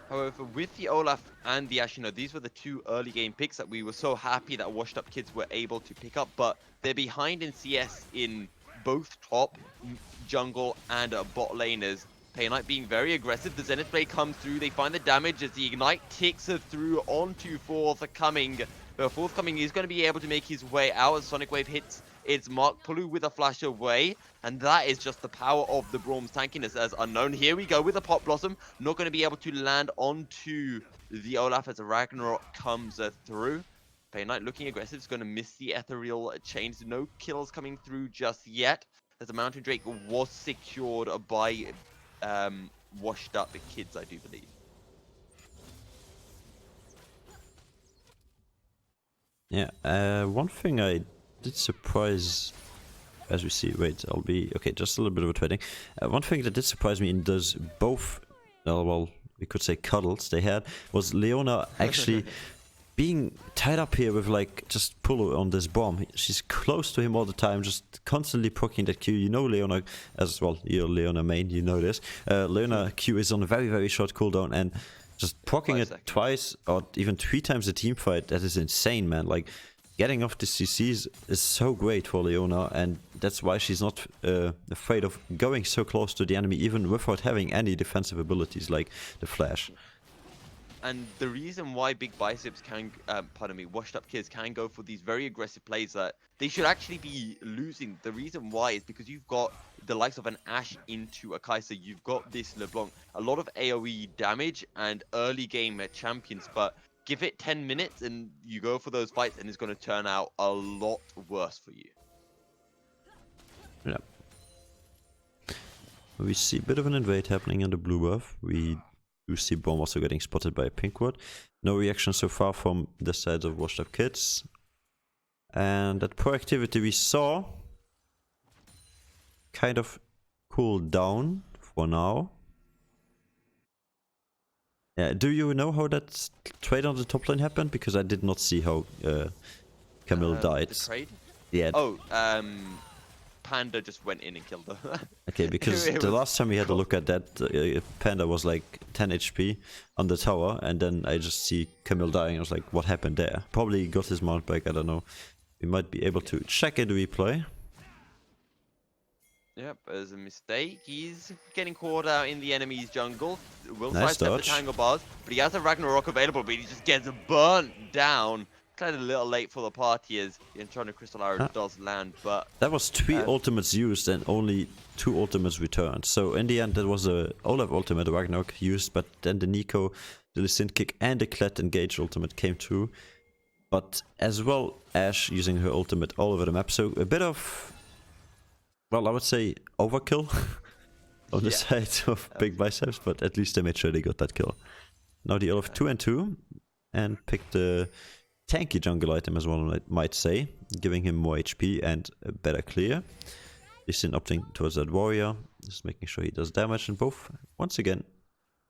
However, with the Olaf and the Ashe, you know, these were the 2 early game picks that we were so happy that WashedUpKids were able to pick up, but they're behind in CS in both top, jungle, and bot laners. Pain Knight being very aggressive. The Zenith Blade comes through. They find the damage as the Ignite ticks through onto Forthcoming. But Forthcoming is going to be able to make his way out as Sonic Wave hits its mark. Pulu with a flash away. And that is just the power of the Braum's tankiness as Unknown. Here we go with a Pop Blossom. Not going to be able to land onto the Olaf as a Ragnarok comes through. Pain Knight looking aggressive. Is going to miss the Ethereal Chains. No kills coming through just yet, as the Mountain Drake was secured by WashedUpKids, I do believe. Yeah, one thing I did surprise, as we see, wait, I'll be, okay, just a little bit of a trading. One thing that did surprise me in those both, well, we could say cuddles they had, was Leona actually being tied up here with like just Pullo on this bomb. She's close to him all the time, just constantly proccing that Q. You know Leona as well. You're Leona main, you know this. Leona Q is on a very, very short cooldown, and just proccing it twice or even 3 times a team fight, that is insane, man. Like, getting off the CCs is so great for Leona, and that's why she's not afraid of going so close to the enemy, even without having any defensive abilities like the flash. And the reason why big Biceps can, WashedUpKids can go for these very aggressive plays that they should actually be losing. The reason why is because you've got the likes of an Ashe into a Kai'Sa. You've got this LeBlanc, a lot of AoE damage and early game champions, but give it 10 minutes and you go for those fights and it's going to turn out a lot worse for you. Yeah. We see a bit of an invade happening in the blue buff. We do see Bomb also getting spotted by a Pinkwood. No reaction so far from the sides of WashedUpKids. And that proactivity we saw kind of cooled down for now. Yeah, do you know how that trade on the top lane happened? Because I did not see how Camille died. The trade? Yeah. Oh, Panda just went in and killed her. Okay, because the last time we had a look at that, Panda was like 10 HP on the tower, and then I just see Camille dying. I was like, what happened there? Probably got his mount back, I don't know. We might be able to check in the replay. Yep, there's a mistake. He's getting caught out in the enemy's jungle. Will Nice sidestep the dodge. tangle bars, but he has a Ragnarok available, but he just gets burnt down. Kind of a little late for the party as the Enchanted Crystal Arrow does land, but... That was 3 ultimates used and only 2 ultimates returned. So in the end, that was a Olaf ultimate, a Ragnarok used, but then the Nico, the Lysint kick, and the Klett engage ultimate came through. But as well, Ashe using her ultimate all over the map. So a bit of, well, I would say overkill on the side of big Biceps, but at least they made sure they got that kill. Now the Olaf 2 and 2 and picked the tanky jungle item, as one might say, giving him more HP and a better clear. Lysint opting towards that warrior, just making sure he does damage, and both once again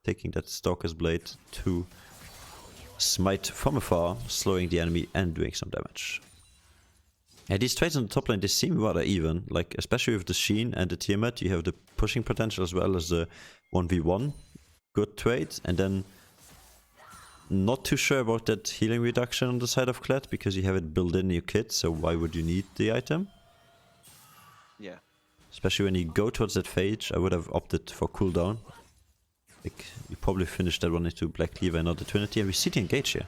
taking that Stalker's Blade to smite from afar, slowing the enemy and doing some damage. Yeah, these trades on the top lane, they seem rather even, like especially with the Sheen and the Tiamat, you have the pushing potential as well as the 1v1 good trade, and then not too sure about that healing reduction on the side of Klett, because you have it built in your kit, so why would you need the item? Yeah. Especially when you go towards that phage, I would have opted for cooldown. Like, you probably finished that one into Black Cleaver and not the Trinity, and we see the engage here.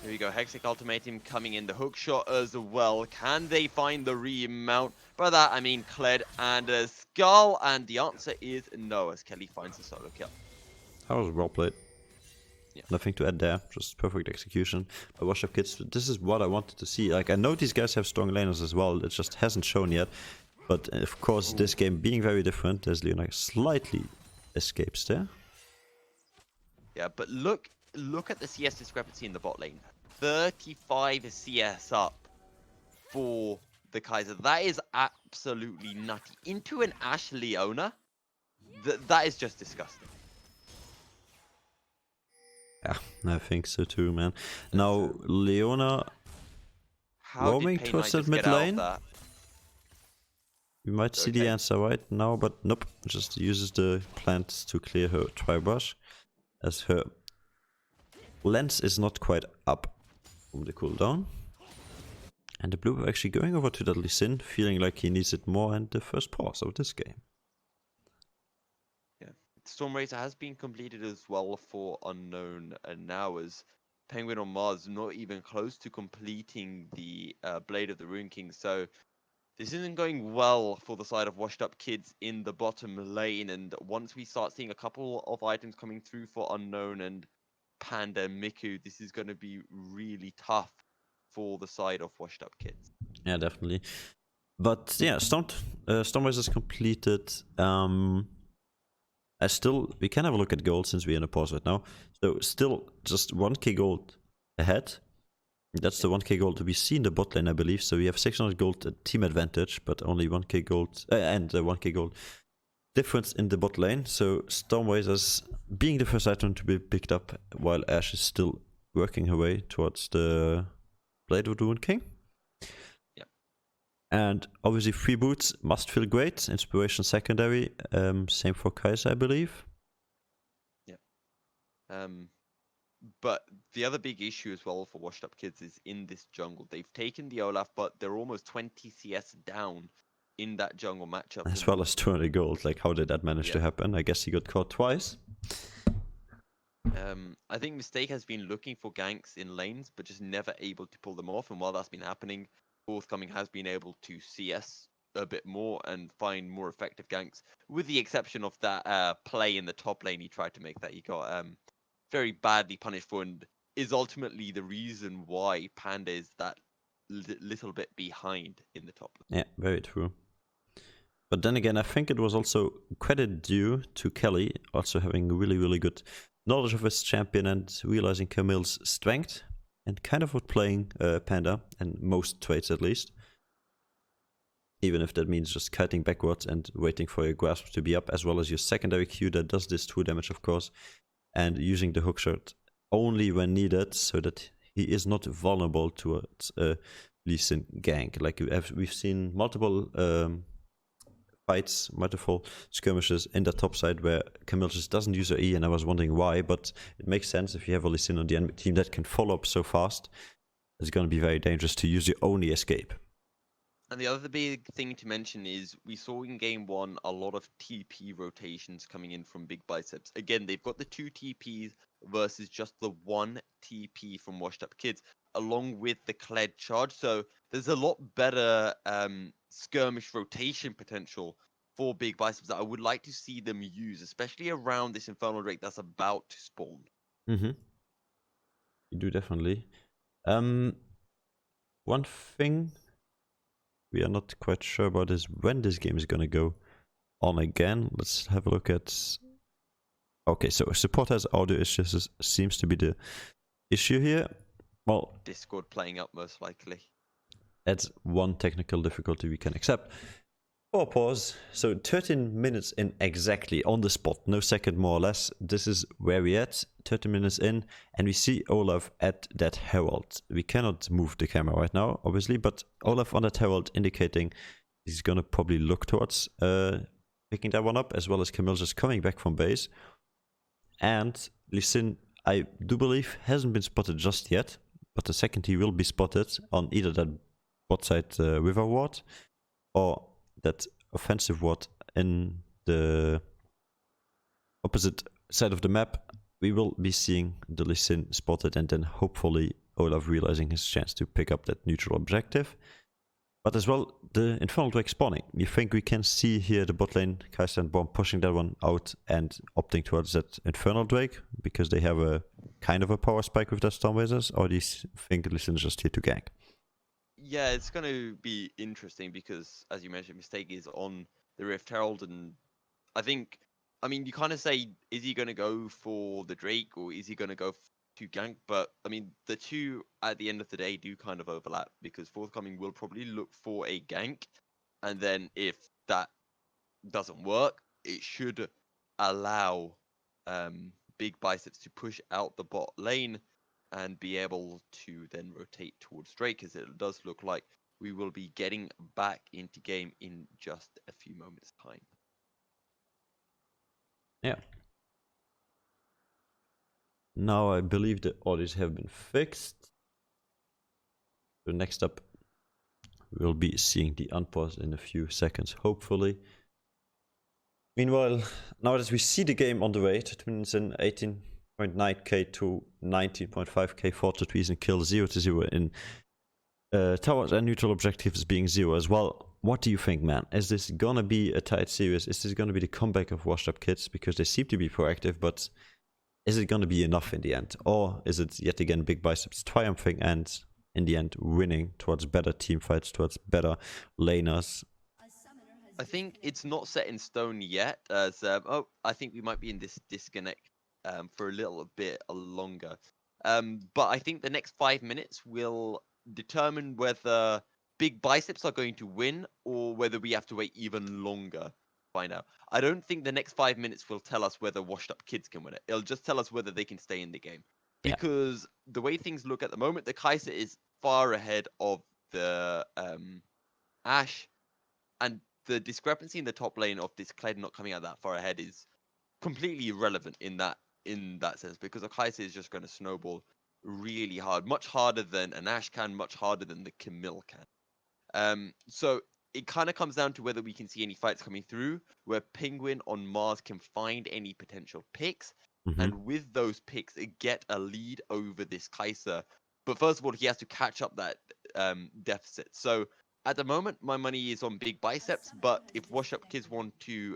Here we go, Hexic Ultimatum coming in, the hook shot as well. Can they find the remount? By that, I mean Kled and a Skull, and the answer is no, as Kelly finds the solo kill. That was well played. Yeah. Nothing to add there, just perfect execution by WashedUpKids. This is what I wanted to see. Like, I know these guys have strong laners as well, it just hasn't shown yet. But of course, this game being very different, as Leona slightly escapes there. Yeah, but look at the CS discrepancy in the bot lane. 35 CS up for the Kai'Sa. That is absolutely nutty. Into an Ashe Leona? That is just disgusting. Yeah, I think so too, man. Now, Leona roaming towards that mid lane. We might see the answer right now, but nope. Just uses the plants to clear her tri-brush, as her lens is not quite up from the cooldown. And the blue actually going over to that Lysint, feeling like he needs it more, and the first pause of this game. Yeah, Stormraiser has been completed as well for Unknown, and now as Penguin on Mars not even close to completing the Blade of the Rune King, so this isn't going well for the side of WashedUpKids in the bottom lane, and once we start seeing a couple of items coming through for Unknown and Panda Miku, this is going to be really tough for the side of WashedUpKids. Yeah, definitely. But yeah, Stormrise is completed. We can have a look at gold since we're in a pause right now. So still just 1k gold ahead. That's the 1k gold we see in the bot lane, I believe. So we have 600 gold team advantage, but only 1k gold and 1k gold difference in the bot lane. So Stormwazers being the first item to be picked up, while Ashe is still working her way towards the Blade of Ruin King. Yep. And obviously free boots must feel great. Inspiration secondary. Same for Kaiser, I believe. But the other big issue as well for WashedUpKids is in this jungle. They've taken the Olaf, but they're almost 20 CS down in that jungle matchup. As well as 200 gold. Like, how did that manage to Yeah. happen? I guess he got caught twice. I think Mistake has been looking for ganks in lanes, but just never able to pull them off. And while that's been happening, Forthcoming has been able to CS a bit more and find more effective ganks, with the exception of that play in the top lane he tried to make that he got very badly punished for, and is ultimately the reason why Panda is that little bit behind in the top lane. Yeah, very true. But then again, I think it was also credit due to Kelly also having really, really good knowledge of his champion and realizing Camille's strength and kind of outplaying Panda, and most trades at least. Even if that means just cutting backwards and waiting for your grasp to be up, as well as your secondary Q that does this 2 damage, of course, and using the hookshot only when needed so that he is not vulnerable towards Lee Sin gank. Like we've seen multiple fights, multiple skirmishes in the top side where Camille just doesn't use her E, and I was wondering why, but it makes sense if you have a Lee Sin on the enemy team that can follow up so fast. It's going to be very dangerous to use your only escape. And the other big thing to mention is we saw in game 1 a lot of TP rotations coming in from Big Biceps. Again, they've got the 2 TPs versus just the 1 TP from WashedUpKids, along with the Kled charge. So there's a lot better skirmish rotation potential for Big Biceps that I would like to see them use, especially around this Infernal Drake that's about to spawn. Mm-hmm. You do definitely. One thing we are not quite sure about is when this game is gonna go on again. Let's have a look at... Okay, so support has audio issues, seems to be the issue here. Well, Discord playing up most likely. that's one technical difficulty we can accept. Or pause. So 13 minutes in exactly, on the spot, no second more or less. This is where we're at, 30 minutes in, and we see Olaf at that herald. We cannot move the camera right now, obviously, but Olaf on that herald indicating he's gonna probably look towards picking that one up, as well as Camille just coming back from base. And Lee Sin, I do believe, hasn't been spotted just yet, but the second he will be spotted on either that bot side river ward or that offensive ward in the opposite side of the map, we will be seeing the Lee Sin spotted, and then hopefully Olaf realizing his chance to pick up that neutral objective. But as well, the Infernal Drake spawning. You think we can see here the bot lane, Kaiser and Bomb pushing that one out and opting towards that Infernal Drake because they have a kind of a power spike with their Stormwazers, or do you think Lee Sin is just here to gank? Yeah, it's going to be interesting because, as you mentioned, Mistake is on the Rift Herald, and I think, I mean, you kind of say, is he going to go for the Drake or is he going to go to gank? But I mean, the two at the end of the day do kind of overlap because Forthcoming will probably look for a gank, and then if that doesn't work, it should allow Big Biceps to push out the bot lane and be able to then rotate towards Drake, as it does look like we will be getting back into game in just a few moments' time. Yeah. Now I believe the audios have been fixed. So next up, we'll be seeing the unpause in a few seconds, hopefully. Meanwhile, now that we see the game on the way, 2 minutes in, 18.9k to 19.5k for the reason, kill 0-0 in towers and neutral objectives being 0 as well. What do you think, man? Is this gonna be a tight series? Is this gonna be the comeback of WashedUpKids? Because they seem to be proactive, but is it gonna be enough in the end? Or is it yet again Big Biceps triumphing and in the end winning towards better team fights, towards better laners? I think it's not set in stone yet, as I think we might be in this disconnect for a little bit longer. But I think the next 5 minutes will determine whether Big Biceps are going to win or whether we have to wait even longer to find out. I don't think the next 5 minutes will tell us whether WashedUpKids can win it. It'll just tell us whether they can stay in the game. Yeah. because the way things look at the moment, the Kai'Sa is far ahead of the Ashe, and the discrepancy in the top lane of this Kled not coming out that far ahead is completely irrelevant in that sense, because a Kai'Sa is just going to snowball really hard, much harder than an Ashe can, much harder than the Camille can. So it kind of comes down to whether we can see any fights coming through where Penguin on Mars can find any potential picks, and with those picks, get a lead over this Kai'Sa. But first of all, he has to catch up that deficit. So at the moment, my money is on big Biceps, but if WashedUpKids want to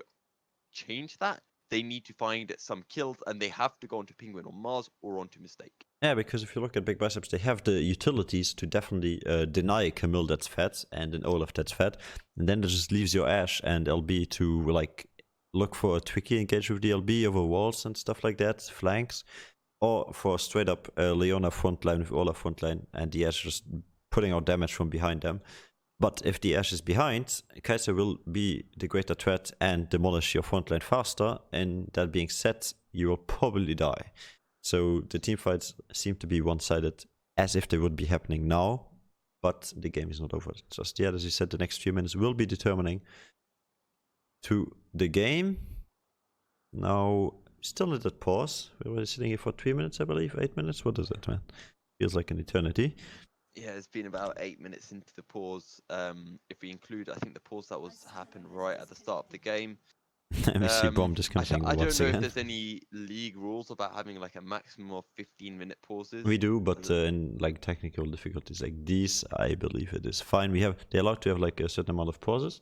change that, they need to find some kills, and they have to go onto Penguin on Mars or onto Mistake. Yeah, because if you look at Big Biceps, they have the utilities to definitely deny Camille that's fat and an Olaf that's fat, and then it just leaves your Ashe and LB to like look for a tricky engage with the LB over walls and stuff like that, flanks, or for straight up Leona frontline with Olaf frontline, and the Ashe just putting out damage from behind them. But if the Ashe is behind, Kai'Sa will be the greater threat and demolish your frontline faster, and that being said, you will probably die. So the teamfights seem to be one-sided, as if they would be happening now, but the game is not over just yet. As you said, the next few minutes will be determining to the game. Now, still at that pause. We were sitting here for 3 minutes, I believe, 8 minutes. What is it, man? Feels like an eternity. Yeah, it's been about 8 minutes into the pause. If we include, I think the pause that was happened right at the start of the game. Let me see Bomb disconnecting I don't once know again. if there's any league rules about having like a maximum of 15-minute pauses. We do, but in like technical difficulties like these, I believe it is fine. They're allowed to have like a certain amount of pauses.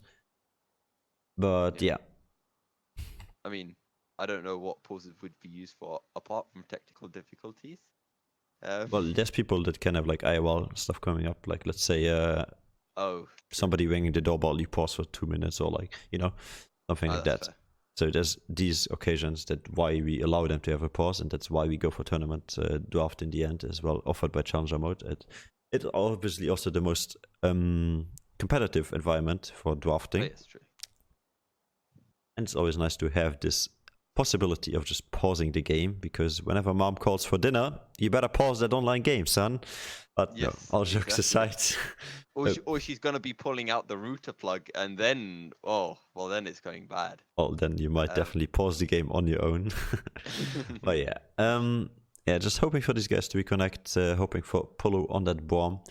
But yeah. I mean, I don't know what pauses would be used for apart from technical difficulties. Well, there's people that can have like IRL stuff coming up, like let's say somebody ringing the doorbell, you pause for 2 minutes, or like, you know, something like that. Fair. So there's these occasions that why we allow them to have a pause, and that's why we go for tournament draft in the end as well, offered by Challenger Mode. It's obviously also the most competitive environment for drafting. Oh, yes, true. And it's always nice to have this possibility of just pausing the game, because whenever mom calls for dinner, you better pause that online game, son. But yes, no, all jokes aside. Or she's going to be pulling out the router plug, and then, then it's going bad. Well, then you might definitely pause the game on your own. But yeah, just hoping for these guys to reconnect, hoping for Polo on that bomb,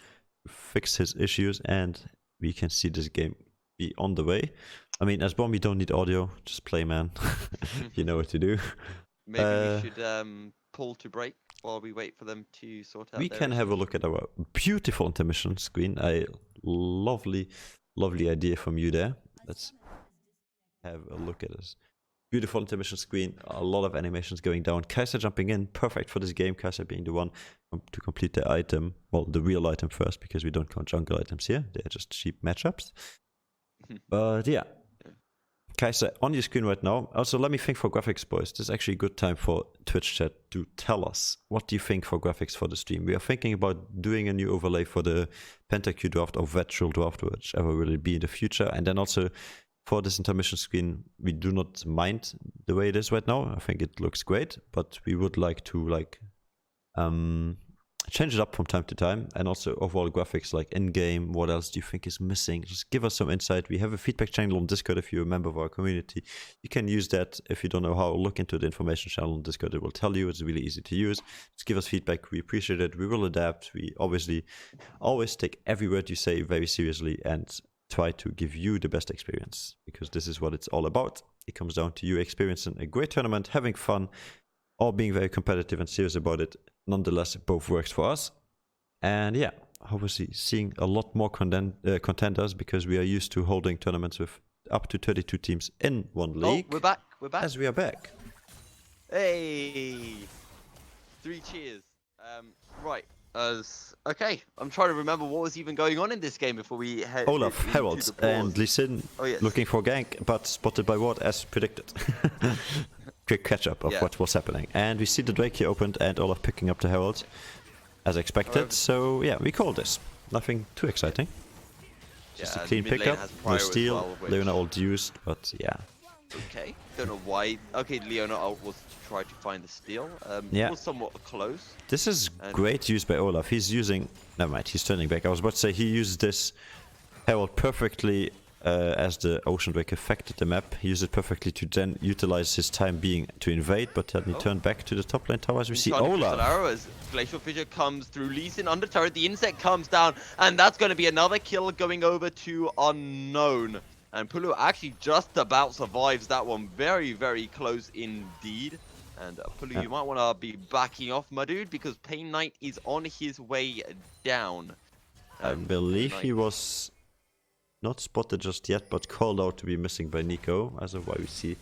fix his issues, and we can see this game be on the way. I mean, as bomb, you don't need audio, just play, man. You know what to do. Maybe we should pull to break while we wait for them to sort out. We can have a look at our beautiful intermission screen. A lovely idea from you there. Let's have a look at this beautiful intermission screen. A lot of animations going down. Kai'Sa jumping in, perfect for this game. Kai'Sa being the one to complete the item, well, the real item first, because we don't count jungle items here. They're just cheap matchups. But yeah. Kai'Sa on your screen right now. Also, let me think for graphics, boys. This is actually a good time for Twitch chat to tell us, what do you think for graphics for the stream? We are thinking about doing a new overlay for the PentaQ draft or virtual draft, whichever will it be in the future. And then also for this intermission screen, we do not mind the way it is right now. I think it looks great, but we would like to change it up from time to time. And also overall graphics, like in-game, what else do you think is missing? Just give us some insight. We have a feedback channel on Discord. If you're a member of our community, you can use that. If you don't know how, look into the information channel on Discord. It will tell you. It's really easy to use. Just give us feedback. We appreciate it. We will adapt. We obviously always take every word you say very seriously and try to give you the best experience, because this is what it's all about. It comes down to you experiencing a great tournament, having fun, or being very competitive and serious about it. Nonetheless, it both works for us. And yeah, obviously seeing a lot more contenders, because we are used to holding tournaments with up to 32 teams in one league. Oh, we're back. As we are back. Hey! 3 cheers. Right. Okay, I'm trying to remember what was even going on in this game before we head. Olaf, Herald, and Lee Sin looking for gank, but spotted by Ward as predicted. Quick catch up of what was happening. And we see the Drake here opened and Olaf picking up the Herald as expected. So yeah, we call this. Nothing too exciting. Just a clean pickup, no steal, Leona ult used, but yeah. Okay, don't know why. Okay, Leona ult was to try to find the steal. Yeah. It was somewhat close. This is And- great use by Olaf. He's using... Never mind, he's turning back. I was about to say he used this Herald perfectly as the Ocean Drake affected the map. He used it perfectly to then utilize his time being to invade, but then he turned back to the top lane tower as we see Enchanted Crystal Olaf. Arrow as Glacial Fissure comes through. Lee Sin under turret. The insect comes down, and that's going to be another kill going over to Unknown. And Pulu actually just about survives that one. Very, very close indeed. And Pulu, you might want to be backing off, my dude, because Pain Knight is on his way down. I believe he was not spotted just yet, but called out to be missing by Nico, as of why we see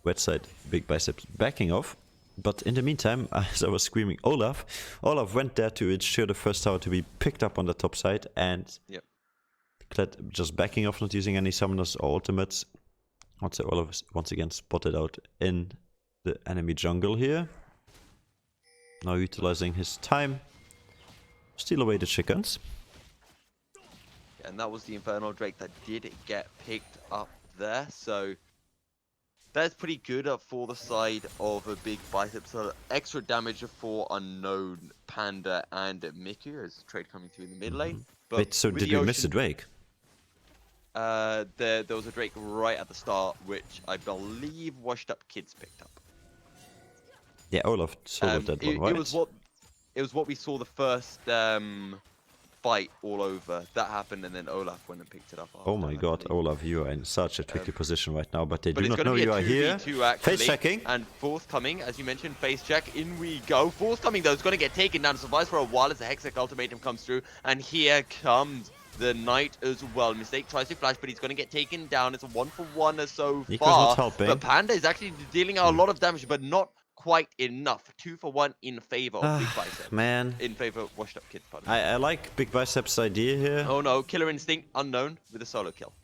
Wetside Big Biceps backing off. But in the meantime, as I was screaming Olaf went there to ensure the first tower to be picked up on the top side, and Kled just backing off, not using any summoners or ultimates. I'd say Olaf is once again spotted out in the enemy jungle here. Now utilizing his time, steal away the chickens. And that was the Infernal Drake that did get picked up there. So that's pretty good for the side of a Big Biceps. So extra damage for Unknown, Panda, and Miku as trade coming through in the mid lane. But Wait, so with did the we miss the Ocean- Drake? There was a Drake right at the start, which I believe WashedUpKids picked up. Yeah, Olaf soloed that one, right? It was what we saw the first fight all over. That happened, and then Olaf went and picked it up. Oh after, my I god, believe. Olaf, you are in such a tricky position right now, but they But do it's not going know to be you a are here. 2v2 actually. Face checking. And forthcoming, as you mentioned, face check. In we go. Forthcoming though is going to get taken down. Survives for a while as the Hextech ultimatum comes through, and here comes the Knight as well. Mistake tries to flash, but he's going to get taken down. It's a 1-for-1 so Nico's far. not helping. But Panda is actually dealing out a lot of damage, but not quite enough. 2-for-1 in favor of Big Bicep. Man, In favor of WashedUpKids, pardon. I like Big Biceps' idea here. Oh no, Killer Instinct Unknown with a solo kill.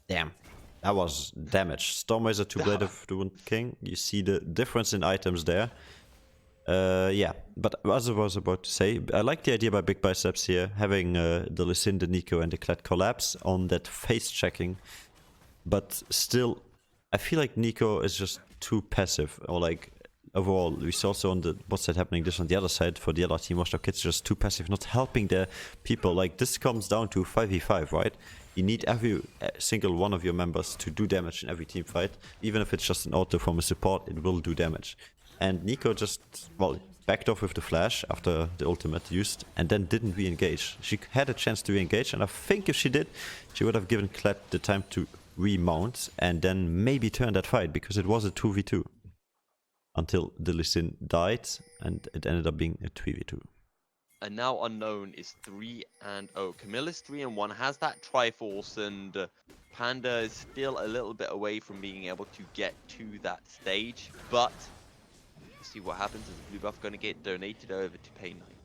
Damn, that was damage. Stormweiser to Blade of the Wind King. You see the difference in items there. Yeah, but as I was about to say, I like the idea by Big Biceps here, having the Lysinde, the Nico, and the Kled collapse on that face checking. But still, I feel like Nico is just too passive, or like overall, we saw also on the what's that happening this on the other side for the other team, WashedUpKids just too passive, not helping their people. Like this comes down to 5v5, right? You need every single one of your members to do damage in every team fight. Even if it's just an auto from a support, it will do damage. And Nico just, well, backed off with the flash after the ultimate used, and then didn't re-engage. She had a chance to re-engage, and I think if she did, she would have given Kled the time to remount and then maybe turn that fight, because it was a 2v2. Until the Lysinde died, and it ended up being a 3v2. And now Unknown is 3-0. Camille is 3-1, has that Triforce, and Panda is still a little bit away from being able to get to that stage. But let's see what happens. Is Blue Buff going to get donated over to Pain Knight?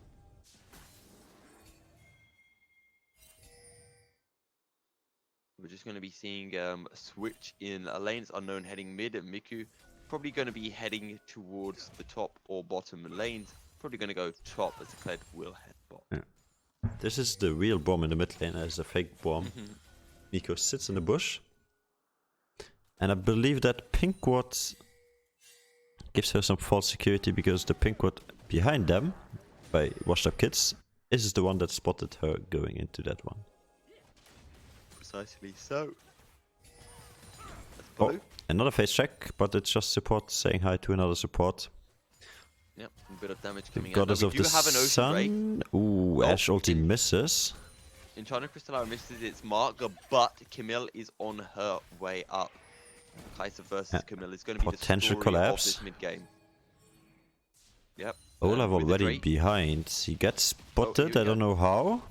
We're just going to be seeing a switch in lanes. Unknown heading mid, and Miku probably going to be heading towards the top or bottom lanes. Probably going to go top as Kled will head bottom. Yeah. This is the real bomb in the mid lane as a fake bomb. Nico sits in the bush. And I believe that pink ward gives her some false security, because the pink ward behind them, by WashedUpKids, is the one that spotted her going into that one. Precisely so. That's Oh, blue. another face check, but it's just support saying hi to another support. Yep, a bit of damage coming out. Goddess Now, of we do the have an Ocean Ray. Sun. Ooh, Ash ulti misses. Enchanted Crystal Arrow misses its mark, but Camille is on her way up. Kaiser versus Camille is going to be Potential the story collapse. of this mid game. Yep. Olaf with the already Drake. behind. He gets spotted. we I don't go. know how.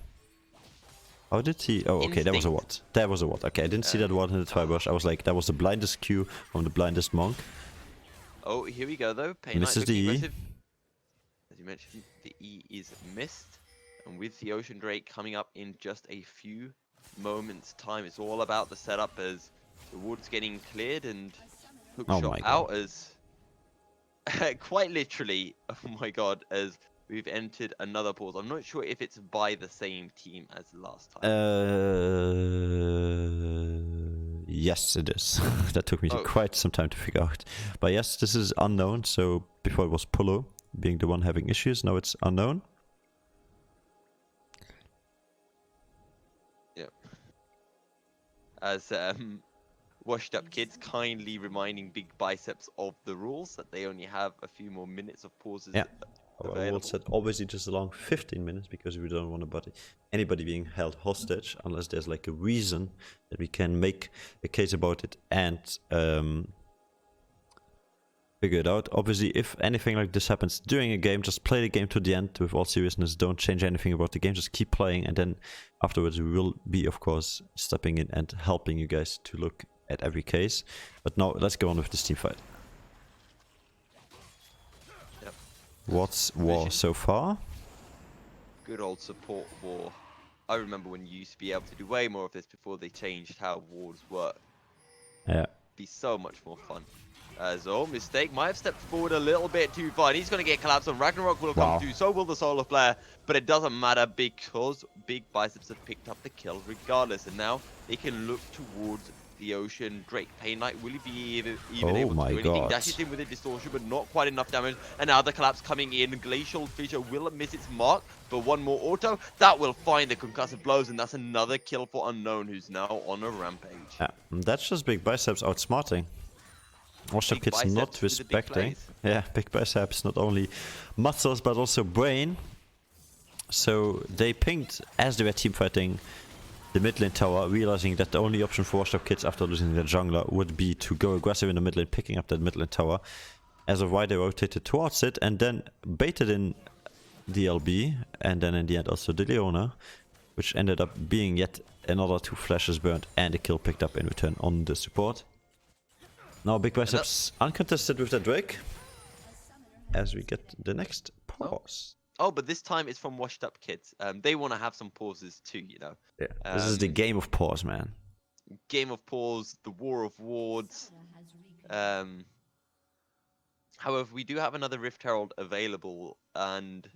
How did he? Oh, okay, that was a Instinct. ward. That was a ward. Okay, I didn't see that ward in the Tribush. I was like, that was the blindest Q from the blindest monk. Oh, here we go though. Pain Knight Misses the looking E. aggressive. As you mentioned, the E is missed. And with the Ocean Drake coming up in just a few moments' time, it's all about the setup as the wood's getting cleared and hook Oh shot my out as quite literally, oh my god, as we've entered another pause. I'm not sure if it's by the same team as last time. Yes, it is. That took me Oh. quite some time to figure out. But yes, this is unknown. So before it was Polo being the one having issues. Now it's unknown. Yep. As Washed Up Kids kindly reminding Big Biceps of the rules, that they only have a few more minutes of pauses Yeah. Our available. rule said obviously just along 15 minutes because we don't want anybody being held hostage unless there's like a reason that we can make a case about it and figure it out. Obviously, if anything like this happens during a game, just play the game to the end with all seriousness. Don't change anything about the game. Just keep playing, and then afterwards we will be, of course, stepping in and helping you guys to look at every case. But now let's go on with this team fight. Yep. What's war so far? Good old support war. I remember when you used to be able to do way more of this before they changed how wards work. Yeah. Be so much more fun. So, Mistake might have stepped forward a little bit too far. He's going to get collapsed on. Ragnarok will come through. So will the Solar Flare. But it doesn't matter because Big Biceps have picked up the kill regardless. And now they can look towards the ocean. Drake Pain Knight, will he be even able to do anything? Dashes in with a distortion, but not quite enough damage. And now the collapse coming in. Glacial Fissure will miss its mark. But one more auto, that will find the concussive blows. And that's another kill for Unknown, who's now on a rampage. Yeah, that's just Big Biceps outsmarting. WashedUpKids not respecting. Yeah, Big Biceps, not only muscles but also brain. So they pinged as they were teamfighting the mid lane tower, realizing that the only option for WashedUpKids after losing their jungler would be to go aggressive in the mid lane, picking up that mid lane tower. As of why they rotated towards it and then baited in the LB and then in the end also the Leona, which ended up being yet another 2 flashes burned and a kill picked up in return on the support. Now Big Biceps uncontested with the Drake as we get the next pause. Oh, but this time it's from WashedUpKids. They want to have some pauses too, you know. Yeah, this is the game of pause, man. Game of pause, the war of wards. However, we do have another Rift Herald available, and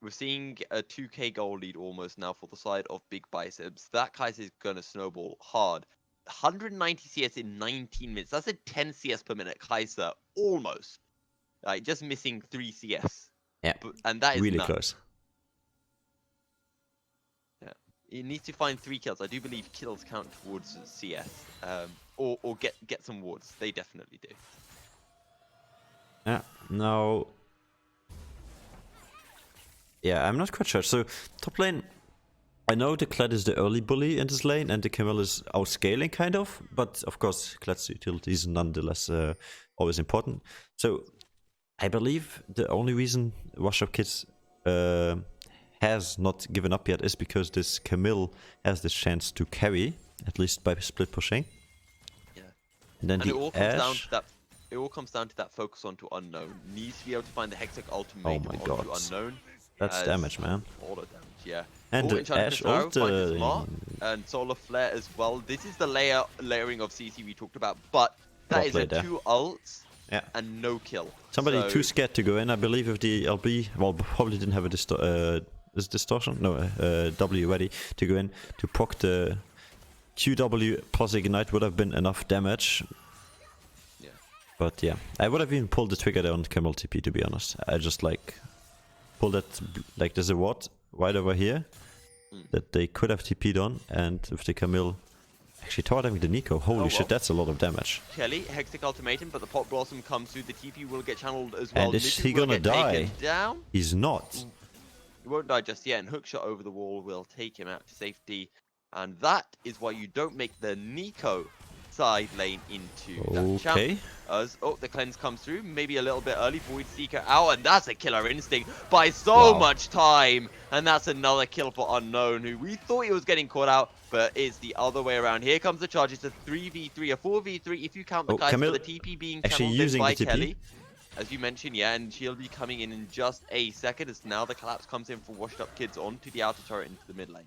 we're seeing a 2k goal lead almost now for the side of Big Biceps. That Kaiser is going to snowball hard. 190 CS in 19 minutes. That's a 10 CS per minute Kaiser, almost. Like, just missing 3 CS. Yeah, and that is really nuts. close. Yeah, he needs to find 3 kills. I do believe kills count towards CS, or get some wards. They definitely do. Yeah, now... Yeah, I'm not quite sure. So, top lane, I know the Kled is the early bully in this lane, and the Camille is outscaling, kind of. But, of course, Kled's utility is nonetheless always important. So, I believe the only reason WashedUpKids has not given up yet is because this Camille has this chance to carry, at least by split pushing. Yeah. And then and the it all comes Ashe... down to that. It all comes down to that focus onto Unknown. Needs to be able to find the Hextech ultimate onto Unknown. That's damage, man. All the damage, yeah. And the Ashe ult... and Solar Flare as well. This is the layering of CC we talked about, but that is a 2 ults and no kill. Somebody too scared to go in, I believe, with the LB. Well, probably didn't have a distortion? No, W ready to go in to proc the QW plus Ignite would have been enough damage. Yeah. But yeah, I would have even pulled the trigger there on Camel TP, to be honest. I just like pull that, like there's a ward right over here that they could have TP'd on, and with the Camille actually targeting the Nico. Holy shit, that's a lot of damage. Kelly, Hextech ultimatum, but the Pot Blossom comes through, the TP will get channeled as well. And is he gonna die? Down. He's not. He won't die just yet, and Hookshot over the wall will take him out to safety. And that is why you don't make the Nico side lane into that champ. As the cleanse comes through, maybe a little bit early. Void Seeker out, and that's a killer instinct by so much time. And that's another kill for Unknown, who we thought he was getting caught out, but it's the other way around. Here comes the charge. It's a 3v3, a 4v3 if you count the guys for the TP being channeled in by Kelly. As you mentioned, yeah, and she'll be coming in just a second, as now the collapse comes in for WashedUpKids onto the outer turret into the mid lane.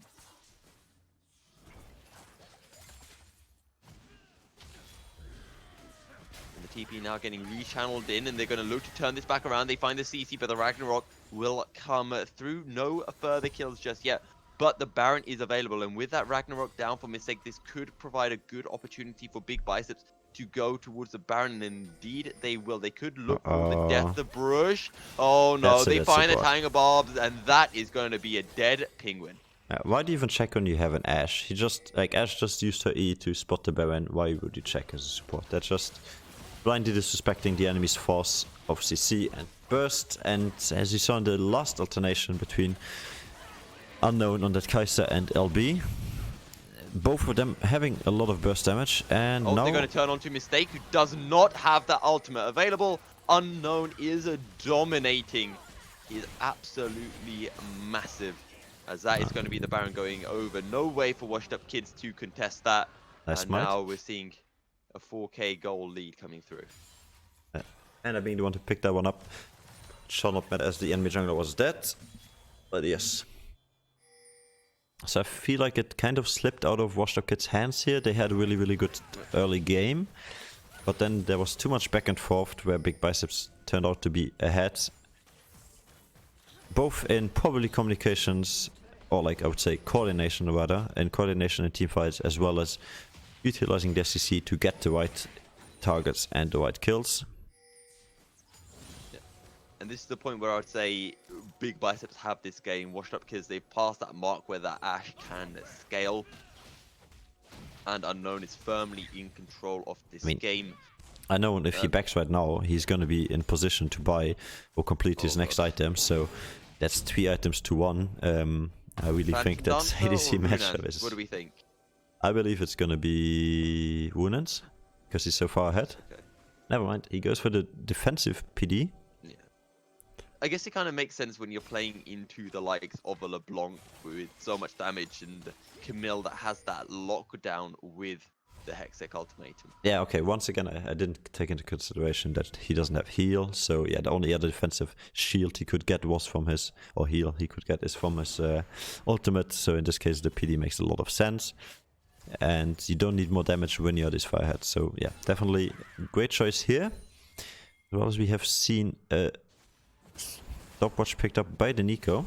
TP now getting rechanneled in, and they're going to look to turn this back around. They find the CC, but the Ragnarok will come through. No further kills just yet. but the Baron is available, and with that Ragnarok down for Mistake, this could provide a good opportunity for Big Biceps to go towards the Baron, and indeed they will. They could look for the Death of Brush. Oh no, That's a they dead find the support. Tiger Barbs, and that is going to be a dead penguin. Why do you even check when you have an Ashe? He just, like, Ashe just used her E to spot the Baron. Why would you check as a support? That's just blindly disrespecting the enemy's force of CC and burst. And as you saw in the last alternation between Unknown on that Kai'Sa and LB, both of them having a lot of burst damage. And oh, now they're going to turn on to Mistake, who does not have that ultimate available. Unknown is dominating. He is absolutely massive. As that is going to be the Baron going over. No way for WashedUpKids to contest that. Nice and smite. now we're seeing a 4k goal lead coming through. And being the one to pick that one up. Shall not matter as the enemy jungler was dead. But yes. So I feel like it kind of slipped out of WashedUpKids' hands here. They had a really, really good early game. But then there was too much back and forth where Big Biceps turned out to be ahead. Both in probably communications, or like I would say coordination rather, and coordination in team fights, as well as utilizing the CC to get the right targets and the right kills. Yeah. And this is the point where I would say Big Biceps have this game. WashedUpKids, they've passed that mark where that Ashe can scale. And Unknown is firmly in control of this game. I know if he backs right now, he's going to be in position to buy or complete his next item. So that's 3 items to 1. I really think that's ADC matchup. What do we think? I believe it's going to be Wunans, because he's so far ahead. Okay. Never mind, he goes for the defensive PD. Yeah. I guess it kind of makes sense when you're playing into the likes of a LeBlanc with so much damage, and Camille that has that lockdown with the Hextech ultimatum. Yeah, okay, once again, I didn't take into consideration that he doesn't have heal, so yeah, the only other defensive shield he could get was from his, or heal he could get is from his ultimate, so in this case the PD makes a lot of sense. And you don't need more damage when you're this far ahead, so yeah, definitely great choice here. As well as we have seen a stopwatch picked up by the Nico,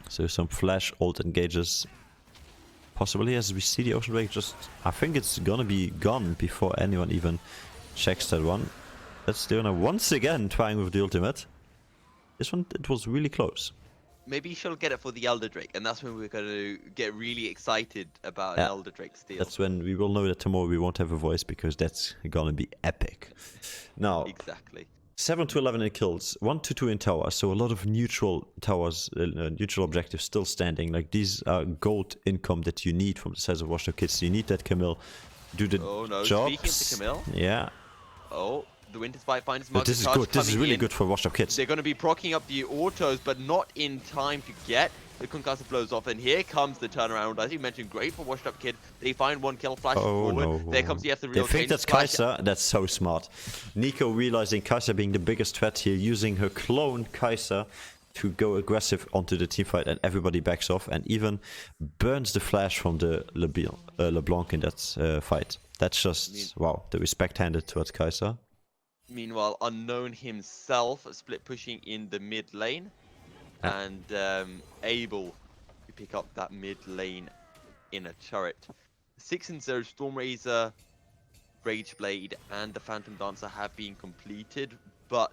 so some flash ult engages. Possibly, as we see the Ocean Break, just I think it's gonna be gone before anyone even checks that one. That's Leona once again trying with the ultimate. This one, it was really close. Maybe she'll get it for the Elder Drake, and that's when we're going to get really excited about an Elder Drake steal. That's when we will know that tomorrow we won't have a voice, because that's gonna be epic. Now, Exactly. 7 to 11 in kills, 1 to 2 in tower, so a lot of neutral towers, neutral objectives still standing. Like, these are gold income that you need from the size of WashedUpKids. You need that Camille do the job. Speaking to Camille. Yeah. Oh, the Winter Spite finds But this is good. This is really good for WashedUpKids. They're going to be proccing up the autos, but not in time to get the concussive blows off. And here comes the turnaround. As you mentioned, great for WashedUpKid. They find one kill, flash forward. No. There comes the They think that's Kai'Sa. That's so smart. Nico realizing Kai'Sa being the biggest threat here, using her clone Kai'Sa to go aggressive onto the teamfight, and everybody backs off and even burns the flash from the LeBlanc in that fight. That's just, wow, the respect handed towards Kai'Sa. Meanwhile, Unknown himself split pushing in the mid lane and able to pick up that mid lane in a turret. 6-0 Stormrazor, Rageblade, and the Phantom Dancer have been completed, but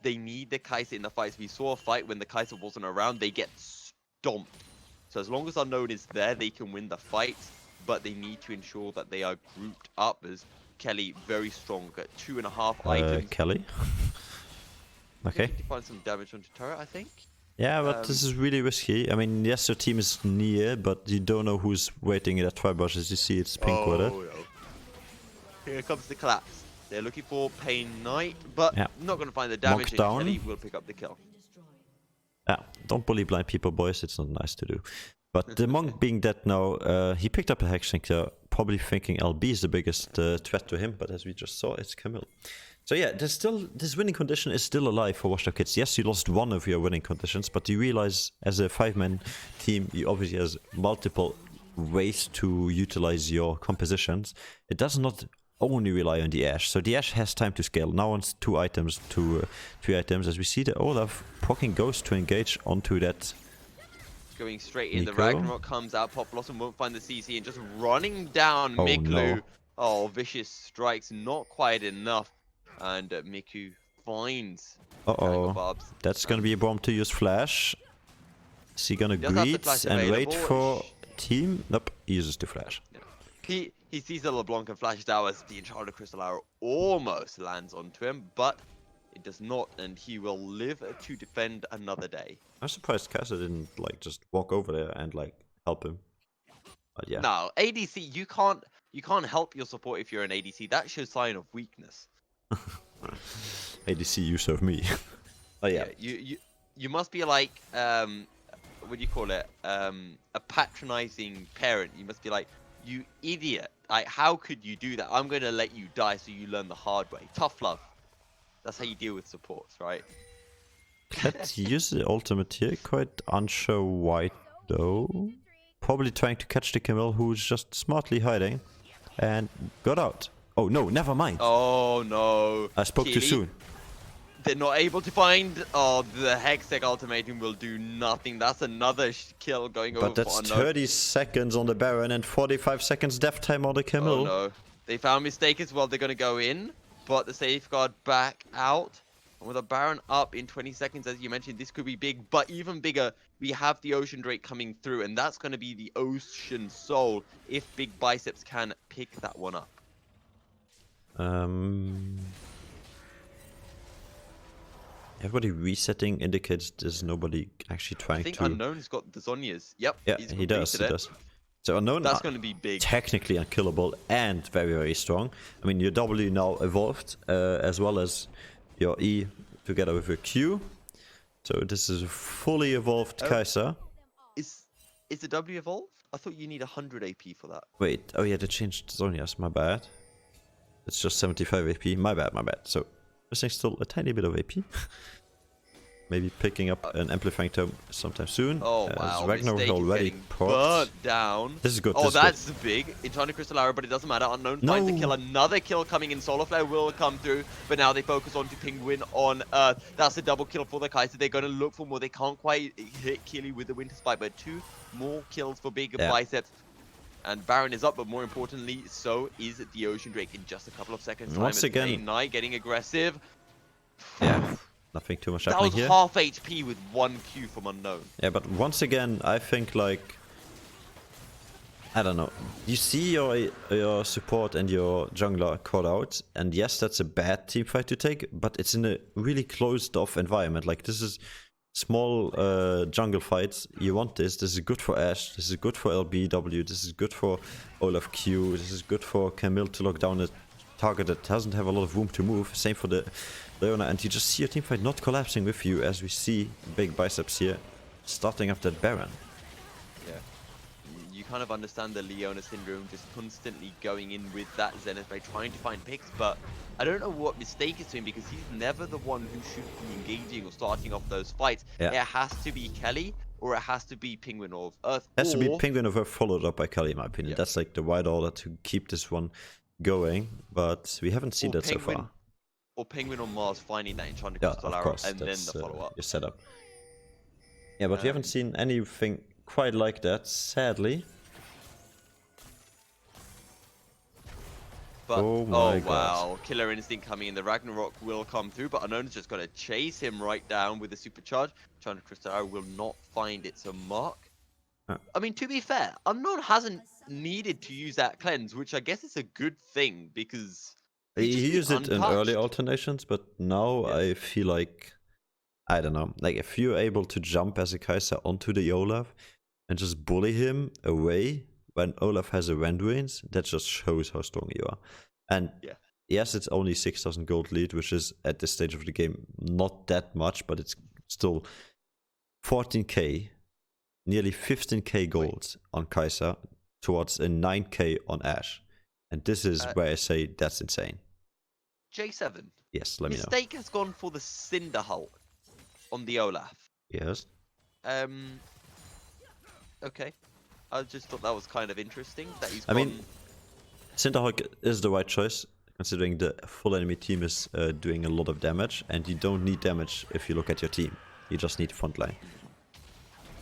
they need the Kai'Sa in the fights. We saw a fight when the Kai'Sa wasn't around, they get stomped. So as long as Unknown is there, they can win the fight, but they need to ensure that they are grouped up, as Kelly very strong at 2.5 items. Kelly. Okay. To find some damage onto turret, I think. Yeah, but this is really risky. I mean, yes, your team is near, but you don't know who's waiting in that tri-bush. As you see, it's pink with it. No. Here comes the collapse. They're looking for Pain Knight, but not going to find the damage, and Kelly will pick up the kill. Yeah, don't bully blind people, boys. It's not nice to do. But the Monk being dead now, he picked up a Hextech, probably thinking LB is the biggest threat to him, but as we just saw, it's Camille. So yeah, there's still, this winning condition is still alive for WashedUpKids. Yes, you lost one of your winning conditions, but you realize as a 5-man team, you obviously has multiple ways to utilize your compositions. It does not only rely on the Ashe. So the Ashe has time to scale. Now on 2 items to 3 items, as we see the Olaf proccing Ghost to engage onto that Going straight in. The Nico. Ragnarok comes out. Pop Blossom won't find the CC and just running down Oh, Miklu. no. Oh, vicious strikes, not quite enough. And Miku finds Tango Uh-oh. Barbs. That's gonna be a bomb to use flash. Is he gonna Does have the greet flash and wait available. for team? Nope, he uses the flash. He sees the LeBlanc and flashes out as the Enchanted Crystal Arrow almost lands onto him, but it does not, and he will live to defend another day. I'm surprised Kaiser didn't like just walk over there and like help him. But yeah. No, ADC, you can't help your support if you're an ADC. That shows sign of weakness. ADC, you serve me. Oh yeah. You must be like what do you call it? A patronizing parent. You must be like, you idiot! Like, how could you do that? I'm gonna let you die so you learn the hard way. Tough love. That's how you deal with supports, right? Let's use the ultimate here. Quite unsure why though. Probably trying to catch the Camille, who's just smartly hiding, and got out. Oh no, never mind. Oh no! I spoke too Keely, soon. They're not able to find. Oh, the Hextech ultimatum will do nothing. That's another kill going over. But that's for Unknown. 30 seconds on the Baron and 45 seconds death time on the Camille. Oh no! They found mistake as well. They're gonna go in, but the safeguard back out. And with a Baron up in 20 seconds, as you mentioned, this could be big. But even bigger, we have the Ocean Drake coming through, and that's going to be the Ocean Soul if Big Biceps can pick that one up. Everybody resetting indicates there's nobody actually trying I think to... Unknown's got the Zhonya's. Yep. Yeah, he's he does, he completed it. does. So Unknown That's going to be big. technically unkillable and very, very strong. I mean, your W now evolved, as well as your E together with your Q. So this is a fully evolved Kaiser. Is the W evolved? I thought you need 100 AP for that. Wait, oh yeah, they changed Zhonya's, my bad. It's just 75 AP, my bad. So this thing's still a tiny bit of AP. Maybe picking up an amplifying tome sometime soon. Oh wow, Ragnar Mistake is already getting propped. burnt down. This is good. Oh, this is that's big. Enchanted Crystal Arrow, but it doesn't matter. Unknown finds the kill. Another kill coming in. Solar Flare will come through, but now they focus on to Penguin on Earth. That's a double kill for the Kaiser. They're going to look for more. They can't quite hit Keely with the Winter Spike, but 2 more kills for Big Biceps. And Baron is up, but more importantly, so is the Ocean Drake in just a couple of seconds. Once again, Knight getting aggressive. Yeah, nothing too much That happening was here. half HP with 1 Q from Unknown. Yeah, but once again, I think like, I don't know. You see your support and your jungler caught out, and yes, that's a bad team fight to take, but it's in a really closed off environment. Like this is small jungle fights. You want this. This is good for Ashe. This is good for LBW. This is good for Olaf Q. This is good for Camille to lock down a target that doesn't have a lot of room to move. Same for the Leona, and you just see your teamfight not collapsing with you, as we see Big Biceps here starting up that Baron. Yeah, you kind of understand the Leona syndrome, just constantly going in with that Zenith Ray, trying to find picks, but I don't know what Mistake is doing, because he's never the one who should be engaging or starting off those fights. Yeah. It has to be Kelly, or it has to be Penguin of Earth. It has to be Penguin of Earth followed up by Kali, in my opinion. Yeah. That's like the wide order to keep this one going, but we haven't seen that so far. Or Penguin on Mars finding that Enchanted Yeah, Crystal of Arrow, course, and then that's the follow-up. your setup. Yeah, but we haven't seen anything quite like that, sadly. But, oh my God. Wow, Killer Instinct coming in. The Ragnarok will come through, but Unknown is just going to chase him right down with the supercharge. Enchanted Crystal Arrow will not find it, so Mark. I mean, to be fair, Unknown hasn't needed to use that cleanse, which I guess is a good thing, because He used it in early untouched. alternations, but now I feel like, I don't know, like if you're able to jump as a Kaiser onto the Olaf and just bully him away when Olaf has a Rend Range, that just shows how strong you are. And yes, it's only 6,000 gold lead, which is at this stage of the game not that much, but it's still 14k, nearly 15k gold on Kaiser towards a 9k on Ashe. And this is where I say that's insane. J7. Yes, let me know. Mistake has gone for the Cinder Hulk on the Olaf. Yes. Okay. I just thought that was kind of interesting that he's I mean, Cinderhawk is the right choice, considering the full enemy team is doing a lot of damage, and you don't need damage if you look at your team. You just need front line.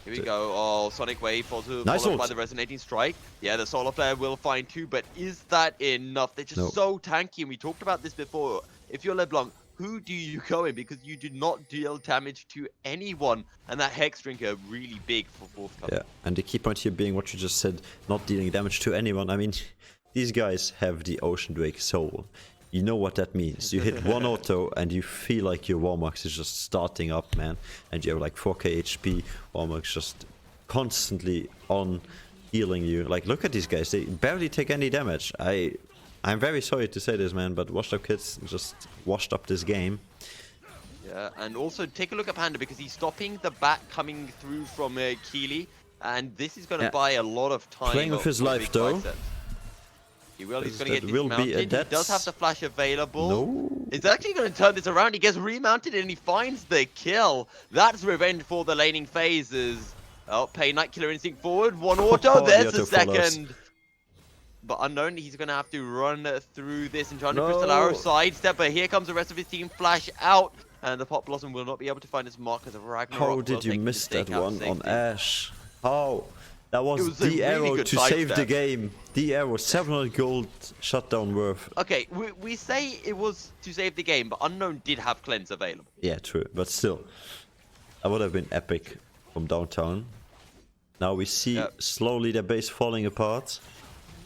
Here we go. Oh, Sonic Wave Nice followed ult. by the Resonating Strike. Yeah, the Solar Flare will find 2, but is that enough? They're just No. so tanky, and we talked about this before. If you're LeBlanc, who do you go in? Because you do not deal damage to anyone, and that Hex Drinker really big for forthcoming. Yeah, and the key point here being what you just said, not dealing damage to anyone. I mean, these guys have the Ocean Drake soul. You know what that means. You hit one auto and you feel like your Warmax is just starting up, man. And you have like 4k HP, Warmax just constantly on healing you. Like, look at these guys, they barely take any damage. I'm very sorry to say this, man, but WashedUpKids just washed up this game. Yeah, and also take a look at Panda, because he's stopping the bat coming through from Keely, and this is going to buy a lot of time. Playing with his life, though. Biceps. He will. He's going to get That will be dismounted. a He does have the flash available. No. It's actually going to turn this around. He gets remounted and he finds the kill. That's revenge for the laning phases. Oh, pay Night Killer Instinct forward. One auto. Oh, There's the the auto follows. second. But Unknown, he's going to have to run through this and try to No. Crystal Arrow sidestep. But here comes the rest of his team. Flash out. And the Pop Blossom will not be able to find his markers of Ragnarok. How will did you take the miss that stake out one on safety. Ash? How? That was, It was a the really arrow good to save the sidestep. game. The arrow, 700 gold shutdown worth. Okay, we say it was to save the game, but Unknown did have cleanse available. Yeah, true, but still. That would have been epic from downtown. Now we see slowly their base falling apart.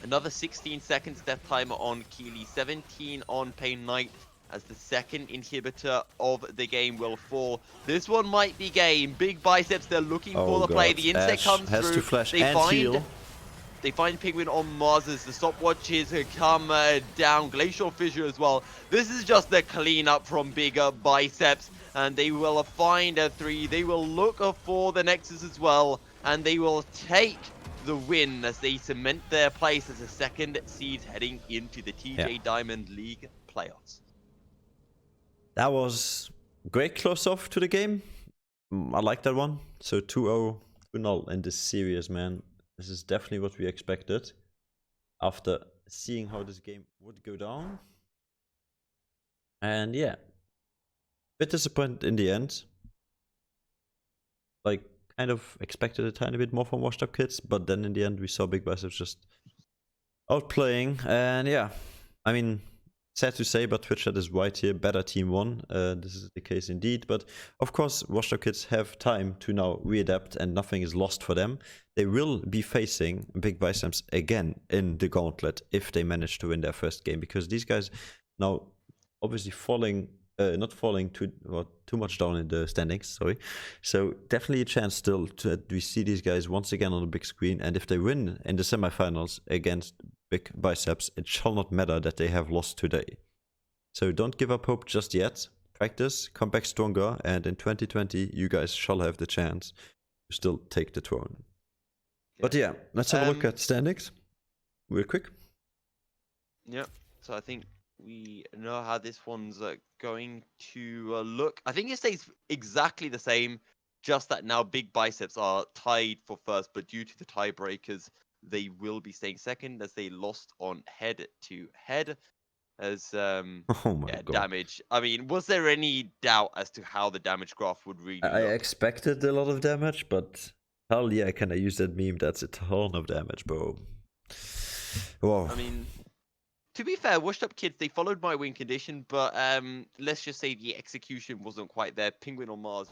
Another 16 seconds death timer on Keely, 17 on Pain Knight, as the second inhibitor of the game will fall. This one might be game. Big Biceps, they're looking for the play. The insect Ash comes has through. to flash They and heal. They find Penguin on Mars as the stopwatches come down. Glacial Fissure as well. This is just the cleanup from bigger Biceps. And they will find a 3. They will look for the Nexus as well. And they will take the win as they cement their place as a second seed heading into the TJ Diamond League playoffs. That was great close off to the game. I like that one. So 2-0, 2-0 in this series, man. This is definitely what we expected after seeing how this game would go down. And yeah, bit disappointed in the end. Like, kind of expected a tiny bit more from WashedUpKids, but then in the end we saw Big Biceps just outplaying. And yeah, I mean, sad to say, but Twitch chat is right here. Better team won. This is the case indeed. But of course, WashedUpKids have time to now readapt, and nothing is lost for them. They will be facing Big Biceps again in the gauntlet if they manage to win their first game, because these guys now obviously not falling too much down in the standings. Sorry. So definitely a chance still to we see these guys once again on the big screen. And if they win in the semifinals against Big Biceps, it shall not matter that they have lost today. So don't give up hope just yet. Practice, come back stronger, and in 2020 you guys shall have the chance to still take the throne. But yeah, let's have a look at standings real quick. Yeah, so I think we know how this one's going to look. I think it stays exactly the same, just that now Big Biceps are tied for first, but due to the tiebreakers, they will be staying second as they lost on head-to-head as Oh my god. damage. I mean, was there any doubt as to how the damage graph would really I look? expected a lot of damage, but hell yeah, can I use that meme? That's a ton of damage, bro. Wow. I mean, to be fair, WashedUpKids, they followed my win condition, but let's just say the execution wasn't quite there. Penguin on Mars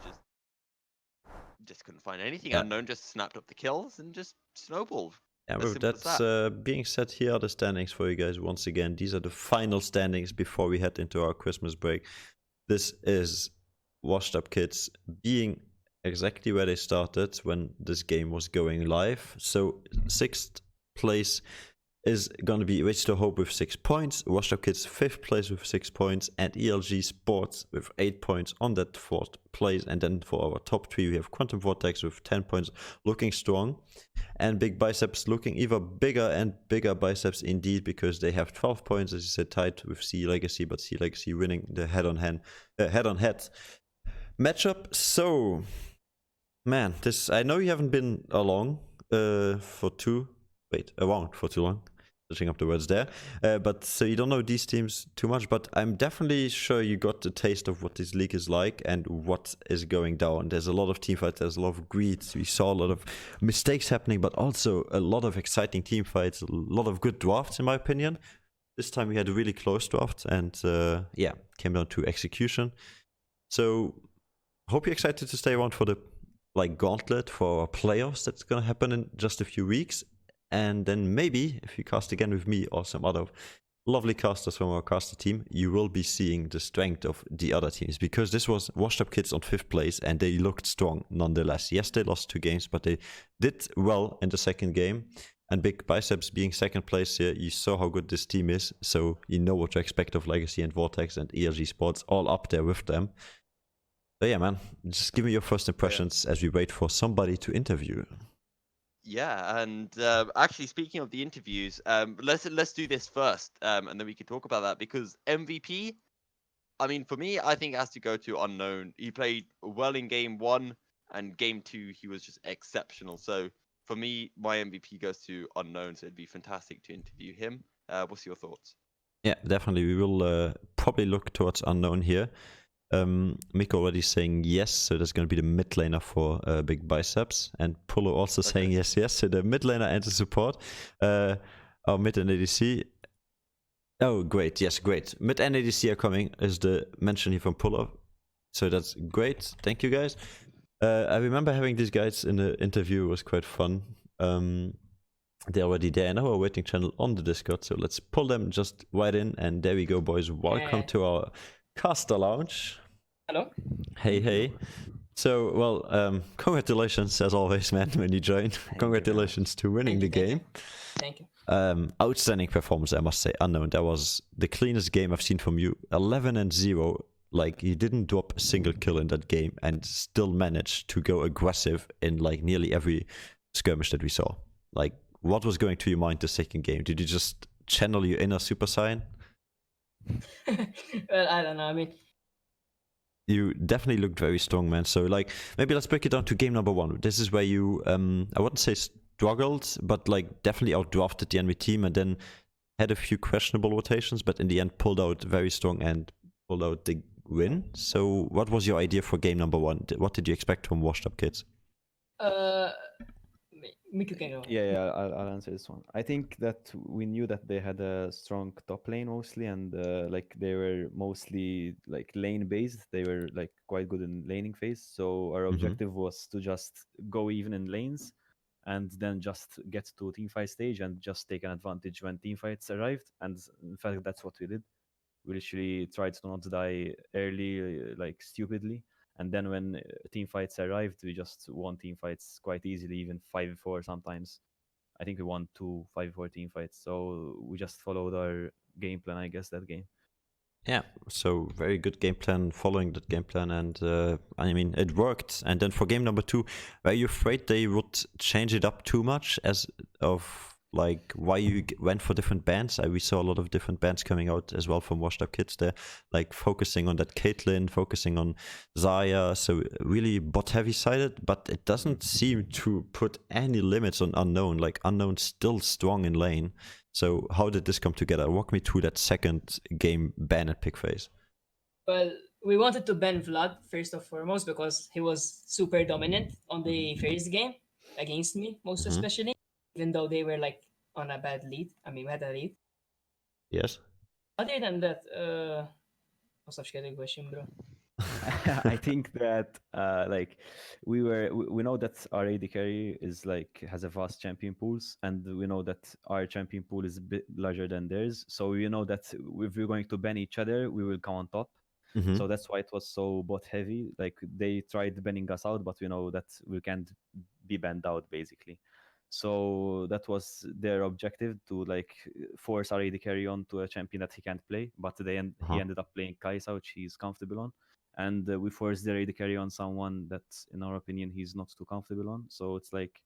just couldn't find anything. Unknown just snapped up the kills and just snowballed. Yeah, As with simple as that being said, here are the standings for you guys once again. These are the final standings before we head into our Christmas break. This is WashedUpKids being exactly where they started when this game was going live. So 6th place is going to be Reach to Hope with 6 points, WashedUpKids 5th place with 6 points, and ELG Sports with 8 points on that 4th place. And then for our top 3, we have Quantum Vortex with 10 points, looking strong, and Big Biceps looking even bigger and bigger Biceps indeed, because they have 12 points, as you said, tied with Sea Legacy, but Sea Legacy winning the head-on-head matchup. So, man, this I know you haven't been around for too long. switching up the words there. But so you don't know these teams too much, but I'm definitely sure you got a taste of what this league is like and what is going down. There's a lot of team fights, there's a lot of greed. We saw a lot of mistakes happening, but also a lot of exciting team fights, a lot of good drafts, in my opinion. This time we had a really close draft, and came down to execution. So hope you're excited to stay around for the gauntlet for playoffs that's gonna happen in just a few weeks. And then maybe, if you cast again with me or some other lovely casters from our caster team, you will be seeing the strength of the other teams. Because this was WashedUpKids on 5th place, and they looked strong nonetheless. Yes, they lost 2 games, but they did well in the second game. And Big Biceps being 2nd place here, you saw how good this team is. So you know what to expect of Legacy and Vortex and ERG Sports, all up there with them. So yeah, man, just give me your first impressions as we wait for somebody to interview. Yeah, and actually, speaking of the interviews, let's do this first, and then we can talk about that, because MVP, I mean, for me, I think it has to go to Unknown. He played well in game 1, and game 2 he was just exceptional. So for me, my MVP goes to Unknown. So it'd be fantastic to interview him. What's your thoughts? Yeah, definitely. We will probably look towards Unknown here. Mick already saying yes, so that's going to be the mid laner for Big Biceps, and Polo also saying yes, so the mid laner and the support. Our mid and ADC. Oh, great, yes, great. Mid and ADC are coming, is the mention here from Polo. So that's great. Thank you, guys. I remember having these guys in the interview. It was quite fun. They're already there in our waiting channel on the Discord, so let's pull them just right in, and there we go, boys. Welcome to our Caster Lounge. Hello. Hey. So, well, congratulations as always, man, when you joined. Congratulations to winning the game. Thank you. Outstanding performance, I must say. Unknown. That was the cleanest game I've seen from you. 11-0. Like, you didn't drop a single kill in that game and still managed to go aggressive in like nearly every skirmish that we saw. Like, what was going through your mind the second game? Did you just channel your inner Super Saiyan? Well, I don't know. I mean, you definitely looked very strong, man. So, like, maybe let's break it down to game number 1. This is where you, I wouldn't say struggled, but like definitely outdrafted the enemy team, and then had a few questionable rotations, but in the end pulled out very strong and pulled out the win. So, what was your idea for game number 1? What did you expect from WashedUpKids? Miku can go. Yeah, I'll answer this one. I think that we knew that they had a strong top lane mostly, and like they were mostly like lane based. They were like quite good in laning phase. So our objective was to just go even in lanes, and then just get to team fight stage and just take an advantage when team fights arrived. And in fact, that's what we did. We literally tried to not die early, like stupidly. And then when team fights arrived, we just won team fights quite easily, even 5-4 sometimes. I think we won 2 5-4 team fights. So we just followed our game plan, I guess, that game. Yeah, so very good game plan, following that game plan, and I mean, it worked. And then for game number 2, were you afraid they would change it up too much as of like why you went for different bands? We saw a lot of different bands coming out as well from WashedUpKids there, like focusing on that Caitlyn, focusing on Zarya, so really bot heavy sided, but it doesn't seem to put any limits on Unknown. Like Unknown's still strong in lane. So how did this come together? Walk me through that second game ban and pick phase. Well, we wanted to ban Vlad first and foremost because he was super dominant on the first game against me, most especially. Even though they were like on a bad lead. I mean, we had a lead. Yes. Other than that, what's up, question, bro? I think that like we know that our AD carry is like has a vast champion pools, and we know that our champion pool is a bit larger than theirs. So we know that if we're going to ban each other, we will come on top. So that's why it was so bot heavy. Like they tried banning us out, but we know that we can't be banned out basically. So that was their objective, to like force our AD carry on to a champion that he can't play. But he ended up playing Kai'Sa, which he's comfortable on. And we forced their AD carry on someone that, in our opinion, he's not too comfortable on. So it's like,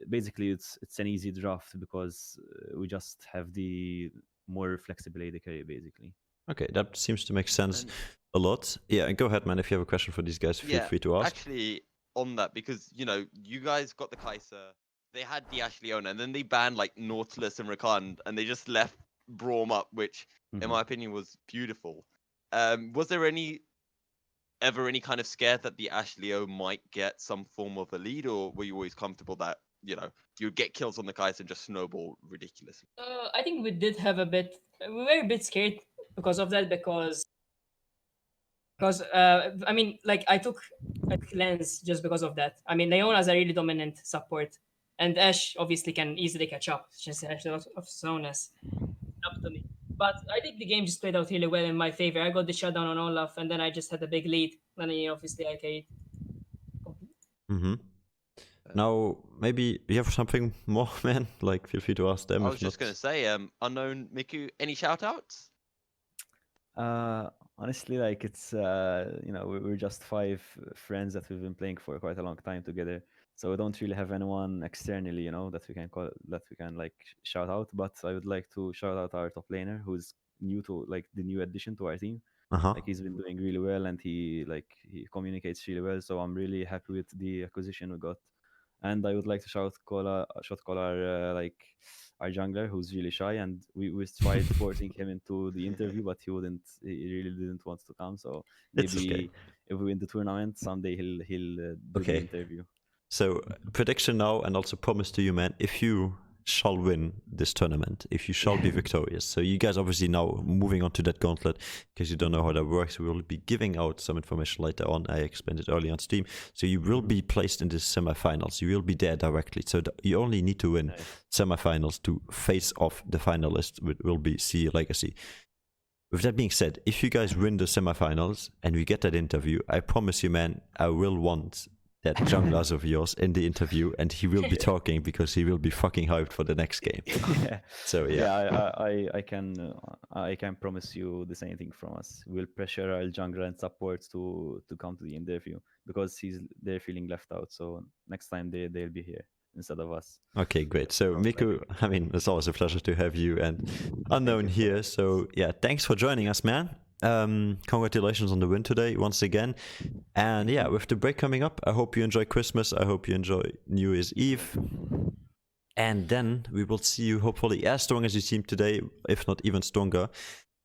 basically, it's an easy draft because we just have the more flexible AD carry, basically. Okay, that seems to make sense a lot. Yeah, go ahead, man. If you have a question for these guys, feel free to ask. Actually, on that, because, you know, you guys got the Kai'Sa they had the Ashley owner, and then they banned like Nautilus and Rakan, and they just left Braum up, which, in Mhm. my opinion, was beautiful. Was there ever any kind of scare that the Ashley might get some form of a lead, or were you always comfortable that you would get kills on the guys and just snowball ridiculously? I think we did have a bit. We were a bit scared because of that because I mean, like I took Lens just because of that. I mean, Leona's a really dominant support, and Ash obviously can easily catch up. She's actually of Sonas up to me. But I think the game just played out really well in my favor. I got the shutdown on Olaf, and then I just had a big lead. And then obviously I carried. Mm-hmm. Now, maybe you have something more, man? Like, feel free to ask them I if was just not. gonna say, unknown Miku, any shout outs? Honestly, like it's we're just five friends that we've been playing for quite a long time together, so we don't really have anyone externally, that we can call that we can like shout out. But I would like to shout out our top laner, who's new to like the new addition to our team. Uh-huh. Like he's been doing really well, and he communicates really well. So I'm really happy with the acquisition we got. And I would like to shout call our jungler who's really shy, and we tried forcing him into the interview, but he really didn't want to come. So It's okay. maybe if we win the tournament someday, he'll do the Okay. interview. So, prediction now, and also promise to you, man, if you shall win this tournament, if you shall be victorious. So, you guys obviously now moving on to that gauntlet, because you don't know how that works. We will be giving out some information later on. I explained it early on Steam. So, you will be placed in the semifinals. You will be there directly. So, you only need to win Nice. semifinals to face off the finalist, which will be See Legacy. With that being said, if you guys win the semifinals and we get that interview, I promise you, man, I will want that junglers of yours in the interview, and he will be talking because he will be fucking hyped for the next game. Yeah. So yeah, Yeah, I can promise you the same thing from us. We'll pressure our jungler and supports to come to the interview because they're feeling left out. So next time they'll be here instead of us. okay, great. So Miku, I mean, it's always a pleasure to have you and Unknown you so here. much. So yeah, thanks for joining us, man. Congratulations on the win today once again. And yeah, with the break coming up, I hope you enjoy Christmas. I hope you enjoy New Year's Eve. And then we will see you hopefully as strong as you seem today, if not even stronger,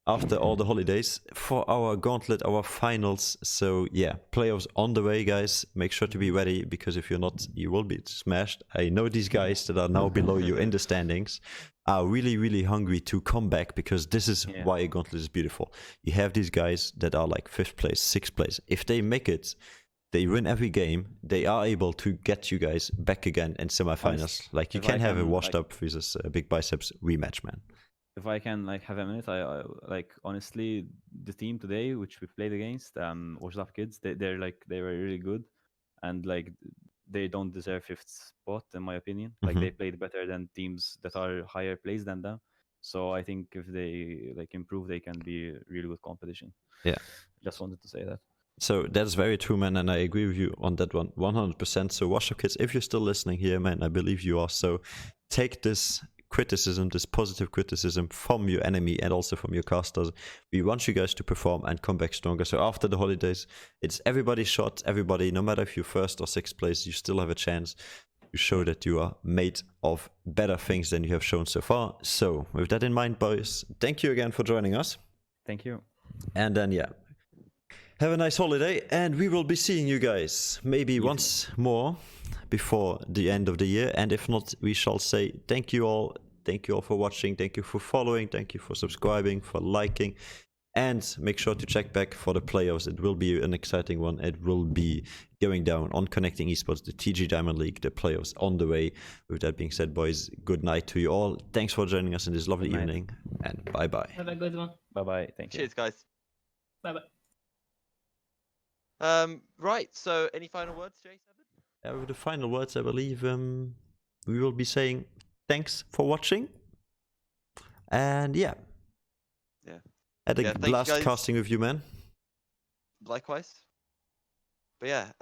after all the holidays for our gauntlet, our finals. So yeah, playoffs on the way, guys. Make sure to be ready, because if you're not, you will be smashed. I know these guys that are now below you in the standings are really, really hungry to come back, because this is Yeah. why a gauntlet is beautiful. You have these guys that are like 5th place, 6th place. If they make it, they win every game, they are able to get you guys back again in semifinals. Like, you if I can have a can, washed like- up versus Big Biceps rematch, man. If I can like have a minute, I like honestly the team today which we played against, WashedUpKids, they were really good, and like they don't deserve 5th spot in my opinion. Like Mhm. they played better than teams that are higher placed than them. So I think if they like improve, they can be really good competition. Yeah. Just wanted to say that. So that's very true, man, and I agree with you on that one 100%. So WashedUpKids, if you're still listening here, man, I believe you are. So take this criticism, this positive criticism from your enemy and also from your casters. We want you guys to perform and come back stronger. So after the holidays, it's everybody's shot. Everybody, no matter if you're 1st or 6th place, you still have a chance to show that you are made of better things than you have shown so far. So with that in mind, boys, thank you again for joining us. Thank you. And then, yeah, have a nice holiday, and we will be seeing you guys maybe once more before the end of the year. And if not, we shall say thank you all. Thank you all for watching. Thank you for following. Thank you for subscribing, for liking. And make sure to check back for the playoffs. It will be an exciting one. It will be going down on Connecting Esports, the TG Diamond League, the playoffs on the way. With that being said, boys, good night to you all. Thanks for joining us in this lovely Good night. evening, and bye-bye. Have a good one. Bye bye. Thank you. Cheers, guys. Bye bye. Right. So, any final words, J7? With the final words, I believe we will be saying thanks for watching. And yeah. Yeah. Had a Yeah, thank you, blast guys. casting with you, man. Likewise. But yeah,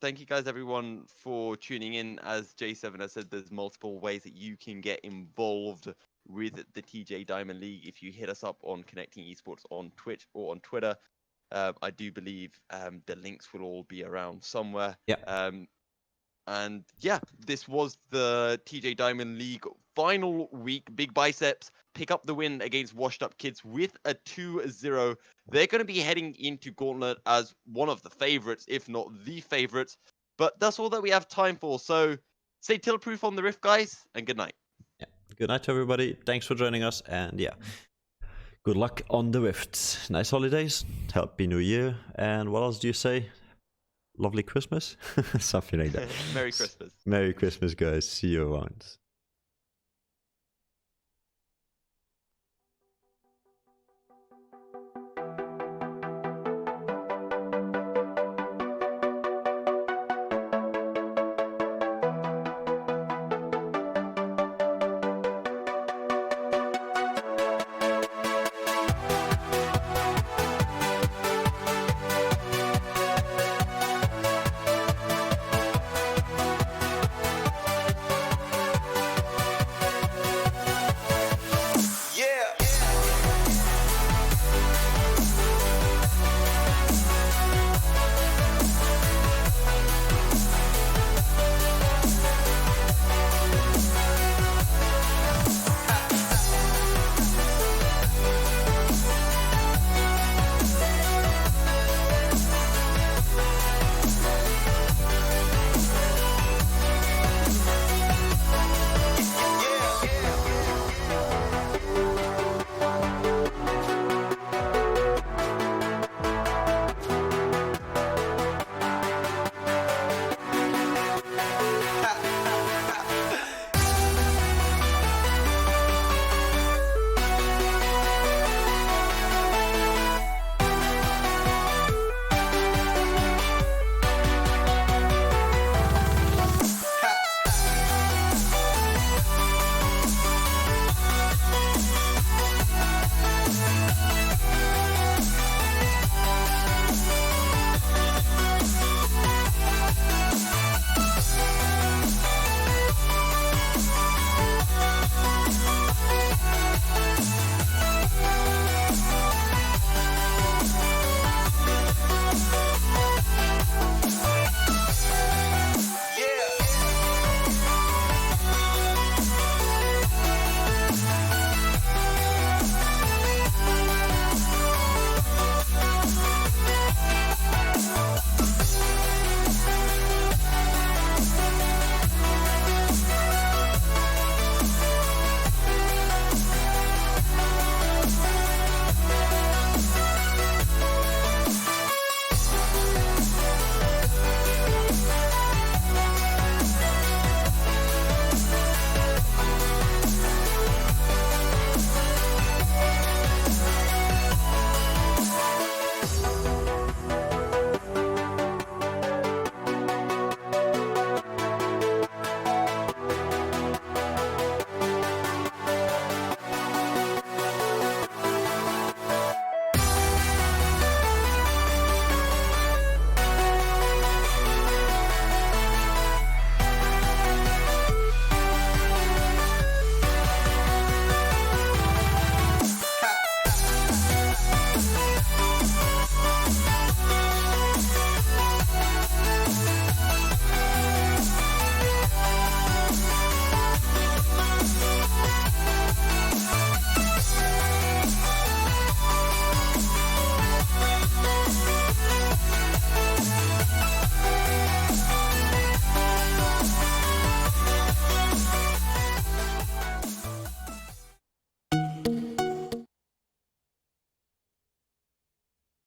thank you guys everyone for tuning in. As J7 has said, there's multiple ways that you can get involved with the TJ Diamond League. If you hit us up on Connecting Esports on Twitch or on Twitter, I do believe the links will all be around somewhere. Yeah. And yeah, this was the TJ Diamond League final week. Big Biceps pick up the win against WashedUpKids with a 2-0. They're going to be heading into Gauntlet as one of the favorites, if not the favorites. But that's all that we have time for. So stay tilt-proof on the Rift, guys, and good night. Yeah. Good night to everybody. Thanks for joining us, and yeah, good luck on the Rift. Nice holidays, happy New Year, and what else do you say? Lovely Christmas? Something like that. Merry Christmas. Merry Christmas, guys. See you around.